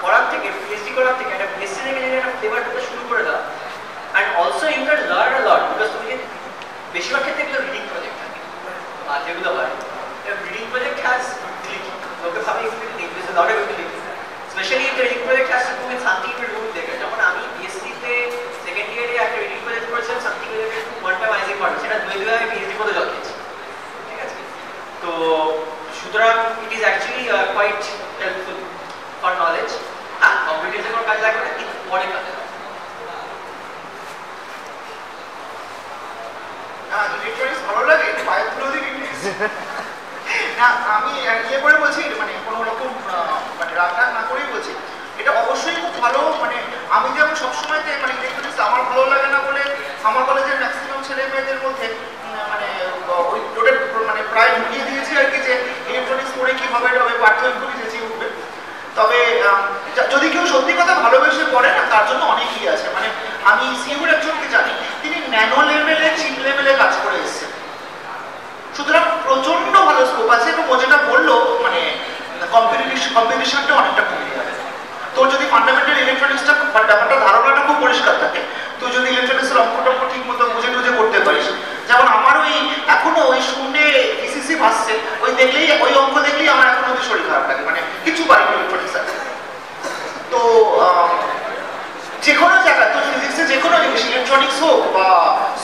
করার থেকে পিএইচডি করার থেকে একটা বিএসসি থেকে যদি একটা ফ্লেভার পেতে শুরু করে দাও and also you can learn a lot because তুমি বেশিরভাগ ক্ষেত্রে এগুলো রিডিং প্রজেক্ট থাকে আর যেগুলো হয় reading project has utility. Look at how utility. There's a lot of utility. Especially if the reading project has to do with something to do with data. যখন আমি BSc তে সেকেন্ড ইয়ারে একটা reading project করেছিলাম something related to quantumizing model সেটা দুই আমি PhD পদে জব পেয়েছি ঠিক আছে তো সুতরাং it is actually quite helpful for knowledge হ্যাঁ কম্পিউটারে কোনো কাজ লাগবে না কিন্তু পরে কাজে লাগবে ইলেকট্রনিক্স ভালো লাগে পাইপ তুলে দিবি না আমি ইয়ে করে বলছি মানে কোনো রকম মানে রাগ না করেই বলছি এটা অবশ্যই খুব ভালো মানে আমি যেমন সবসময় মানে ইলেকট্রনিক্স আমার ভালো লাগে না বলে আমার কলেজের ম্যাক্সিমাম ছেলে মেয়েদের মধ্যে মানে ওটা মানে প্রায় ঢুকিয়ে দিয়েছি আর কি যে ইলেকট্রনিক্স পড়ে কীভাবে হবে পাঠ্যক্রমে চেঁচিয়ে উঠবে তবে যদি কেউ সত্যি কথা ভালোবেসে পড়ে না তার জন্য অনেকই আছে মানে আমি সিইউর একজনকে জানি তিনি ন্যানো লেভেলে চিপ লেভেলে কাজ করে এসেছেন সুতরাং প্রচন্ড ভালো স্কোপ আছে এবং ও যেটা বললো মানে কম্পিটিশনটা অনেকটা কমে যাবে তোর যদি ফান্ডামেন্টাল ইলেকট্রনিক্সটা ব্যাপারটা ধারণাটা খুব পরিষ্কার থাকে তুই যদি ইলেকট্রনিক্সের অঙ্কটা ঠিক মতো বুঝে টুঝে করতে পারিস যেমন আমার ওই এখনো ওই শূন্যে ইসিসি ভাসছে ওই দেখলেই ওই অঙ্ক দেখলেই আমার এখন অব্দি শরীর খারাপ লাগে মানে কিছু পারি ইলেকট্রনিক্স আছে তো যে কোনো জায়গায় তো ফিজিক্সে যে কোনো জিনিস ইলেকট্রনিক্স হোক বা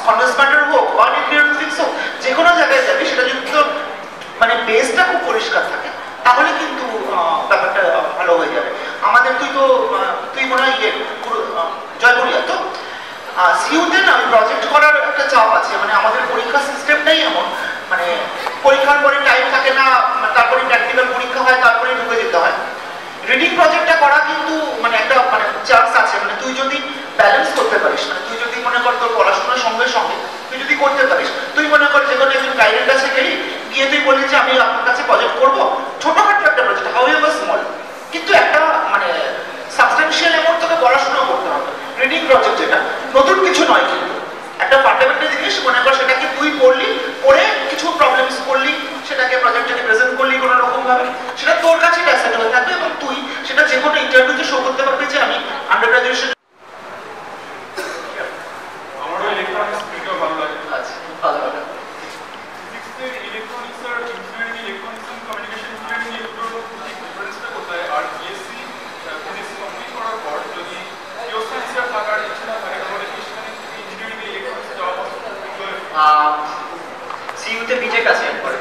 কন্ডেন্স ম্যাটার হোক বা নিউক্লিয়ার ফিজিক্স হোক যে কোনো জায়গায় যাবে সেটা যদি তো মানে বেসটা খুব পরিষ্কার থাকে তাহলে কিন্তু ব্যাপারটা ভালো হয়ে যাবে আমাদের তুই মনে হয় জয়পুরিয়া তো সিইউতে না প্রজেক্ট করার একটা চাপ আছে মানে আমাদের পরীক্ষা সিস্টেমটাই এমন মানে পরীক্ষার পরে টাইম থাকে না তারপরে প্র্যাকটিক্যাল পরীক্ষা হয় তারপরে ঢুকে যেতে হয় রিডিং প্রজেক্টটা করা কিন্তু মানে একটা মানে চান্স আছে মানে তুই যদি ব্যালেন্স করতে পারিস মানে তুই যদি মনে কর তোর পড়াশোনার সঙ্গে সঙ্গে তুই যদি করতে পারিস তুই মনে কর যে কোনো একজন গাইডের কাছে গেলি গিয়ে তুই বললি যে আমি আপনার কাছে প্রজেক্ট করবো ছোটখাটো একটা প্রজেক্ট হাউ এভার স্মল কিন্তু একটা মানে সাবস্টেন্সিয়াল অ্যামাউন্ট তোকে পড়াশোনা করতে হবে রিডিং প্রজেক্ট যেটা নতুন কিছু নয় কিন্তু একটা ফান্ডামেন্টাল জিনিস মনে কর সেটাকে তুই পড়লি পড়ে কিছু প্রবলেমস করলি সেটাকে প্রজেক্টটাকে প্রেজেন্ট করলি কোনো রকম ভাবে সেটা তোর কাছে অ্যাসেট হয়ে থাকবে এবং তুই সেটা যে কোনো ইন্টারভিউতে শো করতে পারবি যে আমি আন্ডার গ্রাজুয়েশন আমারও ইলেকট্রনিক্স থেকে ভালো লাগে আচ্ছা ভালো কথা ফিজিক্সের ইলেকট্রনিক্স আর engineering electronics and communication engineering এগুলোর মধ্যে ডিফারেন্সটা কোথায় আর বিএসসি কমপ্লিট করার পর যদি পিওর সায়েন্সে থাকার ইচ্ছা না থাকে তাহলে কি সেখানে ইঞ্জিনিয়ারিং ইলেকট্রনিক্স যাওয়া সিইউতে বিটেক আছে এরপরে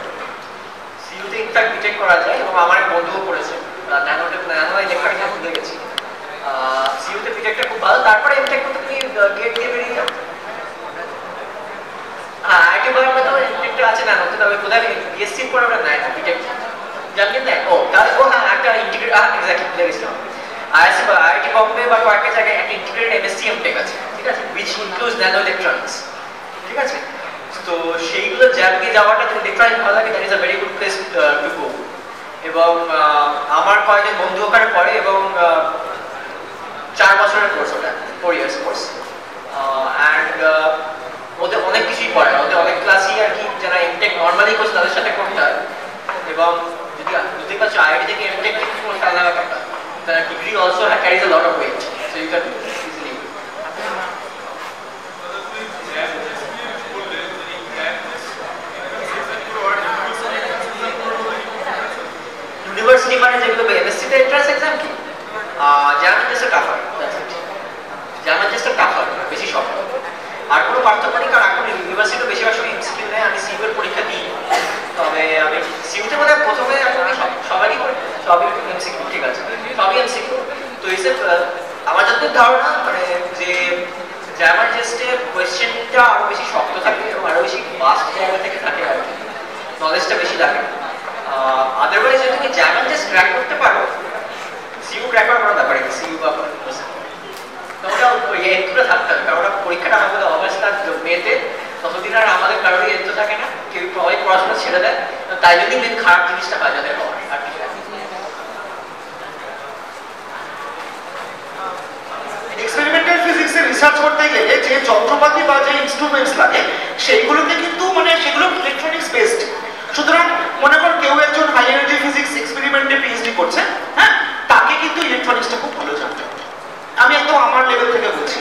সিইউতে ইনফ্যাক্ট বিটেক করা যায় এবং আমার এক বন্ধুও করেছে ন্যানো ইলেকট্রনিক্স ভুলে গেছি সিইউতে বিটেকটা খুব ভালো তারপরে এমটেক করতে তুমি গেট দিয়ে বেরিয়ে যাও হ্যাঁ আইটি বাংলা তো ইনটেকটা আছে ন্যানোতে তবে কোথায় বিএসসি পরে ওরা নেয় না বিটেক জানেন না তাহলে হ্যাঁ একটা ইন্টিগ্রেট এক্স্যাক্টলি ভুলে গেছিলাম আইআইটি বম্বে বা কয়েকটা জায়গায় একটা ইন্টিগ্রেটেড এমএসসি এমটেক আছে ঠিক আছে উইচ ইনক্লুডস ন্যানো ইলেকট্রনিক্স ঠিক আছে তো সেইগুলো জ্যাবকে যাওয়াটা যদি ইলেকট্রনিক্স ভালো লাগে that is a very good place to go এবং আমার কয়েকজন বন্ধু ওখানে পড়ে এবং 4 বছরের কোর্স ওটা 4 ইয়ার্স কোর্স অ্যান্ড ওদের অনেক কিছুই পড়ে ওদের অনেক ক্লাসই আর কি যারা এমটেক নর্মালি করছে তাদের সাথে করতে হয় এবং যদি বুঝতে পারছো আইআইটি থেকে এমটেক থেকে করতে আলাদা ব্যাপারটা the degree also carries a lot of weight so you can easily university মানে যেগুলো এমএসসি তে এন্ট্রান্স এক্সাম কি জার্মান টেস্টে টাফার জার্মান টেস্টে টাফার বেশি শক্ত আর কোনো পার্থক্য নেই কারণ এখন ইউনিভার্সিটিতে বেশিরভাগ সময় এমসিকিউ নেয় আমি সিইউর পরীক্ষা দিই তবে আমি সিইউতে মানে প্রথমে সবারই সবই এমসিকিউ ঠিক আছে সবই এমসিকিউ তো এসে আমার যতদূর ধারণা মানে যে জার্মান টেস্টে কোয়েশ্চেনটা আরো বেশি শক্ত থাকে এবং আরো বেশি বাস্ট জায়গা থেকে থাকে আর কি, নলেজটা বেশি থাকে। আদারওয়াইজ যদি তুমি জার্মান টেস্ট ক্র্যাক করতে পারো, সিইউ ক্র্যাক করার কোনো ব্যাপার নেই, সিইউ বা তোমরা ওই এন্টুটা থাকতে হবে, কারণ পরীক্ষাটা আমাদের অগস্ট আর মেতে, ততদিন আর আমাদের কারোরই এন্টু থাকে না, কেউ সবাই পড়াশোনা ছেড়ে দেয়, তাই জন্যই মেন খারাপ জিনিসটা হয় যাদের হওয়ার আর কি। এক্সপেরিমেন্টাল ফিজিক্সে রিসার্চ করতে গেলে যে যন্ত্রপাতি বা যে ইনস্ট্রুমেন্টস লাগে সেইগুলোকে কিন্তু মানে সেগুলো ইলেকট্রনিক্স বেসড। সুতরাং মনে কর কেউ একজন হাই এনার্জি ফিজিক্স এক্সপেরিমেন্টে পিএইচডি করছে, হ্যাঁ, তাকে কিন্তু ইলেকট্রনিক্সটা খুব ভালো জানতে হবে। আমি একদম আমার লেভেল থেকে বলছি,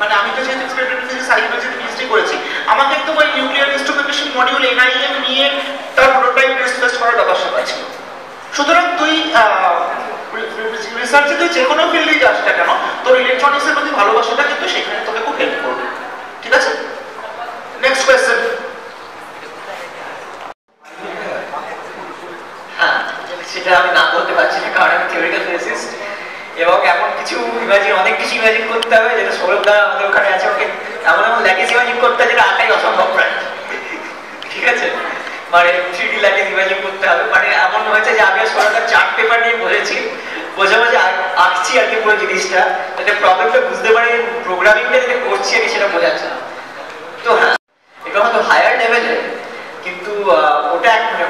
মানে আমি তো যেহেতু এক্সপেরিমেন্টাল ফিজিক্স হাই এনার্জিতে পিএইচডি করেছি, আমাকে একদম ওই নিউক্লিয়ার ইনস্ট্রুমেন্টেশন মডিউল এনআইএম নিয়ে তার প্রোটোটাইপ টেস্ট করার ব্যাপার স্যাপার ছিল। সুতরাং তুই রিসার্চে তুই যে কোনো ফিল্ডেই যাস না কেন, তোর ইলেকট্রনিক্সের প্রতি ভালোবাসাটা কিন্তু সেখানে তোকে খুব হেল্প করবে। ঠিক আছে, নেক্সট কোয়েশ্চেন। হ্যাঁ, সেটা আমি না বলতে পারছি না কারণ আমি থিওরিক্যাল ফিজিসিস্ট, এবং এমন কিছু অনেক কিছু ইমাজিন করতে হবে যেটা সৌরভদা আমাদের ওখানে আছে, ওকে এমন এমন ল্যাটিস ইমাজিন করতে হবে যেটা আঁকাই অসম্ভব প্রায়। ঠিক আছে, মানে 3D ল্যাটিস ইমাজিন করতে হবে, মানে এমন হয়েছে যে আমি আর সৌরভদা চার্ট পেপার নিয়ে বসেছি, বোঝা আঁকছি আর কি পুরো জিনিসটা, যাতে প্রবলেমটা বুঝতে পারি, প্রোগ্রামিংটা যেটা করছি আমি সেটা বোঝাচ্ছে না। তো হ্যাঁ, এটা হয়তো হায়ার লেভেলে, কিন্তু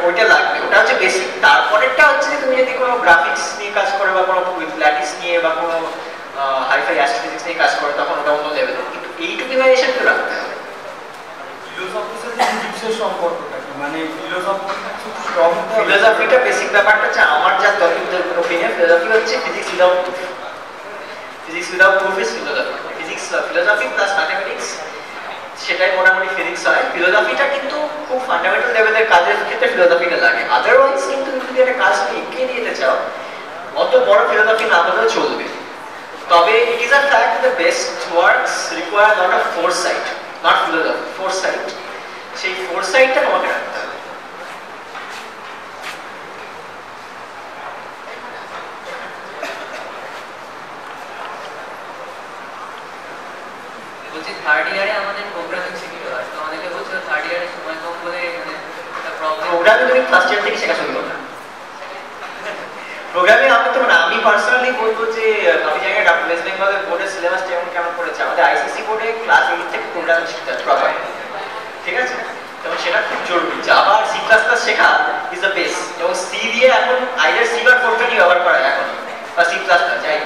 ওটা লাগবে, ওটা হচ্ছে বেসিক। তারপরেরটা হচ্ছে যে তুমি যদি কোনো গ্রাফিক্স নিয়ে কাজ করো বা কোনো ল্যাটিস নিয়ে বা কোনো হাইফাই অ্যাস্ট্রোফিজিক্স নিয়ে কাজ করো, তখন ওটা অন্য লেভেলে, কিন্তু এইটুকু ইমাজিনেশন তো রাখতে হবে। ফিলোসফির সম্পর্কটা কি, মানে ফিলোসফিটা বেসিক ব্যাপারটা হচ্ছে আমার যা ওপিনিয়ন, ফিলোসফি হচ্ছে physics without proof. Physics without proof is philosophy. Physics philosophy plus mathematics, সেটাই মোটামুটি ফিজিক্স হয়। ফিলোসফিটা কিন্তু খুব ফান্ডামেন্টাল লেভেলের কাজের ক্ষেত্রে ফিলোসফিটা লাগে, আদারওয়াইজ কিন্তু যদি একটা কাজকে এগিয়ে নিয়ে যেতে চাও, অত বড় ফিলোসফি না হলেও চলবে। তবে it is a fact the best works require lot of foresight, not philosophy, foresight. সেই ফোরসাইটটা তোমাকে রাখতে হবে। বলছি থার্ড ইয়ারে আমাদের প্রোগ্রামিং শিখিয়ে হয়, তো আমাদেরকে বলছিল থার্ড ইয়ারে সময় কম বলে মানে একটা প্রবলেম। প্রোগ্রামিং তুমি ফার্স্ট ইয়ার থেকে শেখা শুরু করো। প্রোগ্রামিং আমি পার্সোনালি বলবো যে আমি জানি না ওয়েস্ট বেঙ্গলের বোর্ডের সিলেবাস কেমন করেছে, আমাদের আইসিসি বোর্ডে ক্লাস 8 থেকে প্রোগ্রামিং শিখতে হয় প্রপার। ঠিক আছে, এবং সেটা খুব জরুরি। জাভা আর সি প্লাস প্লাস শেখা ইজ দ্য বেস্ট, এবং সি দিয়ে এখন আইদার সি বা ফোরট্রানই ব্যবহার করা হয় এখন, বা সি প্লাস প্লাস যাই।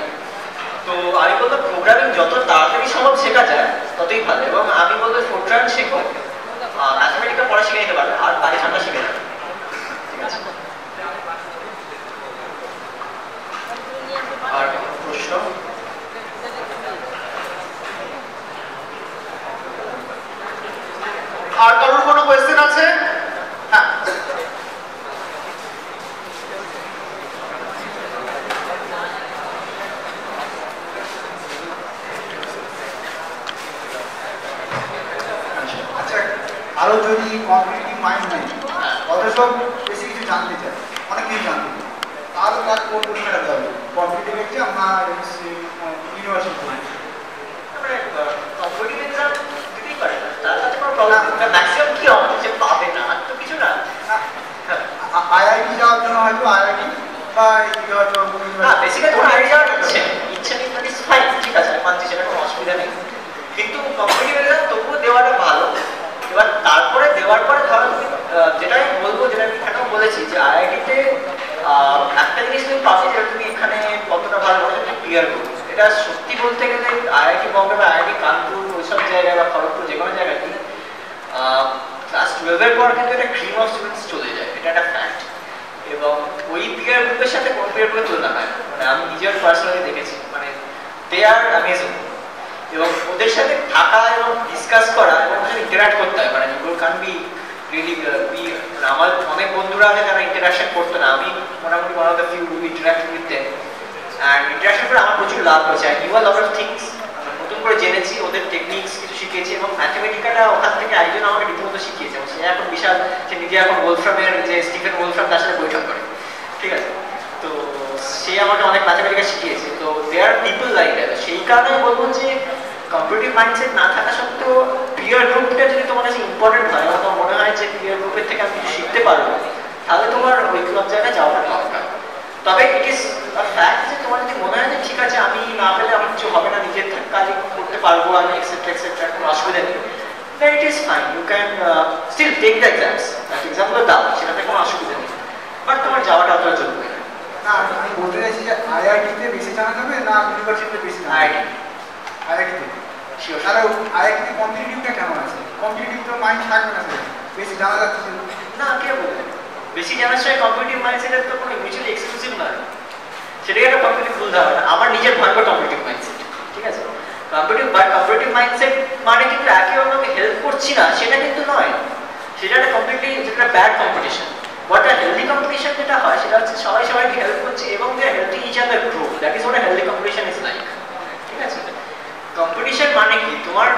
তো আমি বলবো প্রোগ্রামিং যত তাড়াতাড়ি সম্ভব শেখা যায় ততই ভালো, এবং আমি বলবো ফোরট্রান শেখো, ম্যাথমেটিক্যাল পড়া শিখে নিতে পারবে, আর পাইথনটা শিখে যাবে। ঠিক আছে, আর প্রশ্ন? আর কারোর কোনো কোয়েশ্চেন আছে? হ্যাঁ, আচ্ছা, আরো যদি কম্পিটিটিভ মাইন্ড নেই, অথচ বেশি কিছু জানতে চায়, অনেক কিছু জানতে চায়, তাহলে তার কোন পরীক্ষাটা দেওয়া হবে? কম্পিটিটিভ এক্সাম না ইউনিভার্সিটি? কম্পিটিটিভ এক্সাম দিতেই পারে না, তার কাছে কোনো প্রবলেম নেই। ম্যাক্সিমাম কি হবে যে পাবে না, আর তো কিছু না। আইআইটি যাওয়ার জন্য হয়তো আইআইটি বা যাওয়ার জন্য বেসিক্যালি তোমার আইআইটি যাওয়ার ইচ্ছা নেই, দ্যাট ইজ ফাইন, ঠিক আছে, আমি মানছি, সেটা কোনো অসুবিধা নেই। কিন্তু কম্পিটিটিভ এক্সাম তবুও দেওয়াটা ভালো। এবার তারপরে দেওয়ার পরে ধরো তুমি যেটা আমি বলবো, যেটা আমি এখানেও বলেছি, যে আইআইটিতে একটা জিনিস তুমি পাবে, যেটা তুমি এখানে কতটা ভালো করে ক্লিয়ার করবে। এটা সত্যি বলতে গেলে আইআইটি বম্বে বা আইআইটি কানপুর ওইসব জায়গায় বা খড়গপুর যে কোনো জায়গায় ক্লাস 12-এর পর কিন্তু একটা ক্রিম অফ স্টুডেন্টস চলে যায়, এটা একটা ফ্যাক্ট। এবং ওই পিয়ার গ্রুপের সাথে কোন পিয়ার গ্রুপের তুলনা হয়, মানে আমি নিজের পার্সোনালি দেখেছি, মানে দে আর অ্যামেজিং। এবং ওদের সাথে থাকা এবং ডিসকাস করা এবং ওদের সাথে ইন্টারাক্ট করতে হয়, মানে ইউ ক্যান বি রিয়েলি আমার অনেক বন্ধুরা আছে যারা ইন্টারাকশন করতো না, আমি মোটামুটি one of the few interact with them, and interaction করে আমার প্রচুর লাভ হয়েছে। I knew a lot of things, নতুন করে জেনেছি, ওদের টেকনিক্স কিছু শিখেছি, এবং ম্যাথমেটিক্যালটা ওখান থেকে একজন আমাকে রীতিমতো শিখিয়েছে, এবং সে এখন বিশাল, সে নিজে এখন ওলফ্রামের যে স্টিফেন ওলফ্রাম তার সাথে বৈঠক করে। ঠিক আছে, তো সে আমাকে অনেক ম্যাথমেটিক্যাল শিখিয়েছে। তো দে আর পিপল লাইক দ্যাট। সেই কারণে বলবো যে কম্পিটিটিভ মাইন্ডসেট না থাকা সত্ত্বেও পিয়ার গ্রুপটা যদি তোমার কাছে ইম্পর্টেন্ট হয় বা তোমার মনে হয় যে পিয়ার গ্রুপের থেকে আমি কিছু শিখতে পারবো, তাহলে তোমার ওই ক্লাব জায়গায় যাওয়াটা দরকার। তবে ইট ইজ ফ্যাক্ট যে তোমার যদি মনে হয় যে ঠিক আছে আমি না পেলে আমার কিছু হবে না, নিজের কাজই করতে পারবো আমি এক্সেট্রা এক্সেট্রা, কোনো অসুবিধা নেই, then it is fine, you can still take the exams, এক্সামগুলো দাও, সেটাতে কোনো অসুবিধা নেই, বাট তোমার যাওয়াটা অতটা জরুরি না। না আমি বলতে চাইছি যে আইআইটিতে বেশি জানা যাবে না ইউনিভার্সিটিতে বেশি জানা যাবে? আইআইটিতে শিওর। তাহলে আইআইটিতে কম্পিটিটিভটা কেমন আছে? কম্পিটিটিভ তো মাইন্ড থাকবে না স্যার, বেশি জানা যাচ্ছে যে না, কে বলবে বেশি জানার সময় কম্পিটিটিভ মাইন্ডসেটের তো কোনো মিউচুয়ালি এক্সক্লুসিভ নয়, সেটাই একটা কম্পিটিটিভ ভুল ধারণা। আমার নিজের ভয়ঙ্কর কম্পিটিটিভ মাইন্ডসেট, ঠিক আছে, কম্পিটিটিভ মাইন্ডসেট মানে কিন্তু একে অন্যকে হেল্প করছি না সেটা কিন্তু নয়, সেটা একটা কমপ্লিটলি যেটা bad competition. But a healthy competition যেটা হয় সেটা হচ্ছে সবাই সবাইকে হেল্প করছে এবং they are helping each other grow, that is what a healthy competition is like, ঠিক আছে। কম্পিটিশন মানে কি তোমার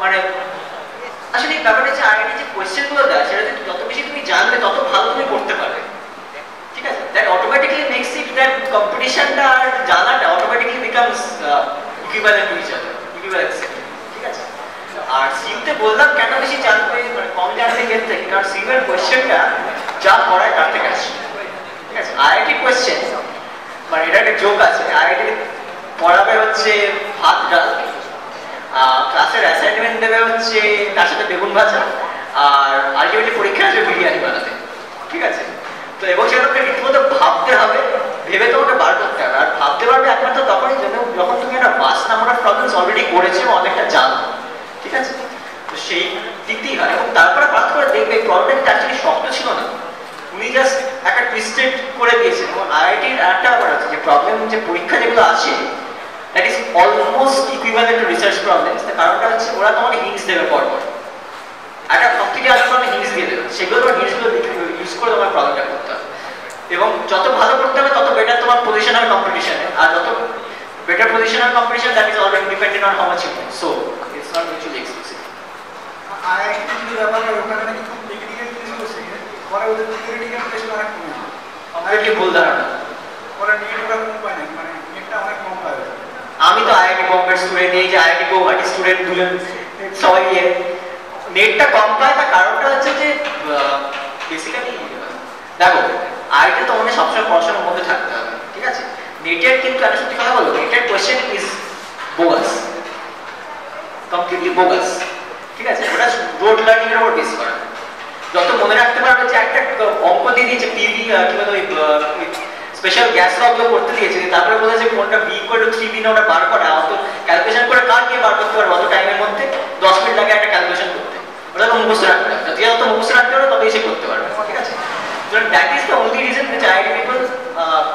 মানে আসলে ব্যাপারটা হচ্ছে আইআইটি যে কোয়েশ্চেনগুলো দেয় সেটা যত বেশি তুমি জানবে তত ভালো তুমি করতে পারবে, ঠিক আছে। That automatically makes it that কম্পিটিশনটা আর জানাটা automatically becomes equivalent to each other, equivalency, ঠিক আছে। আর সিউতে বললাম কেন বেশি জানবে মানে কম জানতে ক্ষেত্রে, কারণ সিউয়ের কোয়েশ্চেনটা যা পড়ায় তার থেকে আসে, ঠিক আছে। আইআইটি কোয়েশ্চেন মানে এটা একটা জোক আছে, আইআইটি পড়াবে হচ্ছে ভাত ডাল, ক্লাসের অ্যাসাইনমেন্ট দেবে হচ্ছে তার সাথে বেগুন ভাজা, আর আলটিমেটলি পরীক্ষা আসবে বিরিয়ানি বানাতে, ঠিক আছে। তো এবং সেটাকে রীতিমতো ভাবতে হবে, ভেবে তোমাকে বার করতে হবে, আর ভাবতে পারবে একমাত্র তখনই যখন তুমি একটা vast number of problems already করেছো এবং অনেকটা জানো, ঠিক আছে। তো সেই দিকতেই হয় এবং তারপরে হঠাৎ করে দেখবে এই প্রবলেমটা অ্যাকচুয়ালি শক্ত ছিল না, উনি জাস্ট একটা টুইস্টেড করে দিয়েছেন। এবং আইআইটির একটা ব্যাপার আছে যে প্রবলেম যে পরীক্ষা যেগুলো আসে that is almost equivalent to research problems. তার কারণটা হচ্ছে ওরা তোমাকে হিন্টস দেবে পরপর, একটা কমপ্লিটলি আসলে তোমাকে হিন্টস দিয়ে দেবে, সেগুলো তোমার হিন্টসগুলো ইউজ করে তোমার প্রবলেমটা করতে হবে এবং যত ভালো করতে হবে তত বেটার তোমার পজিশন হবে কম্পিটিশনে, আর যত বেটার পজিশন হবে competition that is already dependent on how much you know, so it's not mutually exclusive. IIT যে ব্যাপার ওখানে নাকি খুব টেকনিক্যাল জিনিসগুলো শেখে, পরে ওদের থিওরিটিক্যাল টেস্ট অনেক কমে যায়, কমপ্লিটলি ভুল ধারণা। ওরা নেট ওরা কম পায় না, মানে নেটটা অনেক কম পায়। আমি তো আইআইটি বোম্বের স্টুডেন্ট, এই যে আইআইটি গৌহাটি স্টুডেন্ট দুজন সবাই নেটটা কম পায়, তার কারণটা হচ্ছে যে বেসিক্যালি দেখো আইআইটি তো আমাদের সবসময় পড়াশোনার মধ্যে থাকতে হবে, ঠিক আছে। নেটের কিন্তু একটা সত্যি কথা বলো, নেটের question is bogus, completely bogus, ঠিক আছে। ওটা রোড লার্নিং এর উপর বেস করা, যত মনে রাখতে পারবে যে একটা অঙ্ক দিয়ে দিয়েছে পিভি কি বলে ওই স্পেশাল গ্যাস লগুলো করতে দিয়েছে, তারপরে বলেছে কোনটা বি ইকুয়াল টু 3b না ওটা বার করা, অত ক্যালকুলেশন করে কার কে বার করতে পারবে অত টাইমের মধ্যে 10 মিনিট লাগে একটা ক্যালকুলেশন করতে, ওটা তো মুখস্থ রাখতে হবে, যত মুখস্থ রাখতে পারবে তবেই সে করতে পারবে, ঠিক আছে। That is the only reason which IIT people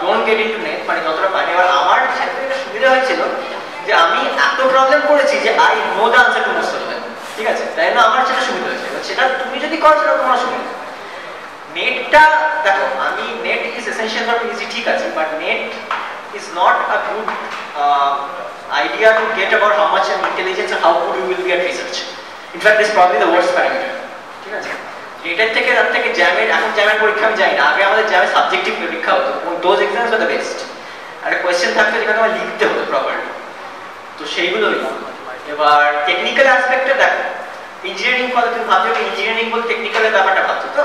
don't get into net, মানে যতটা পারে। এবার আমার ক্ষেত্রে একটা সুবিধা হয়েছিল যে আমি এত প্রবলেম করেছি যে I know the answer to most of them, ঠিক আছে, তাই না আমার সেটা সুবিধা হয়েছে। সেটা তুমি যদি করো সেটা তোমার সুবিধা। নেটটা দেখো, আমি net is essential for PhD, ঠিক আছে, but net is not a good idea to get about how much intelligence or how good you will be at research. In fact, this is probably the worst parameter, ঠিক আছে। নেটের থেকে তার থেকে জ্যামের, এখন জ্যামের পরীক্ষা আমি যাই না, আগে আমাদের জ্যামের সাবজেক্টিভ পরীক্ষা হতো, those exams are the best, একটা কোয়েশ্চেন থাকতো যেখানে আমার লিখতে হতো প্রপারলি, তো সেইগুলোই। এবার টেকনিক্যাল অ্যাসপেক্টে দেখো, ইঞ্জিনিয়ারিং বলতে তুমি ভাবছো যে ইঞ্জিনিয়ারিং বলতে টেকনিক্যালের ব্যাপারটা ভাবছো, তো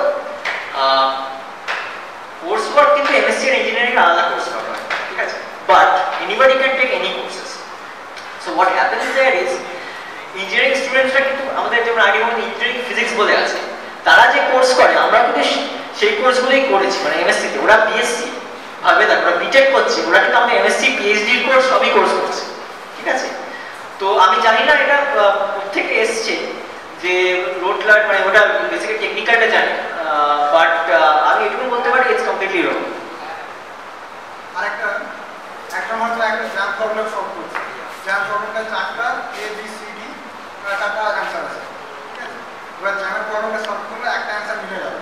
কোর্স ওয়ার্ক কিন্তু এমএসসি আর ইঞ্জিনিয়ারিং আলাদা কোর্স ওয়ার্ক হয়, ঠিক আছে, but anybody can take any courses. So what happens there is engineering স্টুডেন্টসরা কিন্তু আমাদের যেমন আগে যেমন ইঞ্জিনিয়ারিং ফিজিক্স বলে আছে, তারা যে কোর্স করে আমরা কিন্তু সেই কোর্সগুলোই করেছি, মানে এমএসসি তে। ওরা বিএসসি ভাবে দেখো, ওরা বিটেক করছে, ওরা কিন্তু আমাদের এমএসসি পিএইচডির কোর্স সবই কোর্স করছে, ঠিক আছে। তো আমি জানি না এটা থেকে এসছে যে রোড লার্ন মানে ওটা বেসিক্যালি টেকনিক্যালটা জানি, বাট আমি এটুকু বলতে পারি ইটস কমপ্লিটলি রং। আরেকটা একটা মাত্র একটা জ্যাম প্রবলেম সলভ করছে, জ্যাম প্রবলেমটা 4টা ABCD 4টা অ্যান্সার আছে, ঠিক আছে। এবার জ্যামের প্রবলেমটা সলভ করলে একটা অ্যান্সার মিলে যাবে,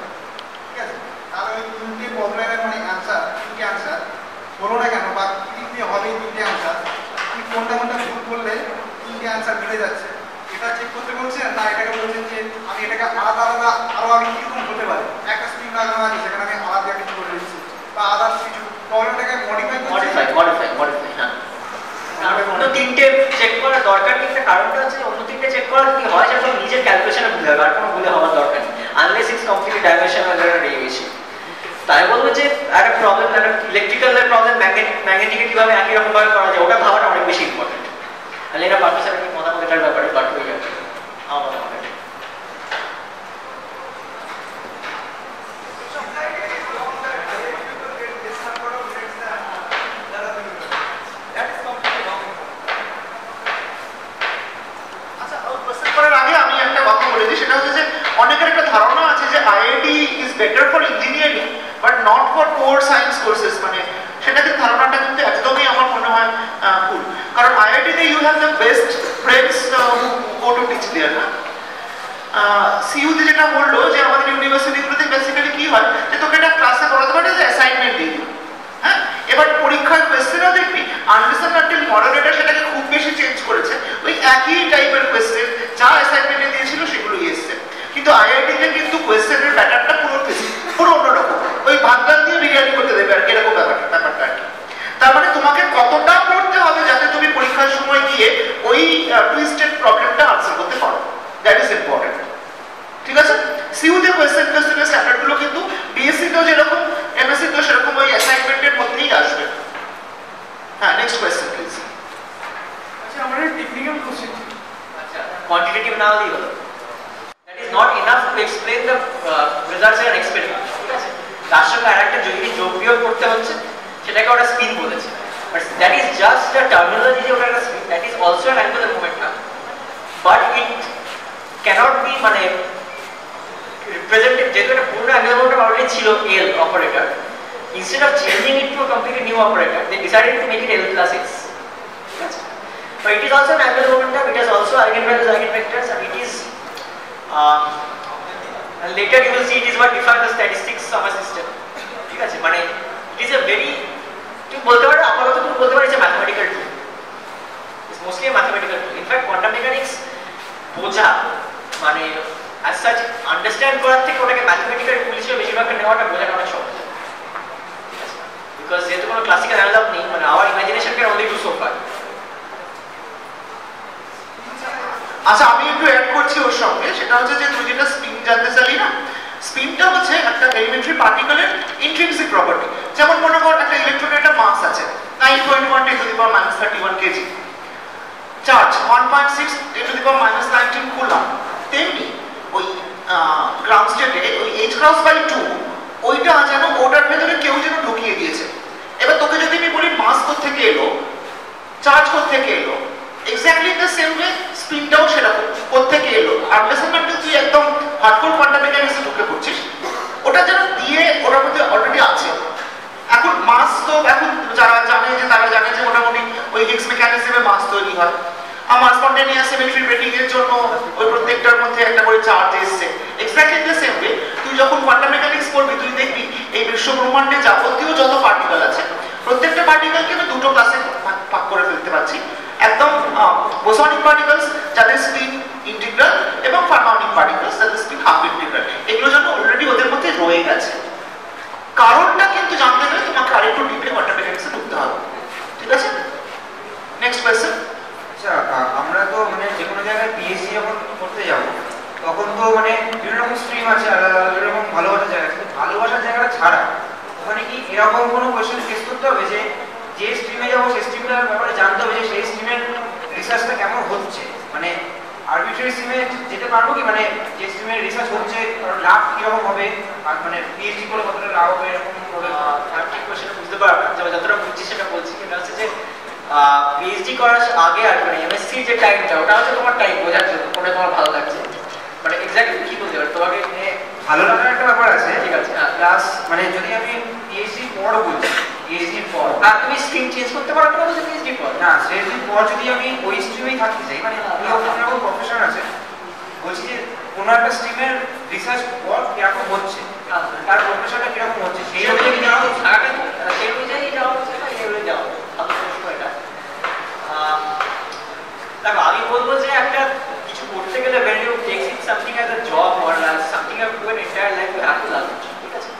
ঠিক আছে। তাহলে ওই 3টে প্রবলেমের মানে অ্যান্সার, 3টে অ্যান্সার বলো না কেন, বা 3টে হবে 3টে অ্যান্সার, তুমি কোনটা কোনটা ভুল করলে 3টে অ্যান্সার মিলে যাচ্ছে এটা চেক করতে বলছেন, না এটাকে বলছেন যে আমি এটাকে আলাদা আলাদা আরো আমি কিরকম হতে পারে, একটা স্ক্রিন লাগানো আছে সেখানে আমি আলাদা কিছু করে দিচ্ছি বা আদার্স কিছু প্রবলেমটাকে মডিফাই, হ্যাঁ। অন্য তিনটে চেক করার দরকার নেই, একটা কারণটা হচ্ছে অন্য তিনটে চেক করা কি হয় সেটা নিজের ক্যালকুলেশনে ভুলে হবে, আর কোনো ভুলে হওয়ার দরকার নেই unless it's completely dimensional radiation. তাই বলবো যে একটা প্রবলেম, একটা ইলেকট্রিক্যালের প্রবলেম ম্যাগনেটিকে কিভাবে একই রকম ভাবে করা যায় ওটা ভাবাটা অনেক বেশি ইম্পর্টেন্ট। তাহলে এটা বাকি স্যার কি মতামত এটার ব্যাপারে বাট হয়ে যাবে আমার মতামত। সেটা হচ্ছে যে অনেকের একটা ধারণা আছে যে IIT is better for engineering but not for core science courses, মানে সেটা কিন্তু ধারণাটা কিন্তু একদমই আমার মনে হয় ভুল। কারণ আইআইটিতে you have the best friends who go to teach there না। সিইউতে যেটা বললো যে আমাদের ইউনিভার্সিটিগুলোতে বেসিক্যালি কি হয় যে তোকে একটা ক্লাসে পড়াতে পারে যে অ্যাসাইনমেন্ট দিয়ে দিল, হ্যাঁ, এবার পরীক্ষার কোয়েশ্চেনও দেখবি আনলেস আনটিল মডারেটর সেটাকে খুব বেশি চেঞ্জ করেছে, ওই একই টাইপের কোয়েশ্চেন যা অ্যাসাইনমেন্টে দিয়েছিল সেগুলোই এসছে। কিন্তু আইআইটিতে কিন্তু কোয়েশ্চেনের প্যাটার্নটা পুরো অন্যরকম, ওই ভাগদান দিয়ে বিরিয়ানি করতে দেবে আর কি, এরকম ব্যাপারটা আর কি। তার মানে তোমাকে কতটা পড়তে হবে যাতে তুমি পরীক্ষার সময় গিয়ে ওই টুইস্টেড প্রবলেমটা আনসার করতে পারো, দ্যাট ইজ ইম্পর্টেন্ট। ঠিক আছে, সিইউতে কোয়েশ্চেনের স্ট্যান্ডার্ডগুলো কিন্তু বিএসসিতেও যেরকম এমএসসিতেও সেরকম ওই অ্যাসাইনমেন্টের মধ্যেই আসবে। হ্যাঁ, নেক্সট কোয়েশ্চেন প্লিজ। আচ্ছা, আমার একটা টেকনিক্যাল কোশ্চেন। আচ্ছা, কোয়ান্টিটেটিভ না হলেই হলো, that is not enough to explain the results এর এক্সপেরিমেন্ট। ঠিক আছে, তার সঙ্গে আরেকটা যদি যোগ বিয়োগ করতে হচ্ছে সেটাকে ওরা স্পিন বলেছে, but that is just a terminology যে ওটা একটা spin, that is also an angular momentum, but it cannot be মানে represented যেহেতু এটা পুরো অ্যাঙ্গুলার মোমেন্টাম অলরেডি ছিল L operator, instead of changing it to a completely new operator they decided to make it L plus X. But it is also an angular momentum, it has also eigenvalues, eigenvectors, and it is and later you will see it is what defines the statistics of a system. ঠিক আছে, মানে it is a very তুমি বলতে পারো আপাতত তুমি বলতে পারো যে mathematical tool, it's mostly a mathematical tool. In fact quantum mechanics বোঝা মানে as such understand করার থেকে ওটাকে ম্যাথমেটিক্যাল টুল হিসেবে বেশিরভাগটা নেওয়াটা বোঝাটা অনেক সহজ, because যেহেতু কোনো ক্লাসিক্যাল অ্যানালগ নেই, মানে our imagination can only do so far. আচ্ছা, আমি একটু অ্যাড করছি ওর সঙ্গে, সেটা হচ্ছে যে তুই যেটা স্পিন জানতে চাইলি না, স্পিনটা হচ্ছে একটা এলিমেন্টারি পার্টিকেলের ইন্ট্রিনসিক প্রপার্টি। যেমন মনে কর একটা ইলেকট্রনের একটা মাস আছে 9.1 × 10⁻³ কেজি, চার্জ 1.6 × 10⁻19 কুলম্ব, তেমনি ওই গ্রাউন্ড স্টেটে ওই h×2 ওইটা যেন ওটার ভেতরে কেউ যেন ঢুকিয়ে দিয়েছে। এবার তোকে যদি আমি বলি মাস কোত্থেকে এলো, চার্জ কোত্থেকে এলো, exactly in the same way স্পিনটাও সেরকম কোত্থেকে এলো, আনলেস আনটিল তুই একদম হার্ডকোর কোয়ান্টাম মেকানিক্সে ঢুকে পড়ছিস, ওটা যেন দিয়ে ওটার মধ্যে অলরেডি আছে। এখন মাস তো এখন যারা জানে যে তারা জানে যে মোটামুটি ওই হিগস মেকানিজমে মাস তৈরি হয়, আমার স্পন্টেনিয়াস সিমেট্রি ব্রেকিং এর জন্য ওই প্রত্যেকটার মধ্যে একটা করে চার্জ এসছে। Exactly in the same way তুই যখন কোয়ান্টাম মেকানিক্স পড়বি তুই দেখবি এই বিশ্ব ব্রহ্মাণ্ডে যাবতীয় যত পার্টিকেল আছে প্রত্যেকটা পার্টিকেলকে আমি দুটো ক্লাসে ভাগ করে ফেলতে পারছি, একদম বোসনিক পার্টিকেলস যাদের স্পিন ইন্টিগ্রাল এবং ফার্মানিক পার্টিকেলস যাদের স্পিন হাফ ইন্টিগ্রাল, এগুলো যেন অলরেডি ওদের মধ্যে রয়ে গেছে। কারণটা কিন্তু জানতে গেলে তোমাকে আরেকটু ডিপে কোয়ান্টাম মেকানিক্সে ঢুকতে হবে। ঠিক আছে, নেক্সট কোয়েশ্চেন। আচ্ছা, আমরা তো মানে যে কোনো জায়গায় পিএইচডি যখন করতে যাব তখন তো মানে বিভিন্ন রকম স্ট্রিম আছে, আলাদা আলাদা বিভিন্ন রকম ভালোবাসার জায়গা আছে, ভালোবাসার জায়গাটা ছাড়া ওখানে কি এরকম কোনো কোয়েশ্চেন ফেস করতে হবে যে যে স্ট্রিমে যাবো সেই স্ট্রিমটার ব্যাপারে জানতে হবে যে সেই স্ট্রিমের রিসার্চটা কেমন হচ্ছে, মানে আরবিট্রারি স্ট্রিমে যেতে পারবো কি, মানে যে স্ট্রিমের রিসার্চ হচ্ছে লাভ কীরকম হবে, আর মানে পিএইচডি করে কতটা লাভ হবে এরকম হবে? ঠিক কোয়েশ্চেন বুঝতে পারবো, যতটা বুঝছি সেটা বলছি। সেটা হচ্ছে যে পিএইচডি করার আগে আর মানে এমএসসির যে টাইমটা ওটা হচ্ছে তোমার টাইম বোঝার জন্য কোনটা তোমার ভালো লাগছে, মানে এক্স্যাক্টলি কি বলতে পারো তোমাকে ভালো লাগার একটা ব্যাপার আছে। ঠিক আছে, প্লাস মানে যদি আমি পিএইচডি পর বলছি, পিএইচডি পর আর তুমি স্ট্রিম চেঞ্জ করতে পারো না, বলছো পিএইচডি পর না, পিএইচডি পর যদি আমি ওই স্ট্রিমেই থাকতে চাই, মানে কোনো প্রফেশন আছে, বলছি যে কোনো একটা স্ট্রিমের রিসার্চ পর কিরকম হচ্ছে, তার প্রফেশনটা কিরকম হচ্ছে সেই অনুযায়ী যাওয়া হচ্ছে, সেই অনুযায়ী যাওয়া হচ্ছে না এই অনুযায়ী যাওয়া এটা। দেখো আমি বলবো যে একটা কিছু করতে গেলে when you take it something as a job or as something you do an entire life you have to love it, ঠিক আছে?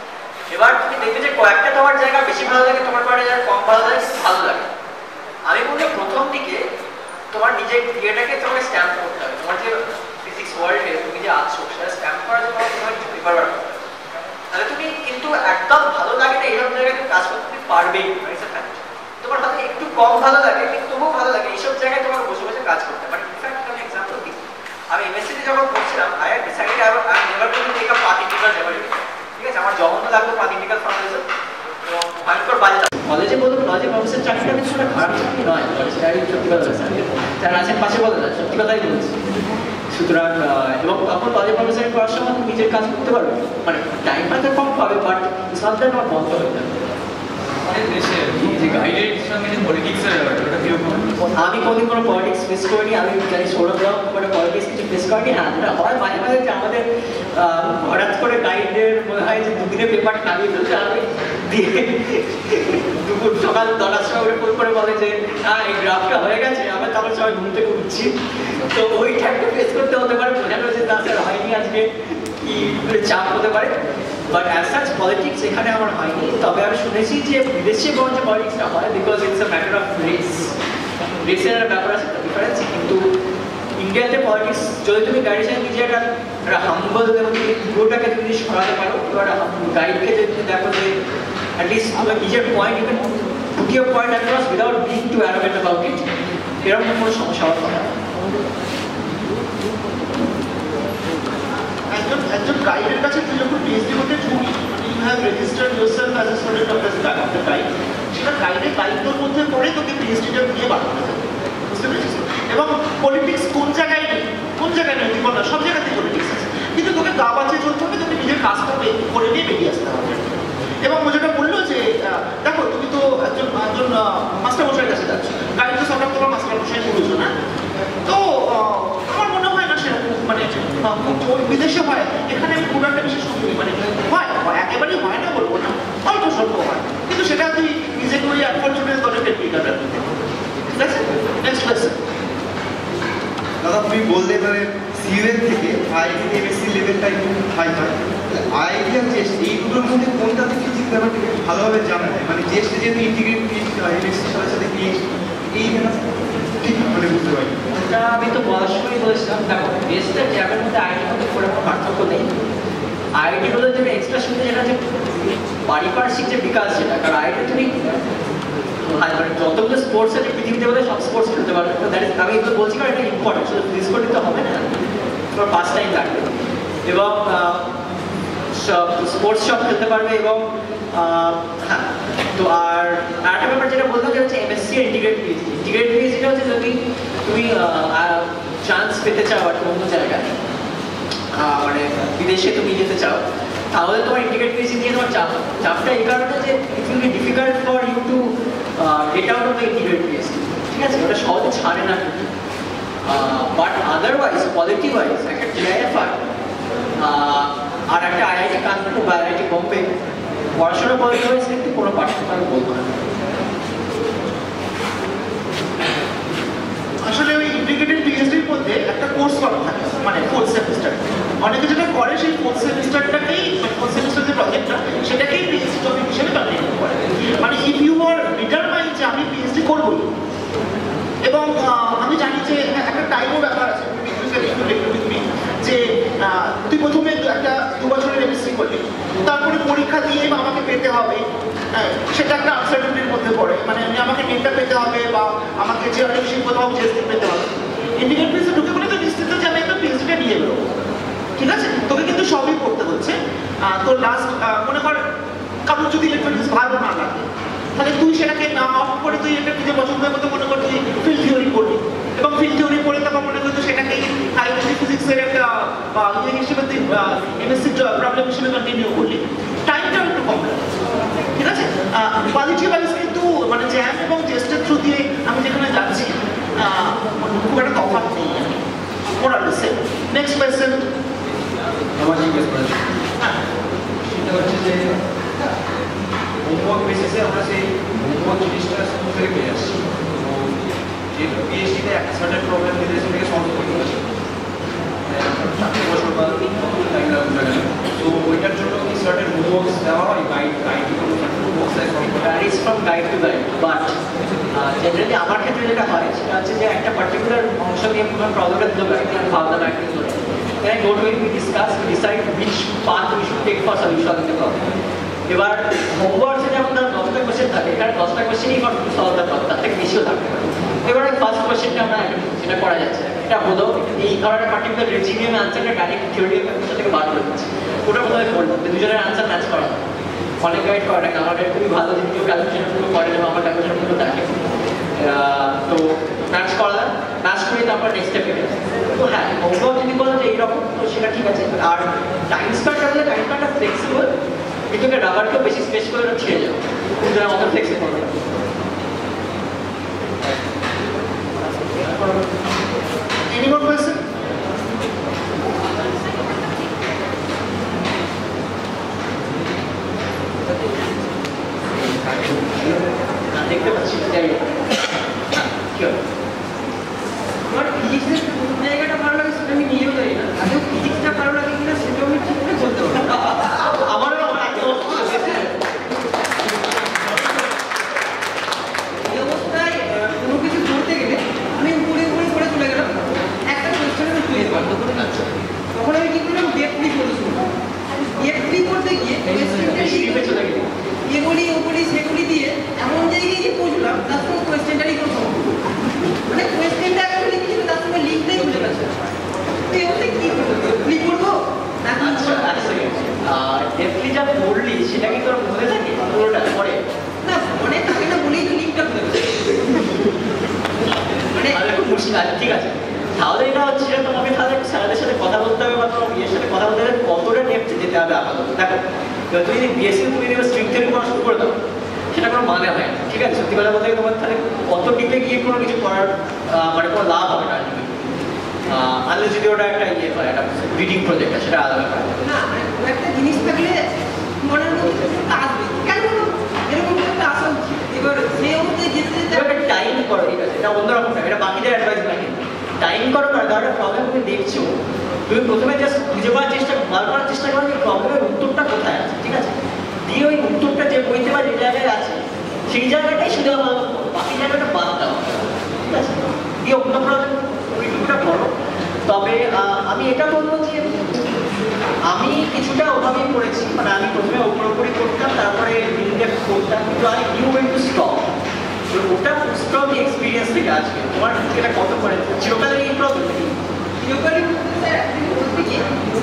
এবার তুমি দেখবে যে কয়েকটা তোমার জায়গা বেশি ভালো লাগে, তোমার কয়েকটা জায়গা কম ভালো লাগে, ভালো লাগে। আমি বলবো প্রথম তোমার নিজের ইয়েটাকে তোমাকে স্ট্যাম্প করতে হবে। তোমার যে ফিজিক্স ওয়ার্ল্ডে তুমি যে আছো সেটা স্ট্যাম্প করার জন্য তোমার কিছু পেপার ওয়ার্ক করতে হবে। তাহলে তুমি কিন্তু একদম ভালো লাগে না এইসব জায়গায় তুমি কাজ করতে তুমি পারবেই না। তোমার হয়তো একটু কম ভালো লাগে কিন্তু তবুও ভালো লাগে এইসব জায়গায় তোমার বসে বসে কাজ করতে পারে। ইনফ্যাক্ট আমি এক্সাম্পল দিই, আমি এমএসসিতে যখন পড়ছিলাম I had decided I am never going to take up part integral জ্যামিতি। ঠিক আছে, আমার জঘন্য লাগলো পার্ট ইন্টিগ্রাল ফর্মুলেশন এবং ভয়ঙ্কর বাজে। কলেজে বলুন কলেজে প্রফেসর চাকরিটা কিন্তু সেটা খারাপ চাকরি নয়, সেটা আমি সত্যি কথা বলছি, যারা আছেন পাশে বলে না সত্যি কথাই বলছি। সুতরাং এবং তখন কলেজে প্রফেসর করার সময় তুমি নিজের কাজ করতে পারবে, মানে টাইম হয়তো কম পাবে বাট সাবজেক্ট আমার বন্ধ হয়ে যাবে। অনেক দেশে যে গাইডের সঙ্গে যে পলিটিক্সের ব্যাপারটা ওটা কিরকম? আমি কোনোদিন কোনো পলিটিক্স ফেস করিনি, আমি জানি সৌরভরাও কোনো পলিটিক্স কিছু ফেস করিনি। হ্যাঁ, যেটা হয় মাঝে মাঝে যে আমাদের হঠাৎ করে গাইডের মনে হয় যে দুদিনে পেপার খাইয়ে ফেলতে হবে দিয়ে দুপুর সকাল 10টার সময় ওরা ফোন করে বলে যে হ্যাঁ এই গ্রাফটা হয়ে গেছে, আমরা তখন সবাই ঘুম থেকে উঠছি। তো ওই টাইমটা ফেস করতে হতে পারে, বোঝানো যে না স্যার হয়নি আজকে, কি চাপ হতে পারে। বাট অ্যাজ সাচ পলিটিক্স এখানে আমার হয়নি। তবে আমি শুনেছি যে বিদেশে বরঞ্চ পলিটিক্সটা হয় because it's a matter of race, রেসের একটা ব্যাপার আছে ডিফারেন্স। কিন্তু ইন্ডিয়াতে পলিটিক্স যদি তুমি গাইডের সাথে নিজে একটা হাম্বল এবং ইগোটাকে তুমি সরাতে পারো, এবার গাইডকে যদি তুমি দেখো যে অ্যাটলিস্ট তোমার নিজের point even put your point across without being too arrogant about it, এরকম কোনো সমস্যা হওয়ার কথা না। একজন গাইডের কাছে তুই যখন পিএইচডি করতে ঢুকি, মানে you have registered yourself as a student of the guide, সেটা গাইডের দায়িত্বর মধ্যে পড়ে তোকে পিএইচডিটা দিয়ে বাড়ানো যায়, বুঝতে পেরেছিস? এবং পলিটিক্স কোন জায়গায় নেই, কোন জায়গায় নেই তুই বল না, সব জায়গাতেই পলিটিক্স আছে, কিন্তু তোকে গা বাঁচে চলতে হবে, তোকে নিজের কাজটা করে নিয়ে বেরিয়ে আসতে হবে। এবং ও যেটা বললো যে দেখো তুমি তো একজন মাস্টারমশাইয়ের কাছে যাচ্ছ, গাইড তো সব তোমার মাস্টারমশাই বলেছো না, তো আমার মনে হয় না সেরকম মানে বিদেশে হয়, এখানে আমি খুব একটা বিশেষ সুযোগ মানে হয়, একেবারেই হয় না বলবো না, অল্প স্বল্প হয়, কিন্তু সেটা তুই নিজেকে ওই আনফর্চুনেট ধরে টেকনিক্যাল। ঠিক আছে, নেক্সট কোয়েশ্চেন। দাদা তুমি বললে মানে সিইউএর থেকে আইআইটি এমএসসি লেভেলটা একটু হাই হয়, আইআইটি আর জেস্ট এই দুটোর মধ্যে কোনটাতে ফিজিক্স ব্যাপারটা একটু ভালোভাবে জানা যায়, মানে জেস্ট যেহেতু ইন্টিগ্রেট পিএইচডি হয় এমএসসির সাথে সাথে পিএইচডি, এই ঠিক মানে বুঝতে পারি। ওটা আমি তো বলার সময়ই বলেছিলাম, দেখো বেসটা জ্যামের মধ্যে আইআইটির মধ্যে কোনো পার্থক্য নেই। আইআইটি হলো যেটা এক্সট্রা সুবিধা, যেটা হচ্ছে পারিপার্শ্বিক যে বিকাশ, যেটা কারণ আইআইটি তুমি মানে যতগুলো স্পোর্টস আছে পৃথিবীতে বলে সব স্পোর্টস খেলতে পারবে, দ্যাট ইজ আমি এগুলো বলছি কারণ এটা ইম্পর্টেন্ট, শুধু ফিজিক্স করতে তো হবে না, তোমার ফার্স্ট টাইম লাগবে এবং স্পোর্টস সব খেলতে পারবে। এবং হ্যাঁ, তো আর একটা ব্যাপার যেটা বললাম যে হচ্ছে এমএসসি আর ইন্টিগ্রেট পিএইচডি। ইন্টিগ্রেট পিএইচডিটা হচ্ছে যদি তুমি চান্স পেতে চাও আর অন্য জায়গায়, মানে বিদেশে তুমি যেতে চাও, তাহলে তোমার ইন্টিগ্রেট পিএইচডি নিয়ে তোমার চাপটা এই কারণে যে it will be difficult for you to get out of the integrate PhD. ঠিক আছে, ওটা সহজে ছাড়ে না কিন্তু, বাট আদারওয়াইজ কোয়ালিটি ওয়াইজ একটা জিআইএফআই আর একটা আইআইটি কানপুর বা আইআইটি বোম্বে পড়াশোনা কোয়ালিটি ওয়াইজ কিন্তু কোনো পার্থক্য আমি বলবো না। আসলে ওই ইন্টিগ্রেটেড পিএইচডির মধ্যে একটা কোর্স করা থাকে, মানে 4th সেমিস্টার। অনেকে যেটা করে সেই 4th সেমিস্টারটাকেই, মানে 4th সেমিস্টার যে প্রজেক্টটা সেটাকেই পিএইচডি টপিক হিসেবে কন্টিনিউ করে। মানে ইফ ইউ আর ডিটারমাইন্ড যে আমি পিএইচডি করবোই, এবং আমি জানি যে একটা টাইমও ব্যাপার আছে, যে তুই প্রথমে একটা 2 বছরের এমএসসি করলি, তারপরে পরীক্ষা দিয়ে আমাকে পেতে হবে, সেটা একটা আনসার্টেনিটির মধ্যে পড়ে, মানে আমাকে নেটটা পেতে হবে বা আমাকে যে অনেক কোথাও জেস্টি পেতে হবে। ইন্ডিয়ান পিএইচডি ঢুকে বলে তো নিশ্চিত যে আমি একটা পিএইচডিটা নিয়ে বেরোবো, ঠিক আছে, তোকে কিন্তু সবই করতে হচ্ছে। তোর লাস্ট মনে কর কারোর যদি ইলেকট্রনিক্স ভালো না লাগে, তাহলে তুই সেটাকে না অফ করে তুই একটা নিজের পছন্দের মতো মনে কর তুই ফিল্ড থিওরি করবি, এবং ফিল্ড থিওরি করে তখন মনে করতো সেটাকেই হাইড্রোজেন ফিজিক্সের একটা ইয়ে হিসেবে তুই এমএসসি প্রবলেম হিসেবে কন্টিনিউ করলি, টাইমটাও একটু কম লাগে। ঠিক আছে, কোয়ালিটি ওয়াইজ কিন্তু মানে জ্যাম এবং টেস্টের থ্রু দিয়ে আমি যেখানে যাচ্ছি খুব একটা তফাৎ নেই, মোরালি সেম। Next question. আমার জিজ্ঞেস করেছি সেটা হচ্ছে যে হোমওয়ার্ক বেসিসে আমরা সেই হোমওয়ার্ক জিনিসটা স্কুল থেকে পেয়ে আসছি, তো যেহেতু পিএইচডিতে একটা সার্টেন প্রবলেম দিলে সেটাকে সলভ করতে পারছি 4 বছর বা টাইম লাগবে, তো ওইটার জন্য কি সার্টেন হোমওয়ার্কস দেওয়া হয়, guide homeworks varies from guide to guide, but generally আমার ক্ষেত্রে যেটা হয় সেটা হচ্ছে যে একটা পার্টিকুলার particular problem acting করে then I go to it, we discuss, we decide which path we should take for solution of the problem. এবার হোমওয়ার্কে যেমন ধরো 10টা কোশ্চেন থাকে, এখানে 10টা কোশ্চেনই ফর সলভ দ্য প্রবলেম, তার থেকে বেশিও থাকতে পারে। এবারে ফার্স্ট কোশ্চেনটা আমরা যেটা করা যাচ্ছে, এটা হলো এই ধরনের পার্টিকুলার রেজিমিয়াম আনসারটা ডাইরেক্ট থিওরি থেকে বার করে দিচ্ছে, ওটা কোথায় করবো দুজনের আনসার ম্যাচ করা অনেক গাইড করে না, আমাদের খুবই ভালো যে কেউ ক্যালকুলেশন পুরো করে এবং আমার ক্যালকুলেশন পুরো থাকে, তো ম্যাচ করা ম্যাচ করে তারপর নেক্সট স্টেপে গেছে। তো হ্যাঁ হোমওয়ার্ক যদি বলো যে এইরকম, তো সেটা ঠিক আছে। আর টাইম স্পেন্ড হলে টাইম স্পেন্ডটা ফ্লেক্সিবল, কিন্তু রাবারকেও বেশি স্পেস করে ছেড়ে যাবে, কিন্তু অত ফ্লেক্সিবল না। Any more question? দেখতে পাচ্ছি যাই হোক কি হবে আমার ফিজিক্সের কোন জায়গাটা ভালো লাগে সেটা আমি নিজেও জানি না, আদৌ ফিজিক্সটা ভালো লাগে কিনা সেটাও আমি ঠিক করে বলতে পারবো। আমারও এই অবস্থায় কোনো কিছু করতে গেলে আমি উপরে উপরে করে চলে গেলাম, একটা কোয়েশ্চেন আমি তুলে পারবো তখন আমি কি করলাম ডেপলি করে শুরু ডেপলি করতে গিয়ে কোয়েশ্চেনটা চলে গেলাম এগুলি ওগুলি সেগুলি দিয়ে এমন জায়গায় গিয়ে পৌঁছলাম তার সঙ্গে কোয়েশ্চেনটারই কোনো সম্পর্ক, মানে কোয়েশ্চেনটা অ্যাকচুয়ালি কিছু তার সঙ্গে লিঙ্কটাই বুঝে পাচ্ছে না। তো এগুলো কি করবো ক্লিক করবো না? ডেপলি যা পড়লি সেটা কি তোর মনে থাকে পুরোটা পরে না, মনে থাকে না বলেই তো লিঙ্কটা বুঝে পাচ্ছে, মানে খুব মুশকিল আছে। ঠিক আছে তাহলে এটা হচ্ছে যে তোমাকে তাহলে স্যারদের সাথে কথা বলতে হবে বা তোমার বিয়ের সাথে কথা বলতে হবে কতটা ডেপথে যেতে হবে আপাতত। দেখো তুমি যদি বিএসসি তুমি যদি স্ট্রিং থিওরি পড়া শুরু করে দাও সেটা কোনো মানে হয় না, ঠিক আছে সত্যি কথা বলতে তোমার তাহলে কত ডিপে গিয়ে কোনো কিছু করার মানে কোনো লাভ হবে না আনলে যদি ওটা একটা ইয়ে হয় একটা রিডিং প্রজেক্ট সেটা আলাদা ব্যাপার না, একটা জিনিস থাকলে মনের মধ্যে আসবে কেন এরকম একটা আসা উচিত। এবার সেই অবস্থায় যেতে যেতে একটা টাইম করো, ঠিক আছে এটা অন্যরকম না, এটা বাকিদের অ্যাডভাইস লাগে টাইম করো না, ধরো প্রবলেম তুমি দেখছো তুমি প্রথমে জাস্ট খুঁজে পাওয়ার চেষ্টা বার করার চেষ্টা করো যে প্রবলেমের উত্তরটা কোথায় আছে, ঠিক আছে দিয়ে ওই উত্তরটা যে বইতে বা যে জায়গায় আছে সেই জায়গাটাই শুধু আমার বাকি জায়গাটা বাদ দাও, ঠিক আছে দিয়ে অন্য প্রবলেম ওইটুকুটা করো। তবে আমি এটা বলবো যে আমি কিছুটা ওভাবেই পড়েছি, মানে আমি প্রথমে উপরি করতাম তারপরে ইনডেপথ করতাম, কিন্তু আমি নিউ ওয়ে টু স্টপ, ওটা স্ট্রং এক্সপিরিয়েন্স থেকে আসবে। তোমার এটা কত করে চিরকালের এই প্রবলেম চিরকালের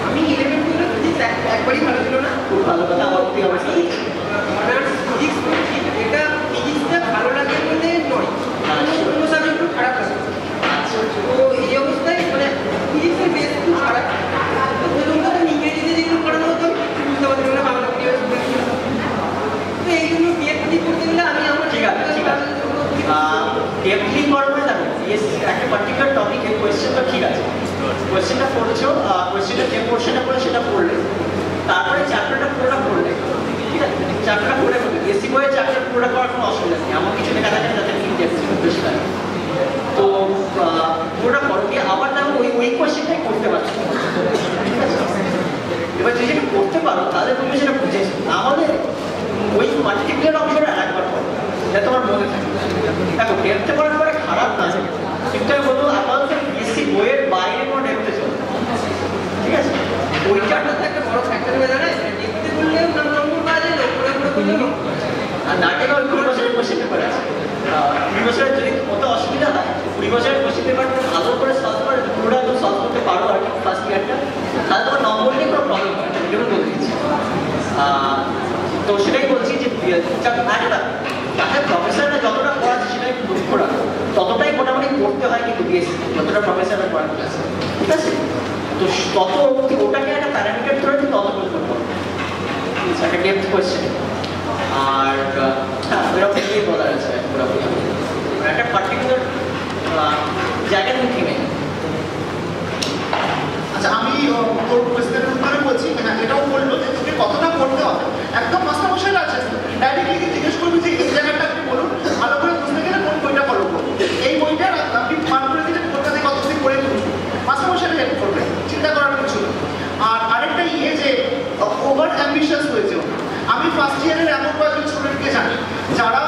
আমি 11-12 ফিজিক্স একবারই ভালো ছিল না, খুব ভালো কথা আমার প্রতি অবস্থা অনার্স ফিজিক্স পড়ছি, এটা ফিজিক্সটা ভালো লাগে বলে নয়, অন্য সাবজেক্ট একটু খারাপ লাগে। তো এই অবস্থায় মানে ফিজিক্সের বেস খুব খারাপ, প্রথম কথা ইংরেজিতে যেগুলো পড়ানো হতো বুঝতে পারতাম না, বাংলা পরিবেশ তো এই জন্য ডিএফটি করতে গেলে আমি আমার ঠিক আছে ডিএফটি করবো না একটা পার্টিকুলার টপিকের কোয়েশ্চেনটা ঠিক আছে কোয়েশ্চেনটা পড়ছো, কোয়েশ্চেনটা যে পোর্শনটা পড়ে সেটা পড়লে তারপরে চ্যাপ্টারটা পুরোটা পড়লে, ঠিক আছে চ্যাপ্টারটা পড়ে পড়বে এসি বইয়ের চ্যাপ্টার পুরোটা করার কোনো অসুবিধা নেই, এমন কিছু লেখা থাকে যাতে বেশি লাগে, তো পুরোটা পড়ো দিয়ে আবার তাহলে ওই কোয়েশ্চেনটাই করতে পারছো, ঠিক আছে এবার যদি সেটা করতে পারো তাহলে তুমি সেটা বুঝেছো, আমাদের ওই পার্টিকুলার অংশটা একবার পড়ো যাতে তোমার মনে থাকে। দেখো ডেপথে পড়ার পরে খারাপ না, কিন্তু আমি বলবো আপাতত বিএসসি বইয়ের বাইরে কোনো ডেপথে চলে, ঠিক আছে ওইটা একটা বড় ফ্যাক্টর হয়ে দাঁড়ায়, ডেপথে করলেও নম্বর পাওয়া যায়, উপরে উপরে করলেও আর নাটকে ওই 20 বছরের কোশ্চেন পেপার আছে, 20 বছরের যদি কত অসুবিধা হয় 20 বছরের কোশ্চেন পেপারটা ভালো করে সলভ করে পুরোটা একদম সলভ করতে পারো আর কি ফার্স্ট ইয়ারটা, তাহলে তোমার নম্বর নিয়ে কোনো প্রবলেম হয় না, যেমন বলে দিচ্ছি। তো সেটাই বলছি যে তাদের প্রফেসররা যতটা পড়াচ্ছে সেটা একটু দুঃখ রাখো, ততটাই মোটামুটি পড়তে হয় কিন্তু বিএসসি যতটা প্রফেসররা পড়ানো আছে, ঠিক আছে তো তত ওটাকে একটা প্যারামিটার ধরে তুমি তত করতে পারো, একটা ডেপথ কোয়েশ্চেন। আর হ্যাঁ এরকম কি বলার আছে পুরোপুরি একটা পার্টিকুলার জায়গার মুখে নেই। আচ্ছা আমি তোর কোয়েশ্চেনের উত্তরে বলছি, হ্যাঁ এটাও বললো যে তুমি কতটা পড়তে হবে, একদম মাস্টারমশাইরা আছে ডাইরেক্টলি জিজ্ঞেস করবি যে এই জায়গাটা আপনি বলুন, ভালো করে বুঝতে গেলে কোন বইটা ফলো করবো, এই বইটার আপনি মান করে দিলে কোনটা থেকে কতদিন পড়ে দিন মাস্টারমশাইরা হেল্প করবে, চিন্তা করার কিছু। আর আরেকটা ইয়ে যে ওভার অ্যাম্বিশিয়াস হয়েছে, আমি ফার্স্ট ইয়ারের এমন কয়েকজন স্টুডেন্টকে জানি যারা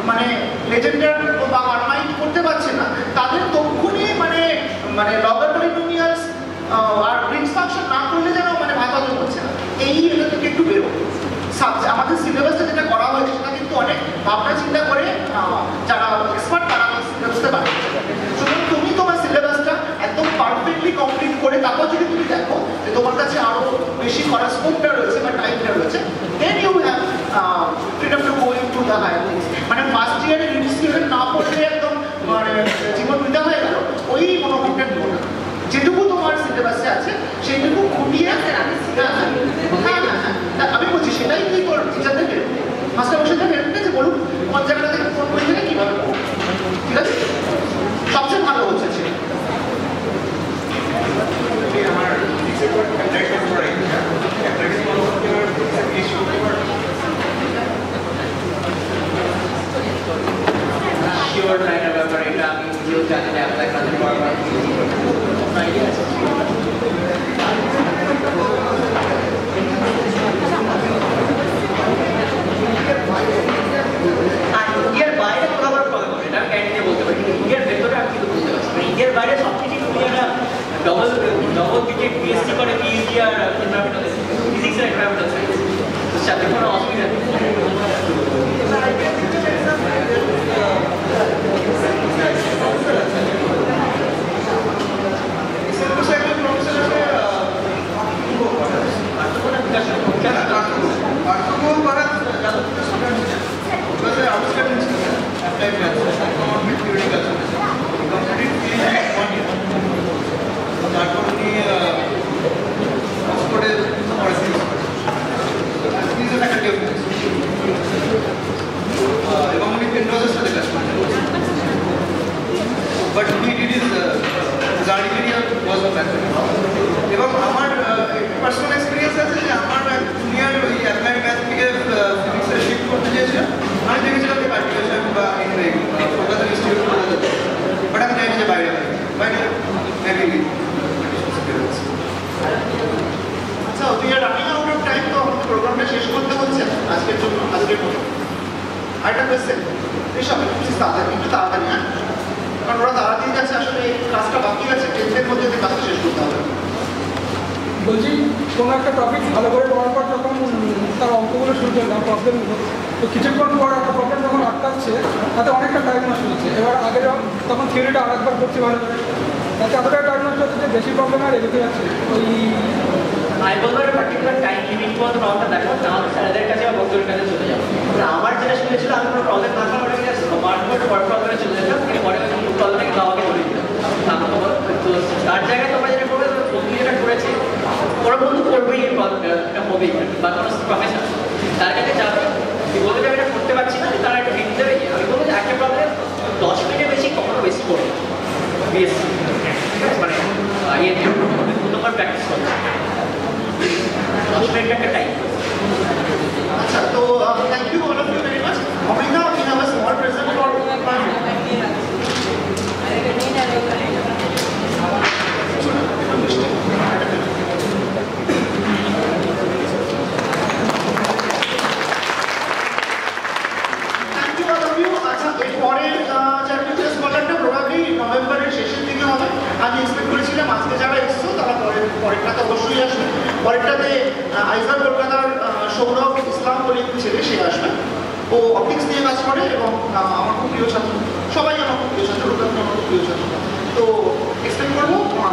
মানে লেজেন্ডার বা আনমাইন্ড করতে পারছে না, তাদের তক্ষুনি মানে আমাদের সিলেবাসটা যেটা করা হয়েছে সেটা কিন্তু অনেক ভাবনা চিন্তা করে যারা এক্সপার্ট তারা বুঝতে পারে। সুতরাং তুমি তোমার সিলেবাসটা একদম পারফেক্টলি কমপ্লিট করে তারপর যদি তুমি দেখো যে তোমার কাছে আরো বেশি করার স্কোপটা রয়েছে বা টাইমটা রয়েছে, then you have freedom to go into the higher things. মানে ফার্স্ট ইয়ারে রিভিশন না পড়লে একদম মানে জীবন বৃথা হয়ে গেল, ওই মনোভাবটা নিও না। যেটুকু তোমার সিলেবাসে আছে সেইটুকু খুঁটিয়ে আমি বলছি সেটাই তুই তোর টিচার থেকে মাস্টার বসে থেকে যে বলুন কোন জায়গাটা থেকে কোন বই থেকে কীভাবে পড়বো, ঠিক আছে? সবচেয়ে ভালো হচ্ছে সে আমার শিওর লাইনের ব্যাপারে এটা আমি নিজেও জানি না, অ্যাপ্লাই করতে পারবো আইডিয়া আছে। আর ইন্ডিয়ার বাইরে কোথাও প্রবলেম হবে এটা আমি ক্যান্ডিডেট বলতে পারি, কিন্তু ইন্ডিয়ার ভেতরে আমি কিন্তু বলতে পারছি না। ইন্ডিয়ার বাইরে সব কিছু তুমি একটা ডবল বিটেড পিএসসি করে পিএইচডি আর এনভায়রনমেন্টাল ফিজিক্স আর এনভায়রনমেন্টাল সায়েন্স, তো সাথে কোনো অসুবিধা নেই। তারপর উনি অক্সফোর্ডে এবং উনি পেনরোজের সাথে কাজ করেন, বাট উনি ডিড ইজ জার্নিকেরিয়া ওয়াজ অফ ম্যাথমেটিক্স। এবং আমার পার্সোনাল এক্সপিরিয়েন্স আছে যে আমার জুনিয়র ওই অ্যাপ্লাইড ম্যাথ থেকে ফিজিক্সে শিফট করতে চেয়েছিলাম, আমি দেখেছিলাম যে পার্টিকুলেশন বা কলকাতা ইনস্টিটিউট করা যেত, বাট আমি জানি যে বাইরে বাইরে মেবি। আচ্ছা, তুই আর রানিং আউট অফ টাইম, তো আমাদের প্রোগ্রামটা শেষ করতে হচ্ছে আজকের জন্য, আজকের মতো। আরেকটা কোয়েশ্চেন, এসব একটু তাড়াতাড়ি, হ্যাঁ, কারণ ওরা তাড়াতাড়ি যাচ্ছে, আসলে কাজটা বাকি আছে, 10 মধ্যে কাজটা শেষ করতে হবে। বলছি কোনো একটা টপিক ভালো করে পড়ার পর যখন তার অঙ্কগুলো শুরু করলাম প্রবলেমগুলো, তো কিছুক্ষণ পর একটা প্রবলেম যখন আটকাচ্ছে তাতে অনেকটা টাইম নষ্ট হচ্ছে। এবার আগে তখন থিওরিটা আরেকবার করছি ভালো করে, তাতে এতটা টাইম নষ্ট হচ্ছে যে বেশি প্রবলেম আর এগোতে যাচ্ছে। ওই আমি বলবো একটা পার্টিকুলার টাইম লিমিট পর্যন্ত প্রবলেমটা দেখো, তাহলে স্যারেদের কাছে বা বন্ধুদের কাছে চলে যাবো। আমার যেটা শুনেছিল আমি কোনো প্রবলেম না থাকার পরে প্রবলেমে চলে যেতাম, এরপরে প্রবলেমটাকে বাবাকে বলে দিতাম আমাকে বলো। তো তার জায়গায় তোমরা যেটা করবে, বন্ধু যেটা করেছে ওরা বন্ধু করবেই, এই প্রবলেমটা হবেই, বা কোনো প্রফেসর তার কাছে যাবে, বলবে যে আমি এটা করতে পারছি না, তারা একটু হিট দেবে। আমি বলবো যে একটা প্রবলেম 10 মিনিটের বেশি কখনো বেশি করবে বিএসসি, মানে ইয়েতে তোমার প্র্যাকটিস করবে 10 মিনিট একটা টাইম। আচ্ছা, তো thank you all of you very much. Amita, we have a small present for নভেম্বরের শেষের দিকে হবে। আমি এক্সপেক্ট করেছিলাম আজকে যারা এসছো তারা পরেরটা তো অবশ্যই আসবে। পরেরটাতে আইজার কলকাতার সৌরভ ইসলাম বলে একটি ছেলে, সে আসবে। ও অপটিক্স নিয়ে কাজ করে এবং আমার খুব প্রিয় ছাত্র, সবাই আমার খুব প্রিয় ছাত্র, রূপনাথ আমার খুব প্রিয় ছাত্র। তো এক্সপেক্ট করবো তোমরা